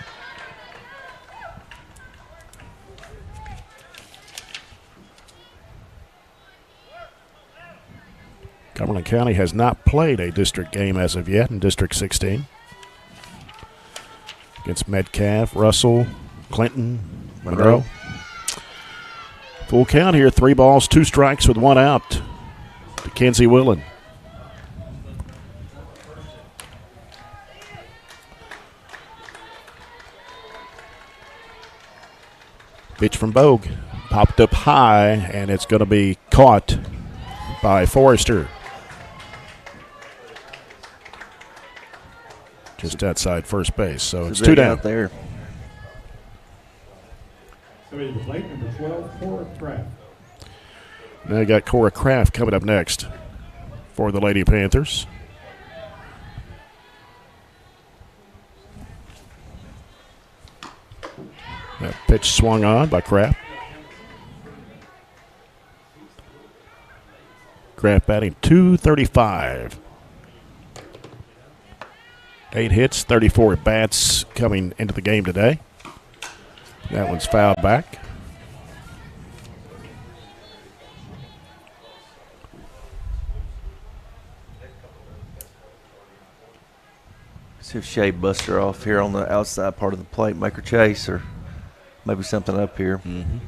[SPEAKER 1] Cumberland County has not played a district game as of yet in District 16. Against Metcalf, Russell, Clinton, Monroe. Full count here, 3 balls, 2 strikes with 1 out to Kenzie Whelan. Pitch from Bogue, popped up high, and it's going to be caught by Forrester. Just outside first base, so it's 2 down.
[SPEAKER 2] Out there.
[SPEAKER 13] Somebody to the plate, number 12, Cora Kraft.
[SPEAKER 1] Now you got Cora Kraft coming up next for the Lady Panthers. That pitch swung on by Kraft. Kraft batting .235. 8 hits, 34 at bats coming into the game today. That one's fouled back.
[SPEAKER 2] See if Shea busts her off here on the outside part of the plate, make her chase, or maybe something up here.
[SPEAKER 1] Mm-hmm.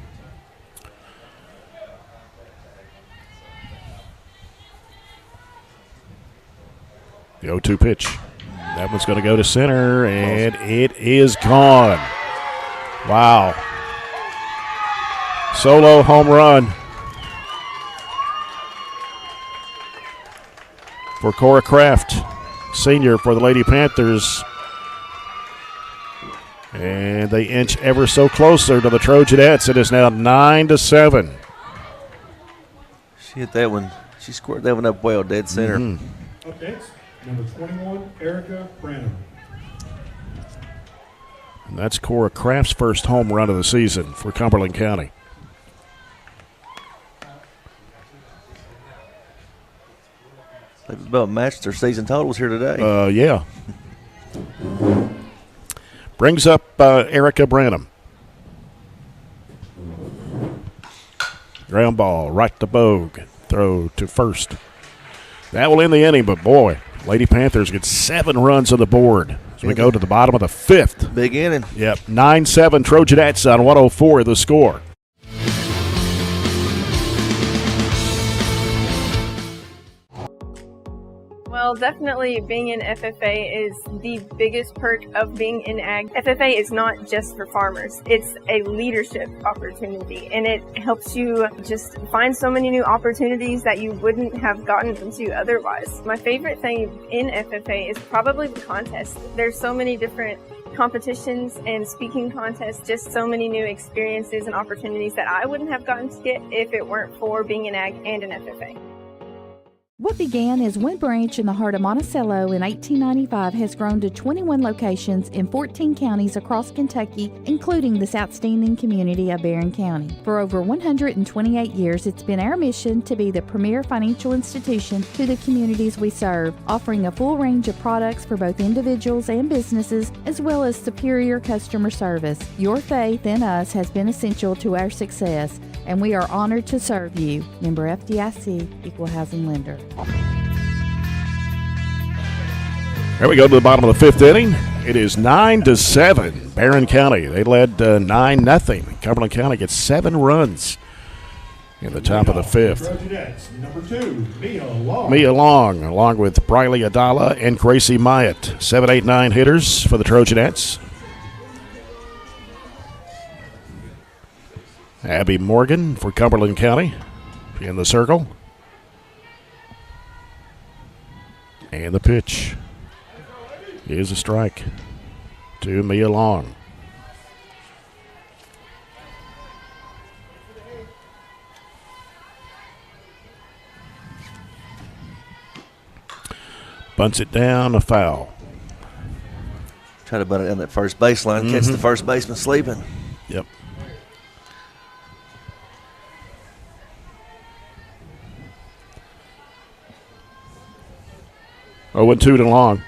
[SPEAKER 1] The 0-2 pitch. That one's going to go to center, and it is gone. Wow. Solo home run for Cora Kraft, senior for the Lady Panthers. And they inch ever so closer to the Trojanettes. It is now 9-7.
[SPEAKER 2] She hit that one. She scored that one up well, dead center.
[SPEAKER 1] Mm-hmm.
[SPEAKER 13] Up next, number 21, Erica Branham.
[SPEAKER 1] And that's Cora Kraft's first home run of the season for Cumberland County.
[SPEAKER 2] They've about matched their season totals here today.
[SPEAKER 1] Yeah. Brings up Erica Branham. Ground ball right to Bogue. Throw to first. That will end the inning, but boy, Lady Panthers get 7 runs on the board as we go to the bottom of the 5th.
[SPEAKER 2] Big inning.
[SPEAKER 1] Yep, 9-7 Trojanettes on 104 the score.
[SPEAKER 11] Well, definitely being in FFA is the biggest perk of being in ag. FFA is not just for farmers. It's a leadership opportunity, and it helps you just find so many new opportunities that you wouldn't have gotten into otherwise. My favorite thing in FFA is probably the contest. There's so many different competitions and speaking contests, just so many new experiences and opportunities that I wouldn't have gotten to get if it weren't for being in ag and in FFA.
[SPEAKER 8] What began as one branch in the heart of Monticello in 1895 has grown to 21 locations in 14 counties across Kentucky, including this outstanding community of Barren County. For over 128 years, it's been our mission to be the premier financial institution to the communities we serve, offering a full range of products for both individuals and businesses, as well as superior customer service. Your faith in us has been essential to our success, and we are honored to serve you. Member FDIC, Equal Housing Lender.
[SPEAKER 1] Here we go to the bottom of the 5th inning. It is 9-7. Barren County, they led 9-0. Cumberland County gets 7 runs in the top of the 5th.
[SPEAKER 13] Trojanettes, number 2, Mia Long.
[SPEAKER 1] Mia Long, along with Briley Adala and Gracie Myatt. 7, 8, 9 hitters for the Trojanettes. Abby Morgan for Cumberland County in the circle. And the pitch is a strike to Mia Long. Bunts it down, a foul.
[SPEAKER 2] Try to butt it on that first baseline, catch the first baseman sleeping.
[SPEAKER 1] Yep. Oh, 2 to Long.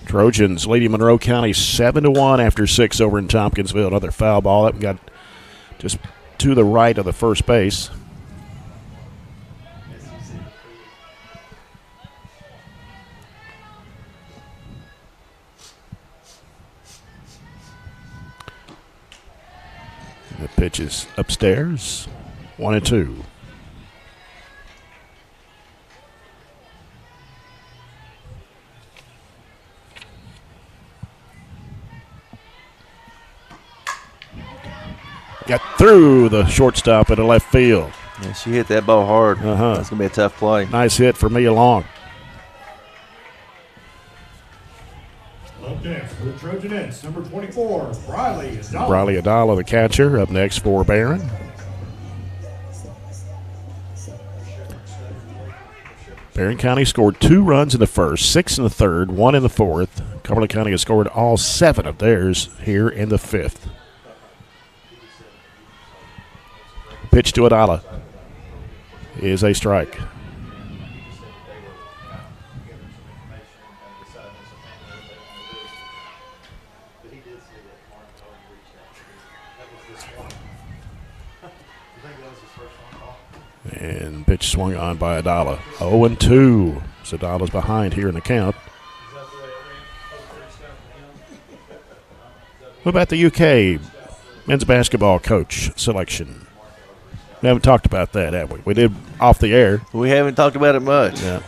[SPEAKER 1] Trojans leading Monroe County 7-1 after 6 over in Tompkinsville. Another foul ball that got just to the right of the first base. The pitch is upstairs. 1-2. Got through the shortstop into left field.
[SPEAKER 2] Yeah, she hit that ball hard. That's going to be a tough play.
[SPEAKER 1] Nice hit for Mia Long.
[SPEAKER 13] Up next for the Trojanettes, number 24, Briley Adala.
[SPEAKER 1] Briley Adala, the catcher, up next for Barren. Barren County scored 2 runs in the first, 6 in the third, 1 in the fourth. Cumberland County has scored all 7 of theirs here in the 5th. Pitch to Adala is a strike. And pitch swung on by Adala. 0-2. So Adala's behind here in the count. What about the UK men's basketball coach selection? We haven't talked about that, have we? We did off the air.
[SPEAKER 2] We haven't talked about it much.
[SPEAKER 1] Yeah.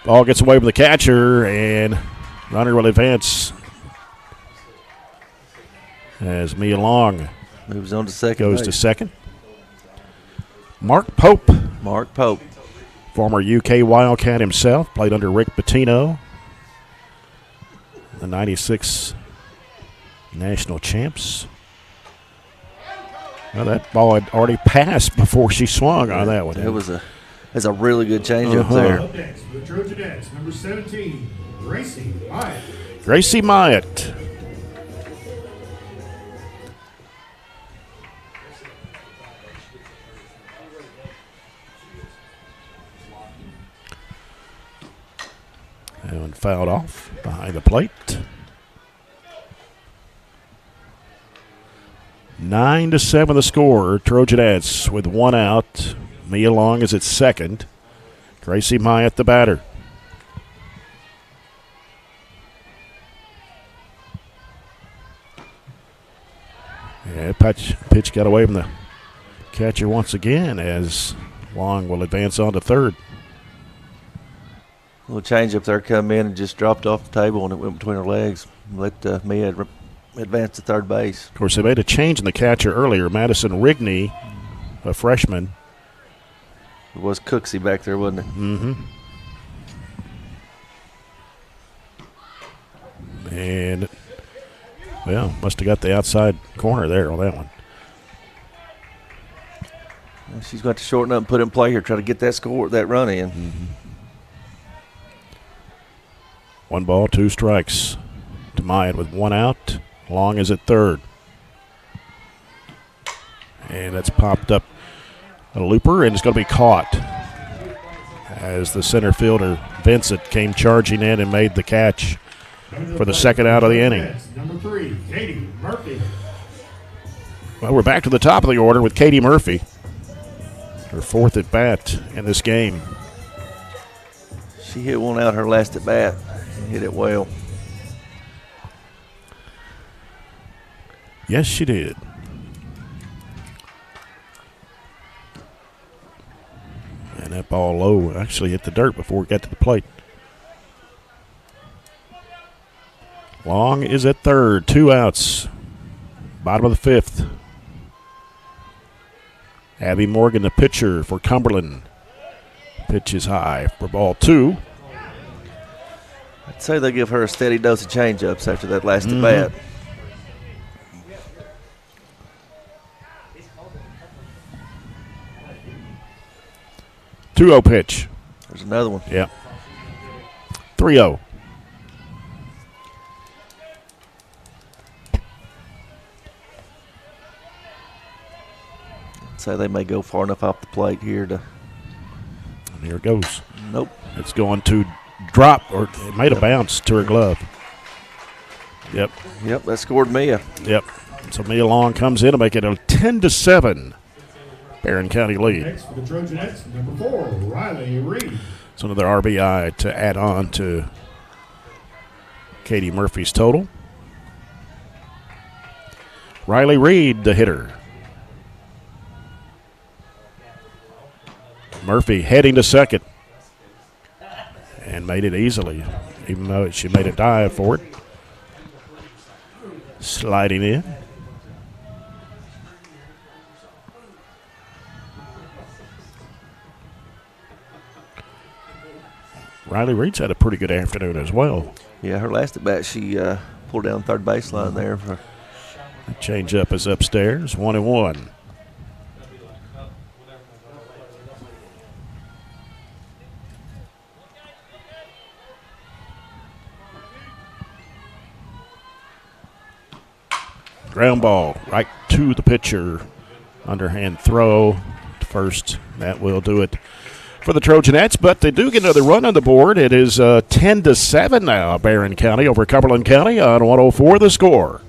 [SPEAKER 1] Ball gets away from the catcher, and runner will advance as Mia Long
[SPEAKER 2] moves on to second.
[SPEAKER 1] Goes
[SPEAKER 2] base.
[SPEAKER 1] to second. Mark Pope.
[SPEAKER 2] Mark Pope.
[SPEAKER 1] Former UK Wildcat himself. Played under Rick Pitino. The 96 national champs. Well, that ball had already passed before she swung on that one.
[SPEAKER 2] It was a really good changeup there.
[SPEAKER 13] Up next for the Trojanettes, number 17, Gracie Myatt.
[SPEAKER 1] Gracie Myatt. And fouled off behind the plate. 9-7 the score. Trojanettes with one out. Mia Long is at second. Gracie Myatt the batter. Yeah, pitch got away from the catcher once again as Long will advance on to third.
[SPEAKER 2] A little change up there come in and just dropped off the table and it went between her legs. Let Mia advance to third base.
[SPEAKER 1] Of course, they made a change in the catcher earlier. Madison Rigney, a freshman.
[SPEAKER 2] It was Cooksey back there, wasn't it?
[SPEAKER 1] Mm-hmm. And, well, must have got the outside corner there on that one.
[SPEAKER 2] She's got to shorten up and put in play here, try to get that run in.
[SPEAKER 1] Mm-hmm. 1 ball, 2 strikes to Myatt with one out. Long is at third. And that's popped up a looper, and it's going to be caught as the center fielder, Vincent, came charging in and made the catch for the second out of the inning.
[SPEAKER 13] Number 3, Katie Murphy.
[SPEAKER 1] Well, we're back to the top of the order with Katie Murphy, her fourth at bat in this game.
[SPEAKER 2] She hit one out her last at bat and hit it well.
[SPEAKER 1] Yes, she did. And that ball low actually hit the dirt before it got to the plate. Long is at third, 2 outs. Bottom of the 5th. Abby Morgan, the pitcher for Cumberland. Pitch is high for ball 2.
[SPEAKER 2] I'd say they give her a steady dose of change-ups after that last at bat.
[SPEAKER 1] 2-0 pitch.
[SPEAKER 2] There's another one.
[SPEAKER 1] Yeah. 3-0.
[SPEAKER 2] So they may go far enough off the plate here to.
[SPEAKER 1] And here it goes.
[SPEAKER 2] Nope.
[SPEAKER 1] It's going to drop, or it made a bounce to her glove. Yep.
[SPEAKER 2] Yep, that scored Mia.
[SPEAKER 1] Yep. So Mia Long comes in to make it a 10-7 Barren County lead.
[SPEAKER 13] Next for the Trojanettes, number 4, Riley Reed.
[SPEAKER 1] It's another RBI to add on to Katie Murphy's total. Riley Reed, the hitter. Murphy heading to second. And made it easily, even though she made a dive for it. Sliding in. Riley Reed's had a pretty good afternoon as well.
[SPEAKER 2] Yeah, her last at bat, she pulled down third baseline there.
[SPEAKER 1] The change up is upstairs, 1-1. Ground ball right to the pitcher. Underhand throw to first. That will do it for the Trojanettes, but they do get another run on the board. It is 10-7 now, Barren County over Cumberland County on 104 The Score.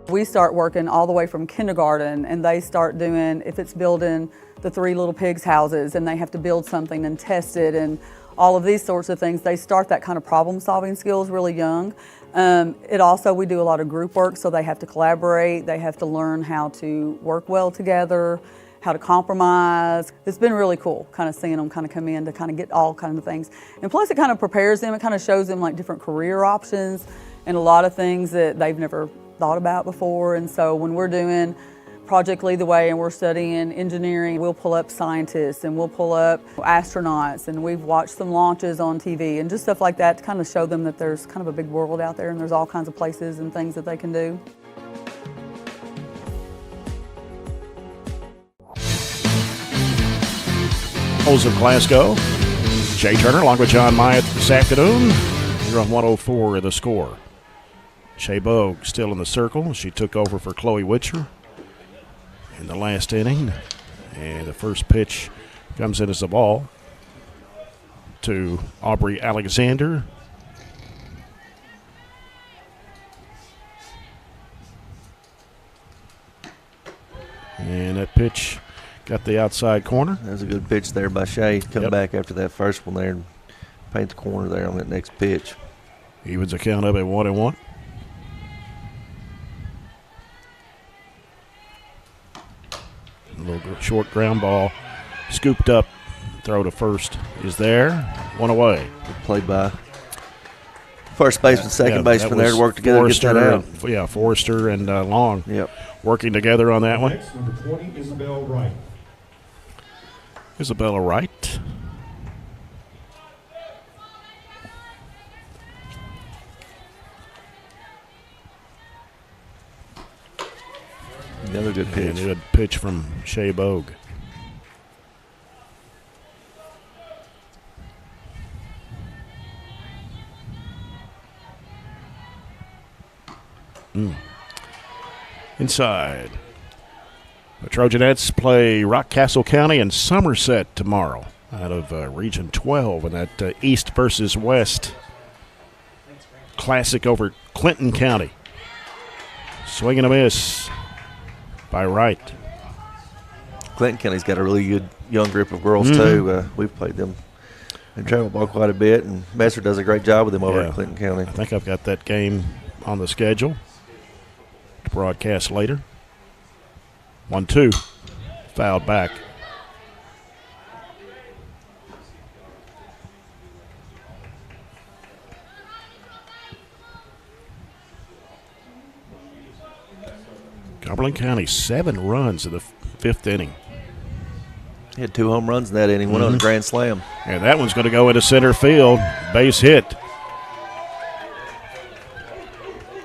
[SPEAKER 4] We start working all the way from kindergarten, and they start doing, if it's building the 3 Little Pigs houses and they have to build something and test it and all of these sorts of things, they start that kind of problem solving skills really young. We do a lot of group work, so they have to collaborate, they have to learn how to work well together, how to compromise. It's been really cool kind of seeing them kind of come in to kind of get all kinds of things. And plus it kind of prepares them, it kind of shows them like different career options and a lot of things that they've never thought about before. And so when we're doing Project Lead the Way and we're studying engineering, we'll pull up scientists and we'll pull up astronauts, and we've watched some launches on TV and just stuff like that to kind of show them that there's kind of a big world out there and there's all kinds of places and things that they can do.
[SPEAKER 1] Owls of Glasgow. Jay Turner along with John Myatt this afternoon. You're on 104 The Score. Shea Bogue still in the circle. She took over for Chloe Witcher in the last inning. And the first pitch comes in as a ball to Aubrey Alexander. And that pitch got the outside corner.
[SPEAKER 2] That was a good pitch there by Shea. Come back after that first one there and paint the corner there on that next pitch.
[SPEAKER 1] Evens the count up at 1-1. A little short ground ball. Scooped up. Throw to first is there. One away.
[SPEAKER 2] Good play by first baseman, second baseman there to work together to get that out.
[SPEAKER 1] Yeah, Forrester and Long working together on that one.
[SPEAKER 13] Next, number 20, Isabel Wright.
[SPEAKER 1] Isabella Wright.
[SPEAKER 2] Another good pitch.
[SPEAKER 1] And a good pitch from Shea Bogue. Inside. The Trojanettes play Rockcastle County and Somerset tomorrow out of Region 12 in that East versus West Classic over Clinton County. Swing and a miss by Wright.
[SPEAKER 2] Clinton County's got a really good young group of girls, too. We've played them in travel ball quite a bit, and Messer does a great job with them over at Clinton County.
[SPEAKER 1] I think I've got that game on the schedule to broadcast later. 1-2. Fouled back. Cumberland County, 7 runs in the 5th inning.
[SPEAKER 2] He had 2 home runs in that inning, one on a grand slam.
[SPEAKER 1] And that one's going to go into center field. Base hit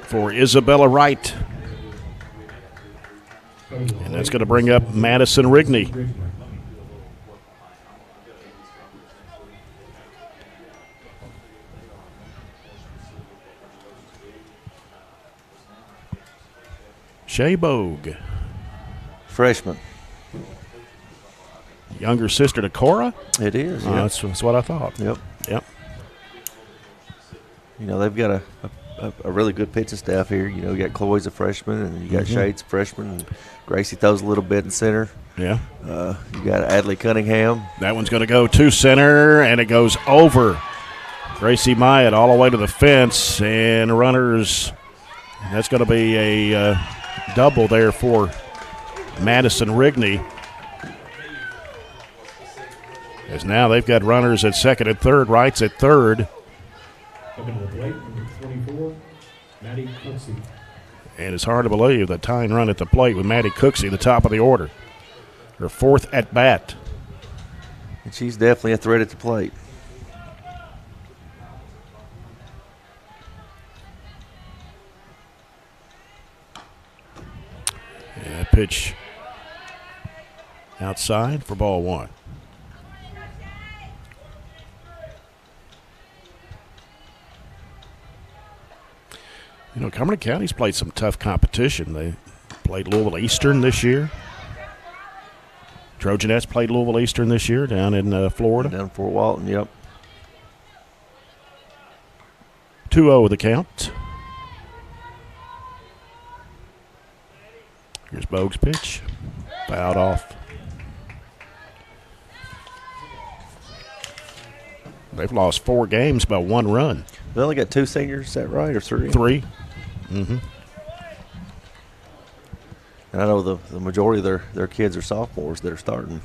[SPEAKER 1] for Isabella Wright. And that's going to bring up Madison Rigney. Shea Bogue.
[SPEAKER 2] Freshman.
[SPEAKER 1] Younger sister to Cora?
[SPEAKER 2] It is.
[SPEAKER 1] That's what I thought.
[SPEAKER 2] Yep. You know, they've got a really good pitching staff here. You know, you got Chloe's a freshman, and you got Shade's a freshman, and Gracie throws a little bit in center.
[SPEAKER 1] Yeah.
[SPEAKER 2] You got Adley Cunningham.
[SPEAKER 1] That one's going to go to center, and it goes over. Gracie Myatt all the way to the fence, and runners. That's going to be a double there for Madison Rigney. As now they've got runners at second and third, Wright's at third.
[SPEAKER 13] Coming to the plate, number 24, Maddie Cooksey.
[SPEAKER 1] And it's hard to believe the tying run at the plate with Maddie Cooksey, the top of the order. Her 4th at bat.
[SPEAKER 2] And she's definitely a threat at the plate.
[SPEAKER 1] Yeah, pitch outside for ball 1. You know, Cumberland County's played some tough competition. They played Louisville Eastern this year. Trojanettes played Louisville Eastern this year down in Florida.
[SPEAKER 2] Down in Fort Walton, yep.
[SPEAKER 1] 2-0 the count. Here's Bogue's pitch. Fouled off. They've lost 4 games by 1 run.
[SPEAKER 2] They only got 2 seniors, is that right, or 3?
[SPEAKER 1] 3. Mm-hmm.
[SPEAKER 2] And I know the majority of their kids are sophomores that are starting.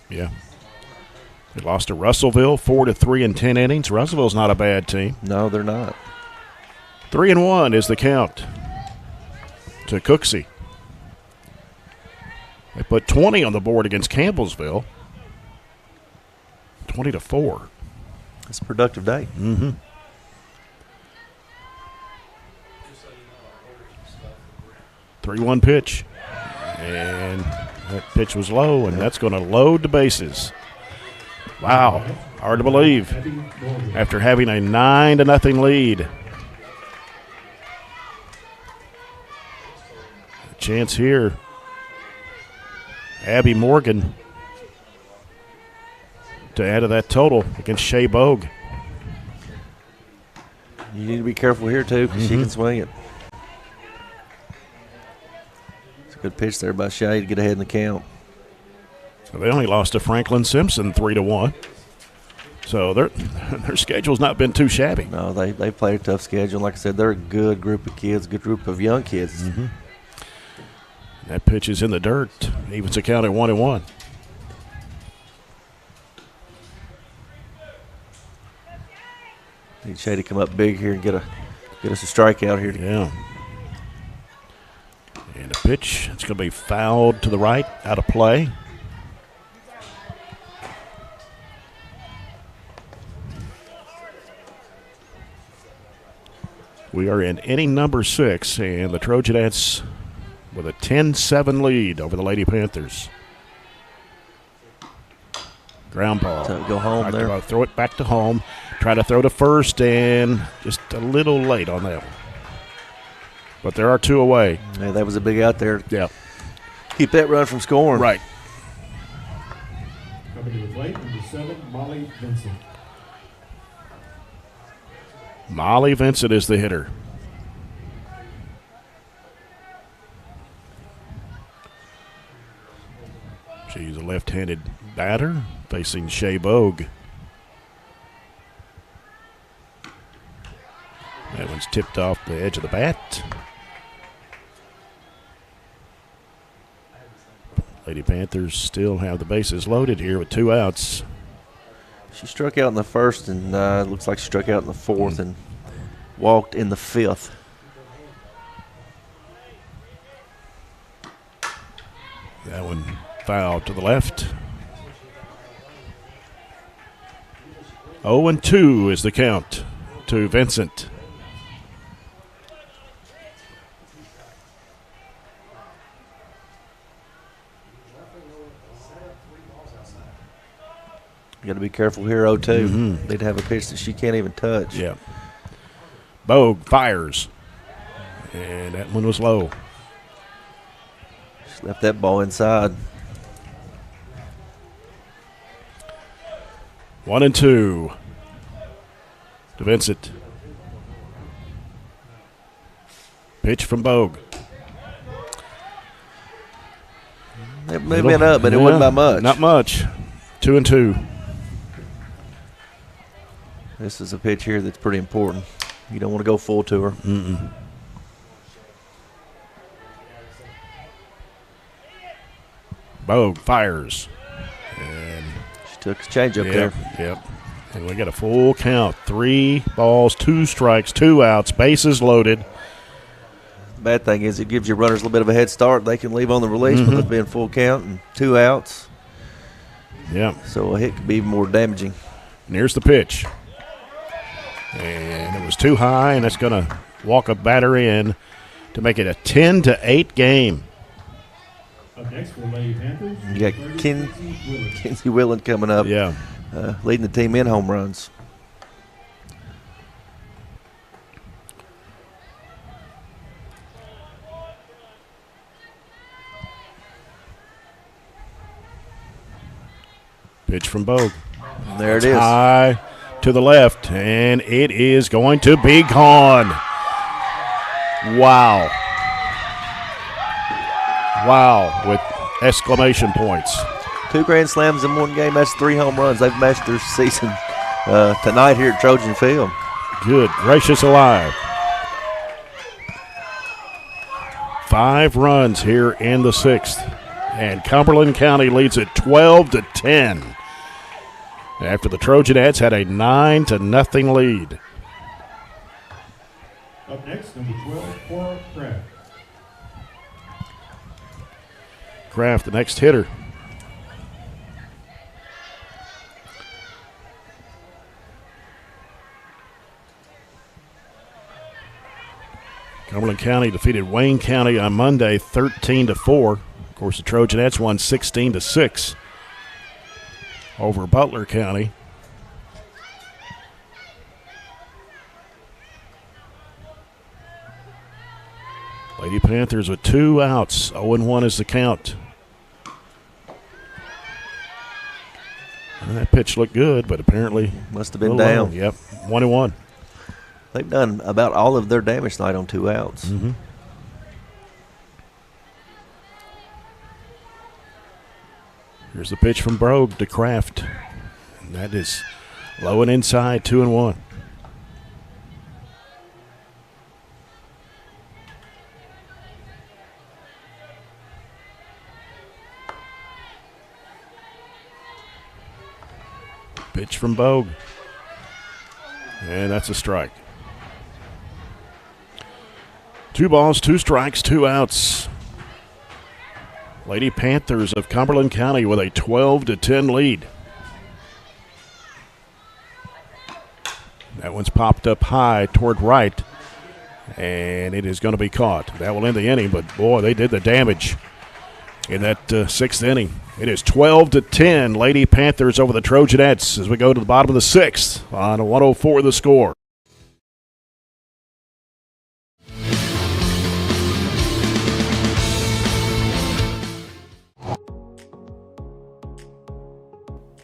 [SPEAKER 1] Yeah. They lost to Russellville 4-3 in 10 innings. Russellville's not a bad team.
[SPEAKER 2] No, they're not.
[SPEAKER 1] 3-1 is the count to Cooksey. They put 20 on the board against Campbellsville. 20-4.
[SPEAKER 2] It's a productive day.
[SPEAKER 1] Mm-hmm. Three-one pitch. And That pitch was low, and that's going to load the bases. Wow, hard to believe after having a 9-0 lead. A chance here. Abby Morgan to add to that total against Shea Bogue.
[SPEAKER 2] You need to be careful here, too, because she can swing it. It's a good pitch there by Shea to get ahead in the count.
[SPEAKER 1] So they only lost to Franklin Simpson 3-1. So their schedule's not been too shabby.
[SPEAKER 2] No, they play a tough schedule. Like I said, they're a good group of kids, good group of young kids.
[SPEAKER 1] That pitch is in the dirt. Evens the count at 1-1.
[SPEAKER 2] Need Shea to come up big here and get us a strikeout here.
[SPEAKER 1] Yeah. And a pitch. It's going to be fouled to the right, out of play. We are in inning number 6, and the Trojanettes with a 10-7 lead over the Lady-Panthers. Ground ball.
[SPEAKER 2] So go home there.
[SPEAKER 1] Throw it back to home. Try to throw to first, and just a little late on that one. But there are 2 away.
[SPEAKER 2] Yeah, that was a big out there.
[SPEAKER 1] Yeah.
[SPEAKER 2] Keep that run from scoring.
[SPEAKER 1] Right.
[SPEAKER 13] Coming to the plate, number 7, Molly Vincent.
[SPEAKER 1] Molly Vincent is the hitter. She's a left-handed batter facing Shea Bogue. That one's tipped off the edge of the bat. Lady Panthers still have the bases loaded here with 2 outs.
[SPEAKER 2] She struck out in the first, and it looks like she struck out in the fourth and walked in the fifth.
[SPEAKER 1] That one fouled to the left. 0-2 is the count to Vincent.
[SPEAKER 2] You got to be careful here, 0-2. They'd have a pitch that she can't even touch.
[SPEAKER 1] Yeah. Bogue fires. And that one was low.
[SPEAKER 2] She left that ball inside.
[SPEAKER 1] 1-2 to Vincent. Pitch from Bogue.
[SPEAKER 2] It may have been up, but it wasn't by much.
[SPEAKER 1] Not much. 2-2.
[SPEAKER 2] This is a pitch here that's pretty important. You don't want to go full to her.
[SPEAKER 1] Bogue fires. And
[SPEAKER 2] she took a changeup there.
[SPEAKER 1] Yep. And we got a full count. 3 balls, 2 strikes, 2 outs, bases loaded.
[SPEAKER 2] The bad thing is it gives your runners a little bit of a head start. They can leave on the release with it being full count and 2 outs.
[SPEAKER 1] Yeah.
[SPEAKER 2] So a hit could be even more damaging.
[SPEAKER 1] And here's the pitch. And it was too high, and that's going to walk a batter in to make it a 10-8 game.
[SPEAKER 13] Up next for the Lady-Panthers.
[SPEAKER 2] You got Kenzie Willen coming up.
[SPEAKER 1] Yeah.
[SPEAKER 2] Leading the team in home runs.
[SPEAKER 1] Pitch from Bogue.
[SPEAKER 2] And there it is.
[SPEAKER 1] High to the left, and it is going to be gone. Wow. Wow, with exclamation points.
[SPEAKER 2] 2 grand slams in one game. That's 3 home runs. They've matched their season tonight here at Trojan Field.
[SPEAKER 1] Good gracious alive. 5 runs here in the 6th, and Cumberland County leads it 12-10 after the Trojanettes had a 9-0 lead.
[SPEAKER 13] Up next, number 12, Cora Kraft.
[SPEAKER 1] Kraft, the next hitter. Cumberland County defeated Wayne County on Monday 13-4. course, the Trojanettes won 16-6 over Butler County. Lady-Panthers with 2 outs. 0-1 is the count. That pitch looked good, but apparently
[SPEAKER 2] must have been down.
[SPEAKER 1] Yep, 1-1.
[SPEAKER 2] They've done about all of their damage tonight on 2 outs.
[SPEAKER 1] Mm-hmm. Here's the pitch from Brogue to Kraft. And that is low and inside, 2-1. Pitch from Bogue. And that's a strike. 2 balls, 2 strikes, 2 outs. Lady-Panthers of Cumberland County with a 12-10 lead. That one's popped up high toward right, and it is going to be caught. That will end the inning, but boy, they did the damage in that 6th inning. It is 12-10, Lady-Panthers over the Trojanettes as we go to the bottom of the 6th on a 104 the score.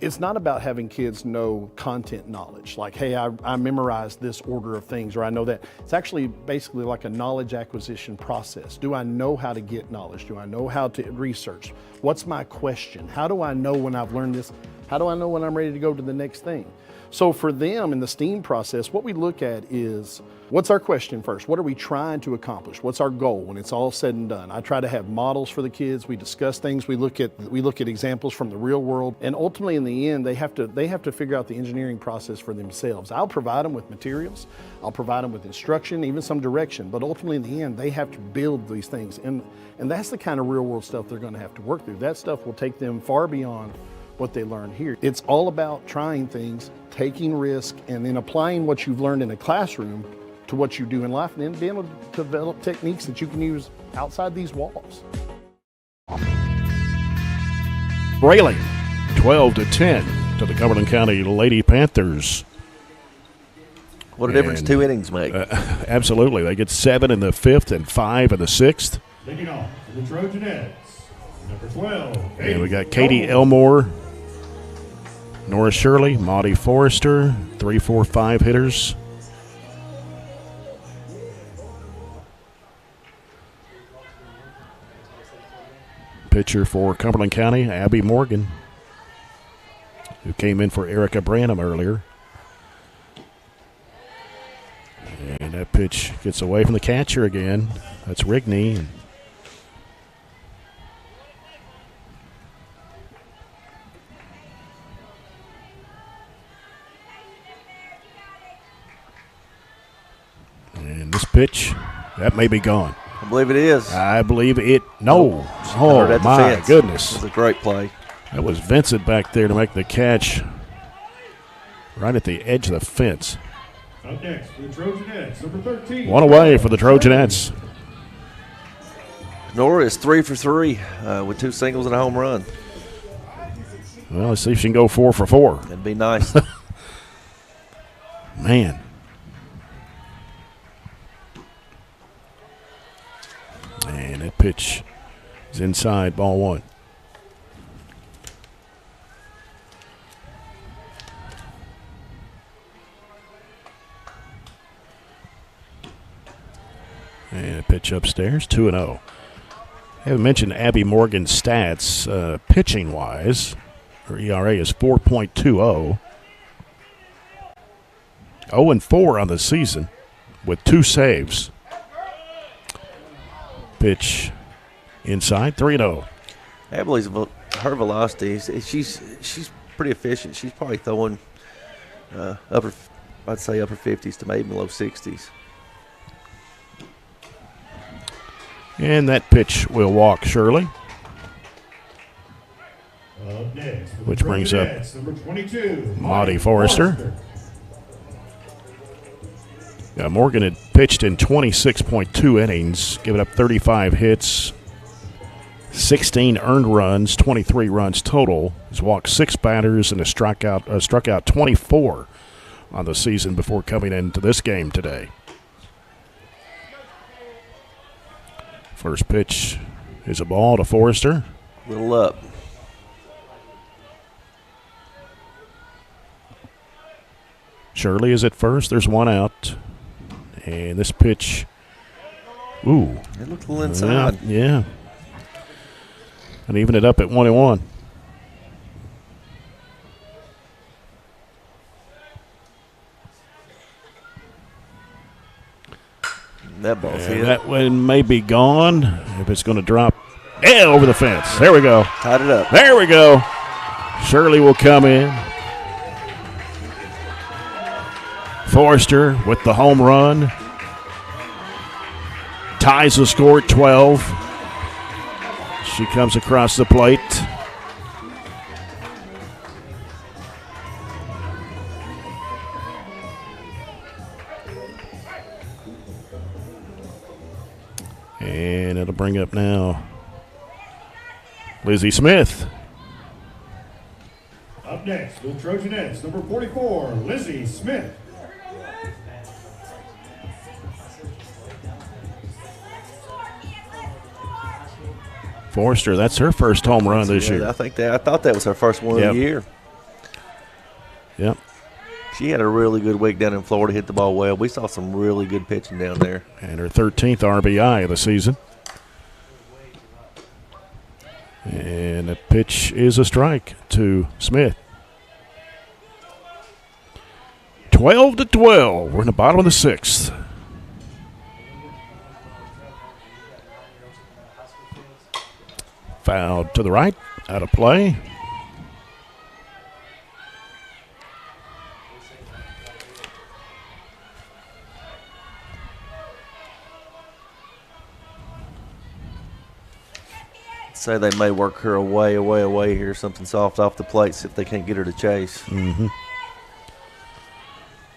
[SPEAKER 5] It's not about having kids know content knowledge, like, hey, I memorized this order of things, or I know that. It's actually basically like a knowledge acquisition process. Do I know how to get knowledge? Do I know how to research? What's my question? How do I know when I've learned this? How do I know when I'm ready to go to the next thing? So for them in the STEAM process, what we look at is, what's our question first? What are we trying to accomplish? What's our goal when it's all said and done? I try to have models for the kids. We discuss things. We look at examples from the real world, and ultimately in the end, they have to figure out the engineering process for themselves. I'll provide them with materials. I'll provide them with instruction, even some direction, but ultimately in the end, they have to build these things, and that's the kind of real world stuff they're going to have to work through. That stuff will take them far beyond what they learn here. It's all about trying things, taking risk, and then applying what you've learned in a classroom to what you do in life, and then being able to develop techniques that you can use outside these walls.
[SPEAKER 1] Brayling, 12-10 to the Cumberland County Lady-Panthers.
[SPEAKER 2] What a difference 2 innings make.
[SPEAKER 1] Absolutely. They get 7 in the 5th and 5 in the 6th.
[SPEAKER 13] Leading off for the Trojanettes, number 12.
[SPEAKER 1] And we got Katie Elmore, Nora Shirley, Maudie Forrester, 3, 4, 5 hitters. Pitcher for Cumberland County, Abby Morgan, who came in for Erica Branham earlier. And that pitch gets away from the catcher again. That's Rigney. And this pitch, that may be gone.
[SPEAKER 2] I believe it is.
[SPEAKER 1] I believe it. No. Oh, my goodness.
[SPEAKER 2] It was a great play.
[SPEAKER 1] That was Vincent back there to make the catch right at the edge of the fence.
[SPEAKER 13] Up next, the Trojanettes, number 13.
[SPEAKER 1] One away for the Trojanettes.
[SPEAKER 2] Nora is 3 for 3 with 2 singles and a home run.
[SPEAKER 1] Well, let's see if she can go 4 for 4.
[SPEAKER 2] That'd be nice.
[SPEAKER 1] Man. And that pitch is inside, ball 1. And a pitch upstairs, 2-0. I haven't mentioned Abby Morgan's stats pitching-wise. Her ERA is 4.20. 0-4 on the season with 2 saves. Pitch inside, 3-0.
[SPEAKER 2] Abilene, her velocity, she's pretty efficient. She's probably throwing upper 50s to maybe low 60s.
[SPEAKER 1] And that pitch will walk Shirley.
[SPEAKER 13] Next,
[SPEAKER 1] which brings up
[SPEAKER 13] number 22,
[SPEAKER 1] Maudie Forrester. Morgan had pitched in 26.2 innings, giving up 35 hits, 16 earned runs, 23 runs total. He's walked 6 batters and struck out 24 on the season before coming into this game today. First pitch is a ball to Forrester.
[SPEAKER 2] Little up.
[SPEAKER 1] Shirley is at first. There's one out. And this pitch, ooh.
[SPEAKER 2] It looked a little inside.
[SPEAKER 1] Yeah. And even it up at 1-1.
[SPEAKER 2] That ball's hit.
[SPEAKER 1] That one may be gone if it's going to drop. Yeah, over the fence. There we go.
[SPEAKER 2] Tied it up.
[SPEAKER 1] There we go. Shirley will come in. Forrester with the home run. Ties the score at 12. She comes across the plate. And it'll bring up now Lizzie Smith.
[SPEAKER 13] Up next, the Trojanettes, number 44, Lizzie Smith.
[SPEAKER 1] Forrester, that's her first home run this year.
[SPEAKER 2] I thought that was her first one of the year.
[SPEAKER 1] Yep.
[SPEAKER 2] She had a really good week down in Florida, hit the ball well. We saw some really good pitching down there.
[SPEAKER 1] And her 13th RBI of the season. And the pitch is a strike to Smith. 12-12. We're in the bottom of the 6th. Foul to the right, out of play.
[SPEAKER 2] Say they may work her away here, something soft off the plate, see if they can't get her to chase.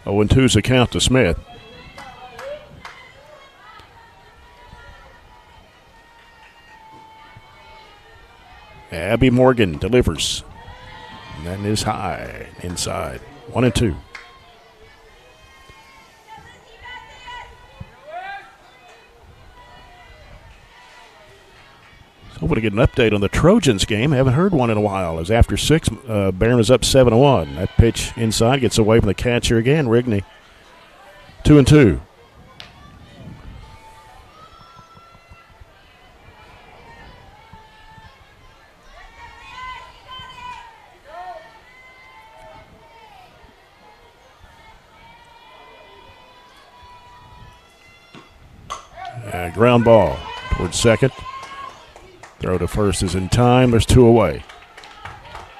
[SPEAKER 1] 0-2's a count to Smith. Abby Morgan delivers. And that is high inside. 1-2. Hoping to get an update on the Trojans game. Haven't heard one in a while. As after 6, Barren is up 7-1. That pitch inside gets away from the catcher again, Rigney. 2-2. Ground ball towards second. Throw to first is in time. There's 2 away.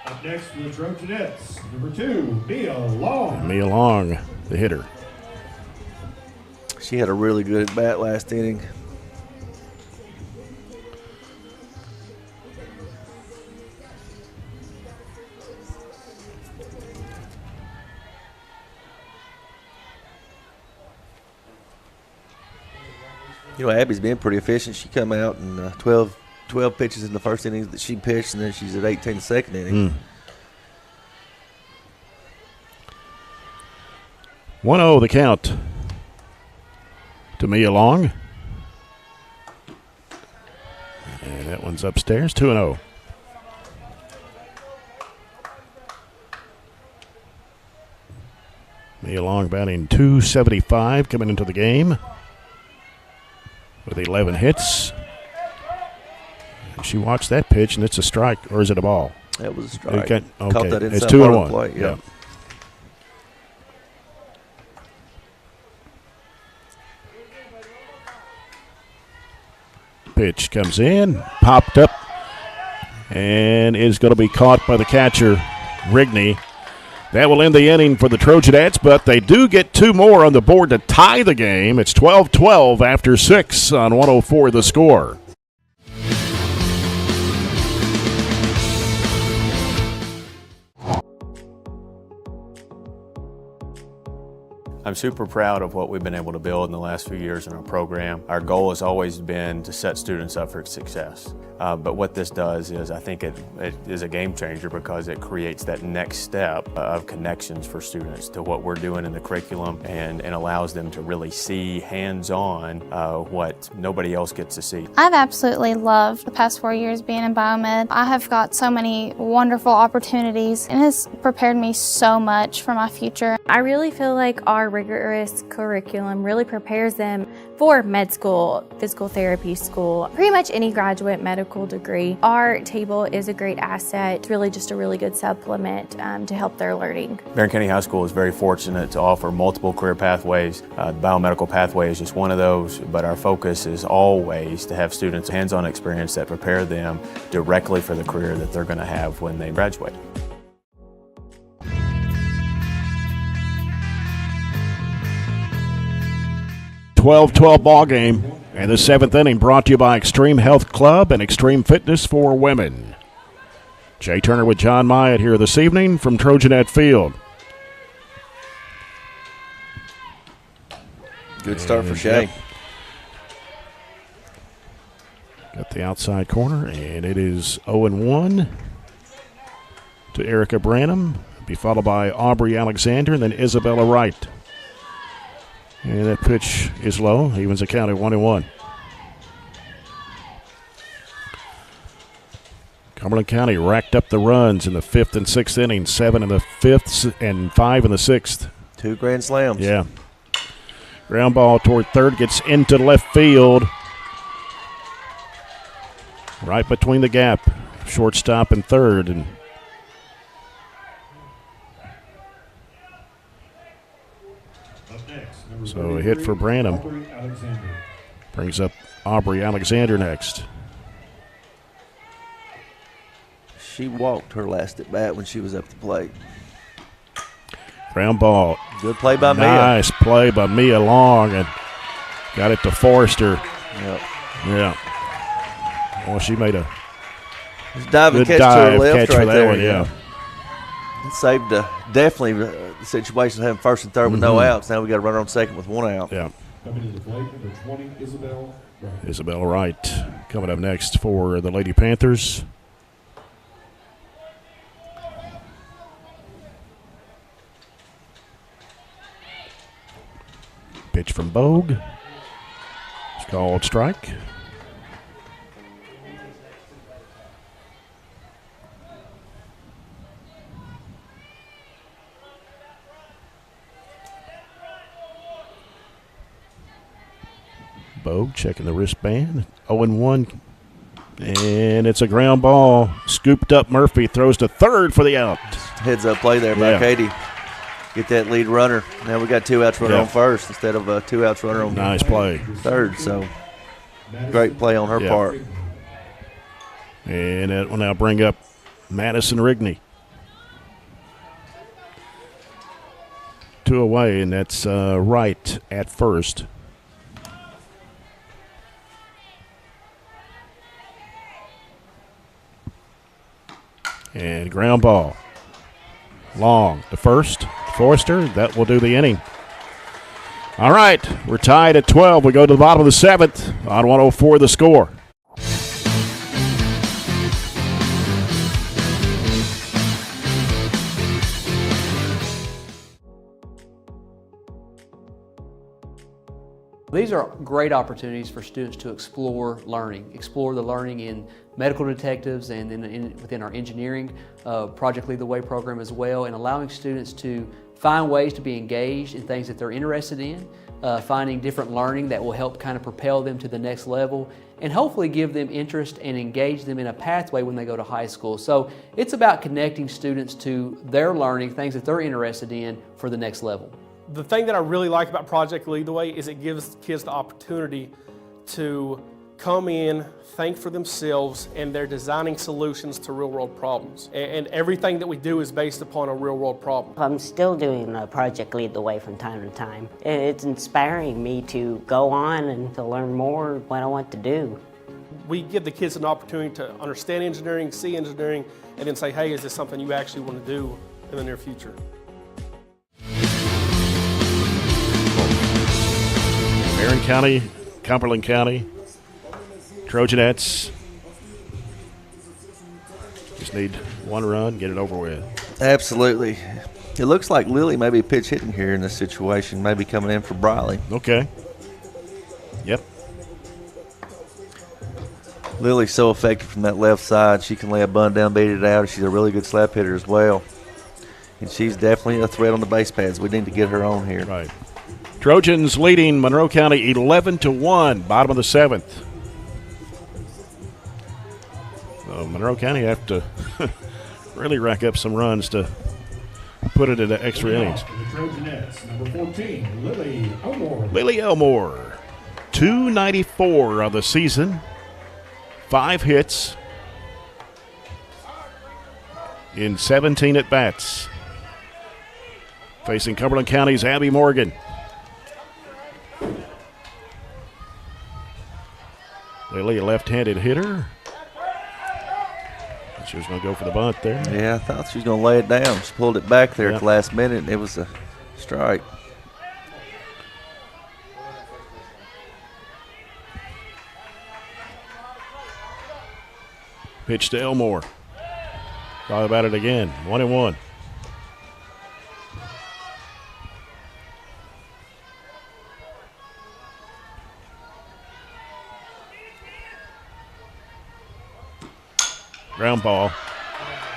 [SPEAKER 13] Up next for the Trojanettes, number 2, Mia Long.
[SPEAKER 1] Mia Long, the hitter.
[SPEAKER 2] She had a really good at-bat last inning. You know, Abby's been pretty efficient. She come out and 12 pitches in the first inning that she pitched, and then she's at 18 the second inning.
[SPEAKER 1] 1-0 the count to Mia Long. And that one's upstairs, 2-0. Mia Long batting .275 coming into the game with 11 hits. She watched that pitch, and it's a strike, or is it a ball?
[SPEAKER 2] That was a strike.
[SPEAKER 1] Okay.
[SPEAKER 2] Caught that
[SPEAKER 1] It's
[SPEAKER 2] inside
[SPEAKER 1] 2-1.
[SPEAKER 2] plate, yeah.
[SPEAKER 1] Pitch comes in, popped up, and is going to be caught by the catcher, Rigney. That will end the inning for the Trojanettes, but they do get 2 more on the board to tie the game. It's 12-12 after 6 on 104 the score.
[SPEAKER 9] I'm super proud of what we've been able to build in the last few years in our program. Our goal has always been to set students up for success. But what this does is I think it is a game changer because it creates that next step of connections for students to what we're doing in the curriculum and allows them to really see hands-on what nobody else gets to see.
[SPEAKER 12] I've absolutely loved the past 4 years being in biomed. I have got so many wonderful opportunities and has prepared me so much for my future.
[SPEAKER 23] I really feel like our rigorous curriculum really prepares them for med school, physical therapy school, pretty much any graduate medical degree. Our table is a great asset. It's really just a really good supplement to help their learning.
[SPEAKER 9] Barren County High School is very fortunate to offer multiple career pathways. The biomedical pathway is just one of those, but our focus is always to have students hands-on experience that prepare them directly for the career that they're going to have when they graduate.
[SPEAKER 1] .12 ball game, and the 7th inning brought to you by Extreme Health Club and Extreme Fitness for Women. Jay Turner with John Myatt here this evening from Trojanet Field.
[SPEAKER 2] Good start for Shay.
[SPEAKER 1] Got the outside corner, and it is 0-1 to Erica Branham. Be followed by Aubrey Alexander and then Isabella Wright. And that pitch is low. Evens the count at 1-1. Cumberland County racked up the runs in the 5th and 6th innings, 7 in the 5th and 5 in the 6th.
[SPEAKER 2] 2 grand slams.
[SPEAKER 1] Yeah. Ground ball toward third, gets into left field. Right between the gap. Shortstop and third. And so a hit for Branham. Brings up Aubrey Alexander next.
[SPEAKER 2] She walked her last at bat when she was up the plate.
[SPEAKER 1] Ground ball.
[SPEAKER 2] Good play by Mia.
[SPEAKER 1] Nice play by Mia Long, and got it to Forrester.
[SPEAKER 2] Yep.
[SPEAKER 1] Yeah. Well, she made a
[SPEAKER 2] diving
[SPEAKER 1] good
[SPEAKER 2] catch to her
[SPEAKER 1] dive
[SPEAKER 2] left
[SPEAKER 1] catch
[SPEAKER 2] right
[SPEAKER 1] for that
[SPEAKER 2] there.
[SPEAKER 1] one, yeah.
[SPEAKER 2] It saved definitely the situation of having first and third with no outs. Now we got a runner on second with 1 out.
[SPEAKER 1] Yeah.
[SPEAKER 13] Coming to the plate, number 20, Isabel Wright.
[SPEAKER 1] Isabel Wright coming up next for the Lady-Panthers. Pitch from Bogue. It's called strike. Bogue checking the wristband. 0-1. And it's a ground ball. Scooped up Murphy. Throws to third for the out.
[SPEAKER 2] Heads up play there by Katie. Get that lead runner. Now we got 2 outs runner on first instead of 2 outs runner on
[SPEAKER 1] nice play.
[SPEAKER 2] third. So great play on her part.
[SPEAKER 1] And that will now bring up Madison Rigney. 2 away, and that's Wright at first. And ground ball. Long to first. Forrester, that will do the inning. All right, we're tied at 12. We go to the bottom of the 7th on 104 the score.
[SPEAKER 6] These are great opportunities for students to explore the learning in medical detectives and within our engineering Project Lead the Way program as well, and allowing students to find ways to be engaged in things that they're interested in, finding different learning that will help kind of propel them to the next level, and hopefully give them interest and engage them in a pathway when they go to high school. So it's about connecting students to their learning, things that they're interested in for the next level.
[SPEAKER 18] The thing that I really like about Project Lead the Way is it gives kids the opportunity to come in, think for themselves, and they're designing solutions to real-world problems. And everything that we do is based upon a real-world problem.
[SPEAKER 19] I'm still doing Project Lead the Way from time to time. It's inspiring me to go on and to learn more what I want to do.
[SPEAKER 18] We give the kids an opportunity to understand engineering, see engineering, and then say, hey, is this something you actually want to do in the near future?
[SPEAKER 1] Barren County, Cumberland County, Trojanettes. Just need one run, get it over with.
[SPEAKER 2] Absolutely. It looks like Lily may be pitch hitting here in this situation, maybe coming in for Briley.
[SPEAKER 1] Okay. Yep.
[SPEAKER 2] Lily's so effective from that left side. She can lay a bunt down, beat it out. She's a really good slap hitter as well. And she's definitely a threat on the base pads. We need to get her on here.
[SPEAKER 1] Right. Trojans leading Monroe County 11-1, bottom of the 7th. So Monroe County have to really rack up some runs to put it into extra innings.
[SPEAKER 13] The Trojanettes, number 14, Lily Elmore.
[SPEAKER 1] Lily Elmore, 294 on the season, 5 hits in 17 at-bats. Facing Cumberland County's Abby Morgan. Lily, a left-handed hitter. She was going to go for the bunt there.
[SPEAKER 2] Yeah, I thought she was going to lay it down. She pulled it back there at the last minute, and it was a strike.
[SPEAKER 1] Pitch to Elmore. Thought about it again. 1-1. Ground ball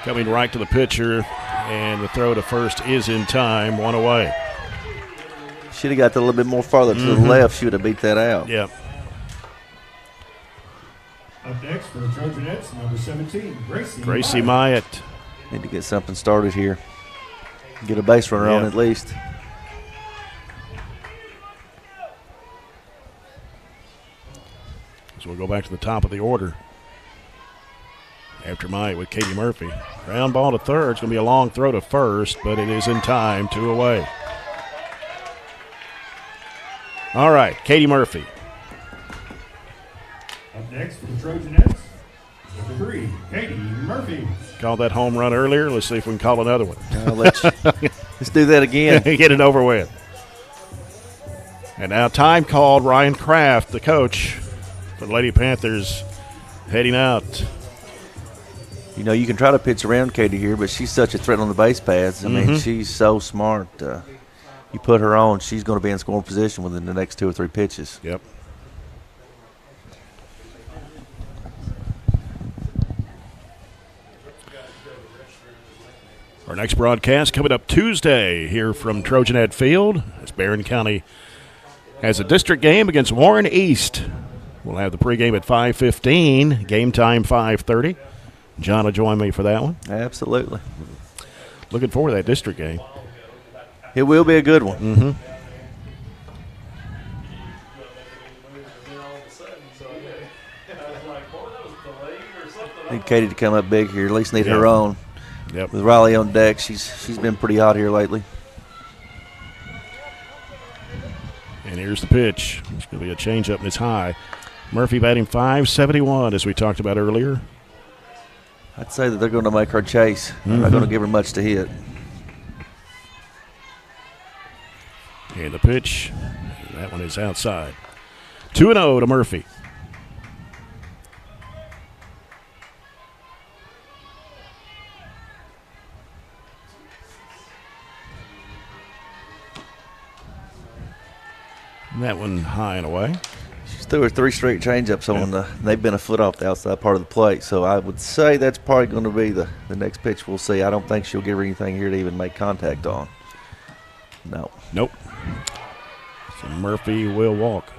[SPEAKER 1] coming right to the pitcher, and the throw to first is in time. 1 away.
[SPEAKER 2] Should have got a little bit more farther to the left. She would have beat that out.
[SPEAKER 1] Yep.
[SPEAKER 13] Up next for the Trojanettes, number 17,
[SPEAKER 1] Gracie Myatt.
[SPEAKER 2] Need to get something started here. Get a base runner on at least.
[SPEAKER 1] So we'll go back to the top of the order. After Myatt with Katie Murphy. Ground ball to third. It's going to be a long throw to first, but it is in time. 2 away. All right, Katie Murphy.
[SPEAKER 13] Up next for the Trojanettes, number 3, Katie Murphy.
[SPEAKER 1] Called that home run earlier. Let's see if we can call another one.
[SPEAKER 2] Let's do that again.
[SPEAKER 1] Get it over with. And now time called. Ryan Kraft, the coach for the Lady Panthers, heading out.
[SPEAKER 2] You know, you can try to pitch around Katie here, but she's such a threat on the base pads. I mean, she's so smart. You put her on, she's going to be in scoring position within the next 2 or 3 pitches.
[SPEAKER 1] Yep. Our next broadcast coming up Tuesday here from Trojanet Field as Barren County has a district game against Warren East. We'll have the pregame at 5:15, game time 5:30. John will join me for that one.
[SPEAKER 2] Absolutely.
[SPEAKER 1] Looking forward to that district game.
[SPEAKER 2] It will be a good one. Need Katie to come up big here. At least need her own.
[SPEAKER 1] Yep.
[SPEAKER 2] With Riley on deck, she's been pretty hot here lately.
[SPEAKER 1] And here's the pitch. It's going to be a changeup, and it's high. Murphy batting .571, as we talked about earlier.
[SPEAKER 2] I'd say that they're going to make her chase. They're not going to give her much to hit.
[SPEAKER 1] And the pitch, that one is outside. 2-0 to Murphy. And that one high and away.
[SPEAKER 2] She's threw her 3 straight changeups on they've been a foot off the outside part of the plate. So I would say that's probably going to be the next pitch we'll see. I don't think she'll give her anything here to even make contact on. No.
[SPEAKER 1] Nope. So Murphy will walk.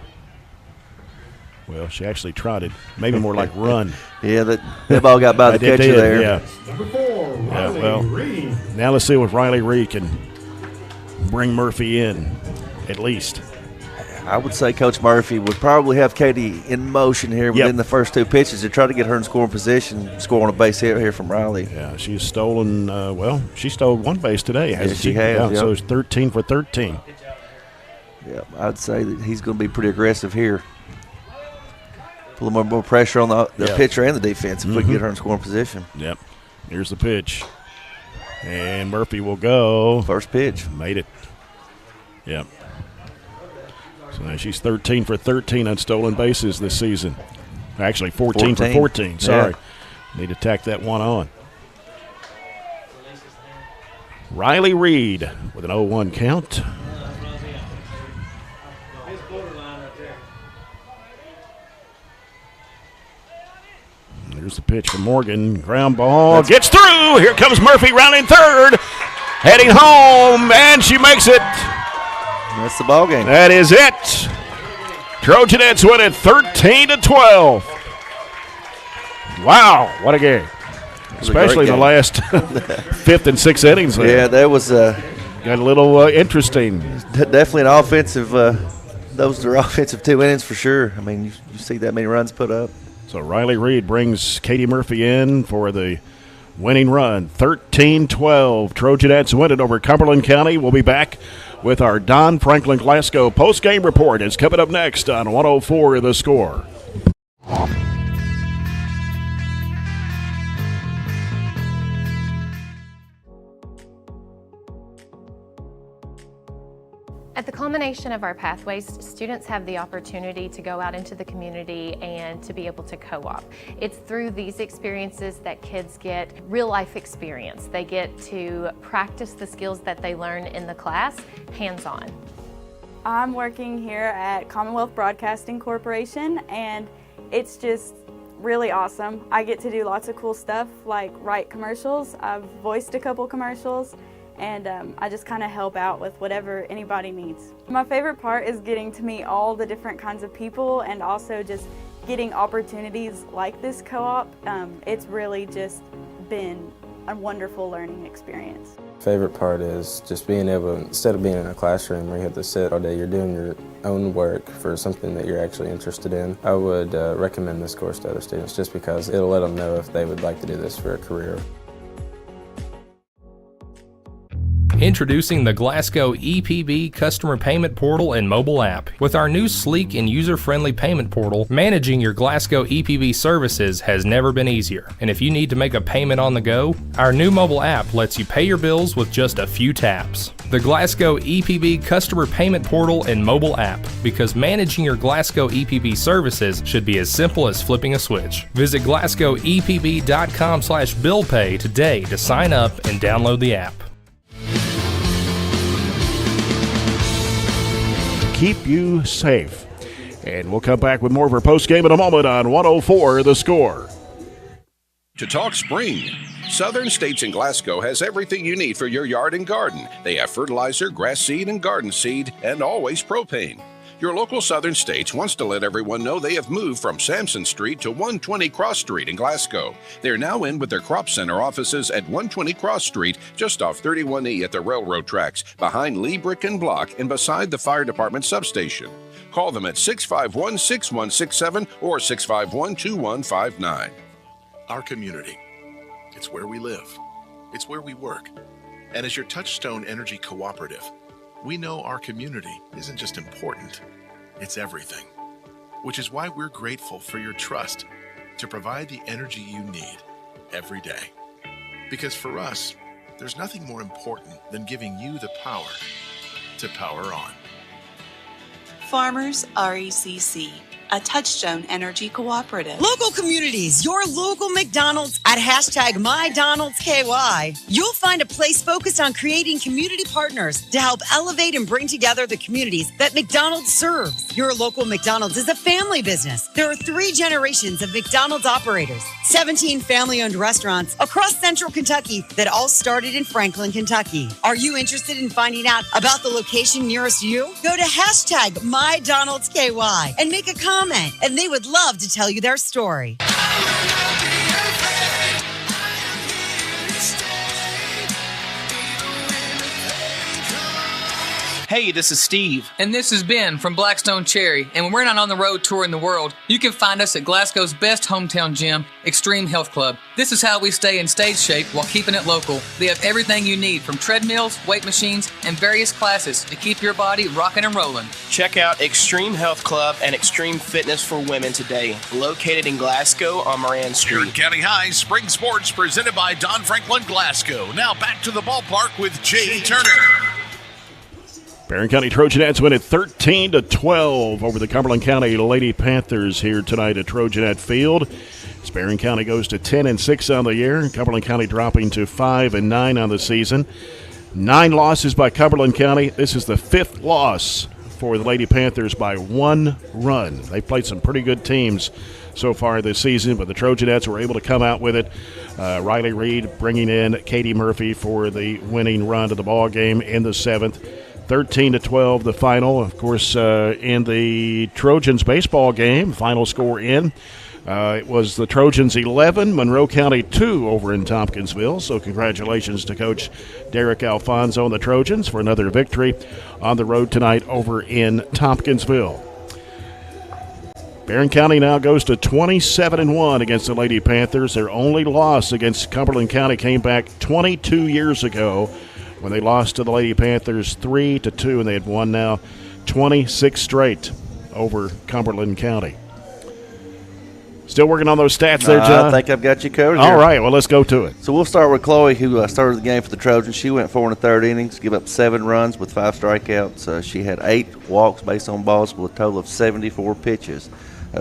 [SPEAKER 1] Well, she actually trotted. Maybe more like run.
[SPEAKER 2] Yeah, that ball got by the catcher there.
[SPEAKER 1] Yeah.
[SPEAKER 13] Number 4, Riley
[SPEAKER 1] well,
[SPEAKER 13] Reed.
[SPEAKER 1] Now let's see if Riley Reed can bring Murphy in, at least.
[SPEAKER 2] I would say Coach Murphy would probably have Katie in motion here within the first 2 pitches to try to get her in scoring position, score on a base hit here from Riley.
[SPEAKER 1] Yeah, she's stolen, she stole 1 base today, hasn't she?
[SPEAKER 2] She has.
[SPEAKER 1] Yeah, so it's 13 for 13.
[SPEAKER 2] Yeah, I'd say that he's going to be pretty aggressive here. Put a little more pressure on the pitcher and the defense if we can get her in scoring position.
[SPEAKER 1] Yep. Here's the pitch. And Murphy will go.
[SPEAKER 2] First pitch.
[SPEAKER 1] Made it. Yep. So She's 13 for 13 on stolen bases this season. Actually, 14 for 14. Sorry. Yeah. Need to tack that one on. Riley Reed with an 0-1 count. Here's the pitch from Morgan. Ground ball. Gets through. Here comes Murphy rounding third. Heading home, and she makes it.
[SPEAKER 2] That's the ball game.
[SPEAKER 1] That is it. Trojanettes win it 13-12. Wow, what a game. Especially the last fifth and sixth innings there.
[SPEAKER 2] Yeah, that was
[SPEAKER 1] got a little interesting.
[SPEAKER 2] Definitely an offensive. Those are offensive 2 innings for sure. I mean, you see that many runs put up.
[SPEAKER 1] So Riley Reed brings Katie Murphy in for the winning run. 13-12. Trojanettes win it over Cumberland County. We'll be back with our Don Franklin Glasgow post-game report. It's coming up next on 104 The Score.
[SPEAKER 20] At the culmination of our pathways, students have the opportunity to go out into the community and to be able to co-op. It's through these experiences that kids get real-life experience. They get to practice the skills that they learn in the class, hands-on.
[SPEAKER 21] I'm working here at Commonwealth Broadcasting Corporation, and it's just really awesome. I get to do lots of cool stuff like write commercials. I've voiced a couple commercials, and I just kind of help out with whatever anybody needs. My favorite part is getting to meet all the different kinds of people and also just getting opportunities like this co-op. It's really just been a wonderful learning experience.
[SPEAKER 22] Favorite part is just being able, instead of being in a classroom where you have to sit all day, you're doing your own work for something that you're actually interested in. I would recommend this course to other students just because it'll let them know if they would like to do this for a career.
[SPEAKER 7] Introducing the Glasgow EPB customer payment portal and mobile app. With our new sleek and user-friendly payment portal, managing your Glasgow EPB services has never been easier. And if you need to make a payment on the go, our new mobile app lets you pay your bills with just a few taps. The Glasgow EPB customer payment portal and mobile app, because managing your Glasgow EPB services should be as simple as flipping a switch. Visit glasgowepb.com/billpay today to sign up and download the app.
[SPEAKER 1] Keep you safe. And we'll come back with more of our post-game in a moment on 104 The Score.
[SPEAKER 14] To talk spring, Southern States in Glasgow has everything you need for your yard and garden. They have fertilizer, grass seed, and garden seed, and always propane. Your local Southern States wants to let everyone know they have moved from Sampson Street to 120 Cross Street in Glasgow. They're now in with their Crop Center offices at 120 Cross Street, just off 31E at the railroad tracks, behind Lee Brick and Block and beside the fire department substation. Call them at 651-6167 or 651-2159.
[SPEAKER 17] Our community. It's where we live. It's where we work. And as your Touchstone Energy Cooperative, we know our community isn't just important, it's everything. Which is why we're grateful for your trust to provide the energy you need every day. Because for us, there's nothing more important than giving you the power to power on.
[SPEAKER 15] Farmers RECC, a Touchstone Energy Cooperative.
[SPEAKER 16] Local communities, your local McDonald's at #MyDonaldsKY. You'll find a place focused on creating community partners to help elevate and bring together the communities that McDonald's serves. Your local McDonald's is a family business. There are 3 generations of McDonald's operators, 17 family-owned restaurants across central Kentucky that all started in Franklin, Kentucky. Are you interested in finding out about the location nearest you? Go to #MyDonaldsKY and make a comment, and they would love to tell you their story.
[SPEAKER 24] Hey, this is Steve. And this is Ben from Blackstone Cherry. And when we're not on the road touring the world, you can find us at Glasgow's best hometown gym, Extreme Health Club. This is how we stay in stage shape while keeping it local. They have everything you need, from treadmills, weight machines, and various classes to keep your body rocking and rolling.
[SPEAKER 25] Check out Extreme Health Club and Extreme Fitness for Women today, located in Glasgow on Moran Street.
[SPEAKER 26] Here at County High, Spring Sports presented by Don Franklin Glasgow. Now back to the ballpark with Jay Turner.
[SPEAKER 1] Barren County Trojanettes win it 13-12 over the Cumberland County Lady-Panthers here tonight at Trojanette Field. As Barren County goes to 10-6 on the year, Cumberland County dropping to 5-9 on the season. 9 losses by Cumberland County. This is the 5th loss for the Lady-Panthers by 1 run. They've played some pretty good teams so far this season, but the Trojanettes were able to come out with it. Riley Reed bringing in Katie Murphy for the winning run to the ball game in the 7th. 13-12 the final. Of course, in the Trojans baseball game, final score in, it was the Trojans 11, Monroe County 2 over in Tompkinsville. So congratulations to Coach Derek Alfonso and the Trojans for another victory on the road tonight over in Tompkinsville. Barren County now goes to 27-1 against the Lady Panthers. Their only loss against Cumberland County came back 22 years ago when they lost to the Lady Panthers 3-2, and they had won now 26 straight over Cumberland County. Still working on those stats there, John?
[SPEAKER 2] I think I've got you covered.
[SPEAKER 1] All right, well, let's go to it.
[SPEAKER 2] So we'll start with Chloe, who started the game for the Trojans. She went 4 1/3 innings, give up 7 runs with 5 strikeouts. She had 8 walks based on balls with a total of 74 pitches.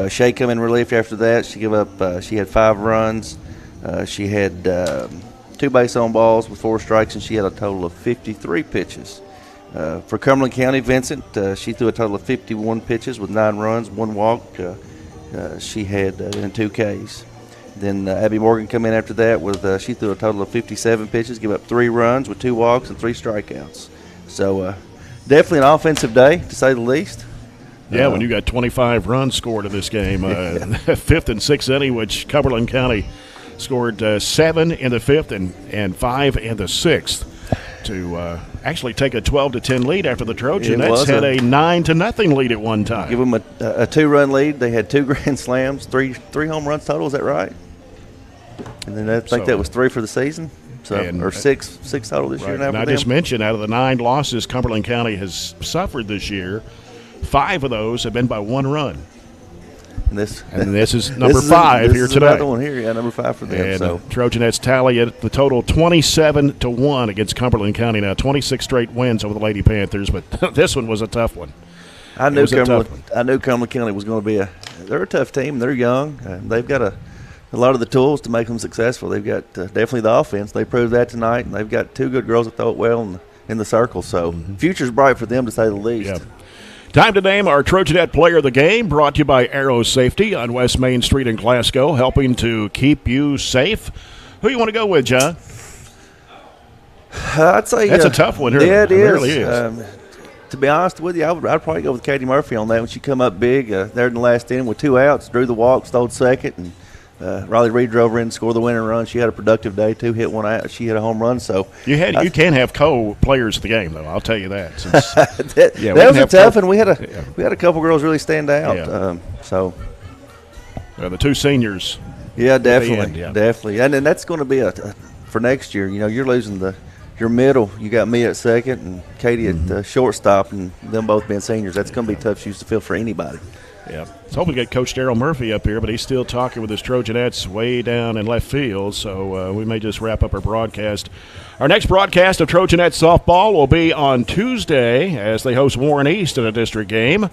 [SPEAKER 2] Shay come in relief after that. She gave up. She had 5 runs. She had 2 base on balls with 4 strikes, and she had a total of 53 pitches. For Cumberland County, Vincent, she threw a total of 51 pitches with 9 runs, 1 walk. She had 2 Ks. Then Abby Morgan come in after that with she threw a total of 57 pitches, give up 3 runs with 2 walks and 3 strikeouts. So definitely an offensive day, to say the least.
[SPEAKER 1] Yeah, when you got 25 runs scored in this game, 5th and 6th inning, which Cumberland County scored 7 in the 5th and 5 in the 6th to actually take a 12-10 lead after the Trojanettes had a 9-0 lead at one time.
[SPEAKER 2] Give them a 2-run lead. They had 2 grand slams, 3 home runs total. Is that right? And then I think that was 3 for the season, or 6 total this year. Now
[SPEAKER 1] and I just mentioned, out of the 9 losses Cumberland County has suffered this year, 5 of those have been by 1 run. And this is number 5 here today.
[SPEAKER 2] Another one here, yeah, number 5 for them.
[SPEAKER 1] And
[SPEAKER 2] so
[SPEAKER 1] Trojanettes tally at the total 27-1 against Cumberland County now. 26 straight wins over the Lady Panthers, but this one was a tough one.
[SPEAKER 2] I knew Cumberland County was going to be they're a tough team. They're young. They've got a lot of the tools to make them successful. They've got definitely the offense. They proved that tonight, and they've got 2 good girls that throw it well in the circle. So future's bright for them, to say the least.
[SPEAKER 1] Yeah. Time to name our Trojanette Player of the Game, brought to you by Aero Safety on West Main Street in Glasgow, helping to keep you safe. Who you want to go with, John?
[SPEAKER 2] I'd say
[SPEAKER 1] that's a tough one.
[SPEAKER 2] Yeah, it
[SPEAKER 1] really is.
[SPEAKER 2] To be honest with you, I'd probably go with Katie Murphy on that when she come up big there in the last inning with 2 outs, drew the walk, stole second, and Riley Reed drove her in and scored the winning run. She had a productive day too. Hit 1 out. She hit a home run. So
[SPEAKER 1] you can have co-players of the game, though. I'll tell you that.
[SPEAKER 2] That was a tough, and we had a couple girls really stand out. Yeah.
[SPEAKER 1] The 2 seniors.
[SPEAKER 2] Yeah, definitely, and then that's going to be for next year. You know, you're losing your middle. You got me at second and Katie at shortstop, and them both being seniors. That's going to be tough shoes to fill for anybody.
[SPEAKER 1] Yeah, let's hope we get Coach Daryl Murphy up here, but he's still talking with his Trojanettes way down in left field, so we may just wrap up our broadcast. Our next broadcast of Trojanettes softball will be on Tuesday as they host Warren East in a district game.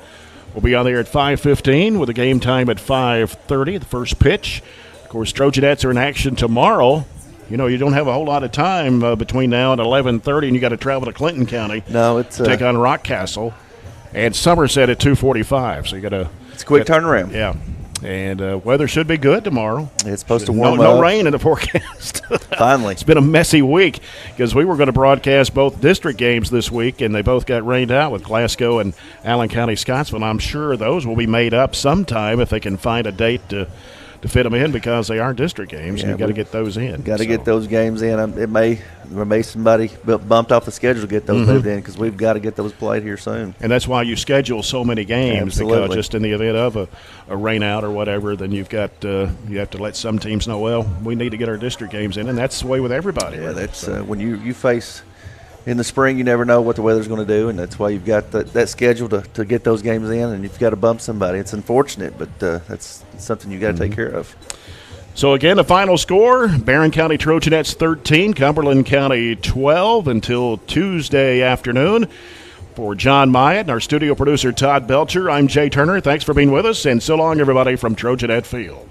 [SPEAKER 1] We'll be on there at 5:15 with a game time at 5:30, the first pitch. Of course, Trojanettes are in action tomorrow. You know, you don't have a whole lot of time between now and 11:30, and you got to travel to Clinton County.
[SPEAKER 2] No, it's
[SPEAKER 1] take on Rockcastle. And Somerset at 2:45, so you got to.
[SPEAKER 2] It's a quick turnaround.
[SPEAKER 1] Yeah, and weather should be good tomorrow.
[SPEAKER 2] It's supposed to warm up.
[SPEAKER 1] No rain in the forecast.
[SPEAKER 2] Finally,
[SPEAKER 1] it's been a messy week because we were going to broadcast both district games this week, and they both got rained out with Glasgow and Allen County, Scottsville. I'm sure those will be made up sometime if they can find a date to fit them in, because they are district games, and you've got to get those in.
[SPEAKER 2] Got to get those games in. It may somebody bumped off the schedule to get those moved in, because we've got to get those played here soon.
[SPEAKER 1] And that's why you schedule so many games.
[SPEAKER 2] Absolutely.
[SPEAKER 1] Because just in the event of a rain out or whatever, then you have to let some teams know, well, we need to get our district games in, and that's the way with everybody.
[SPEAKER 2] Yeah, that's when you face. In the spring, you never know what the weather's going to do, and that's why you've got that schedule to get those games in, and you've got to bump somebody. It's unfortunate, but that's something you've got to take care of.
[SPEAKER 1] So, again, the final score, Barren County Trojanettes 13, Cumberland County 12 until Tuesday afternoon. For John Myatt and our studio producer Todd Belcher, I'm Jay Turner. Thanks for being with us, and so long, everybody, from Trojanette Field.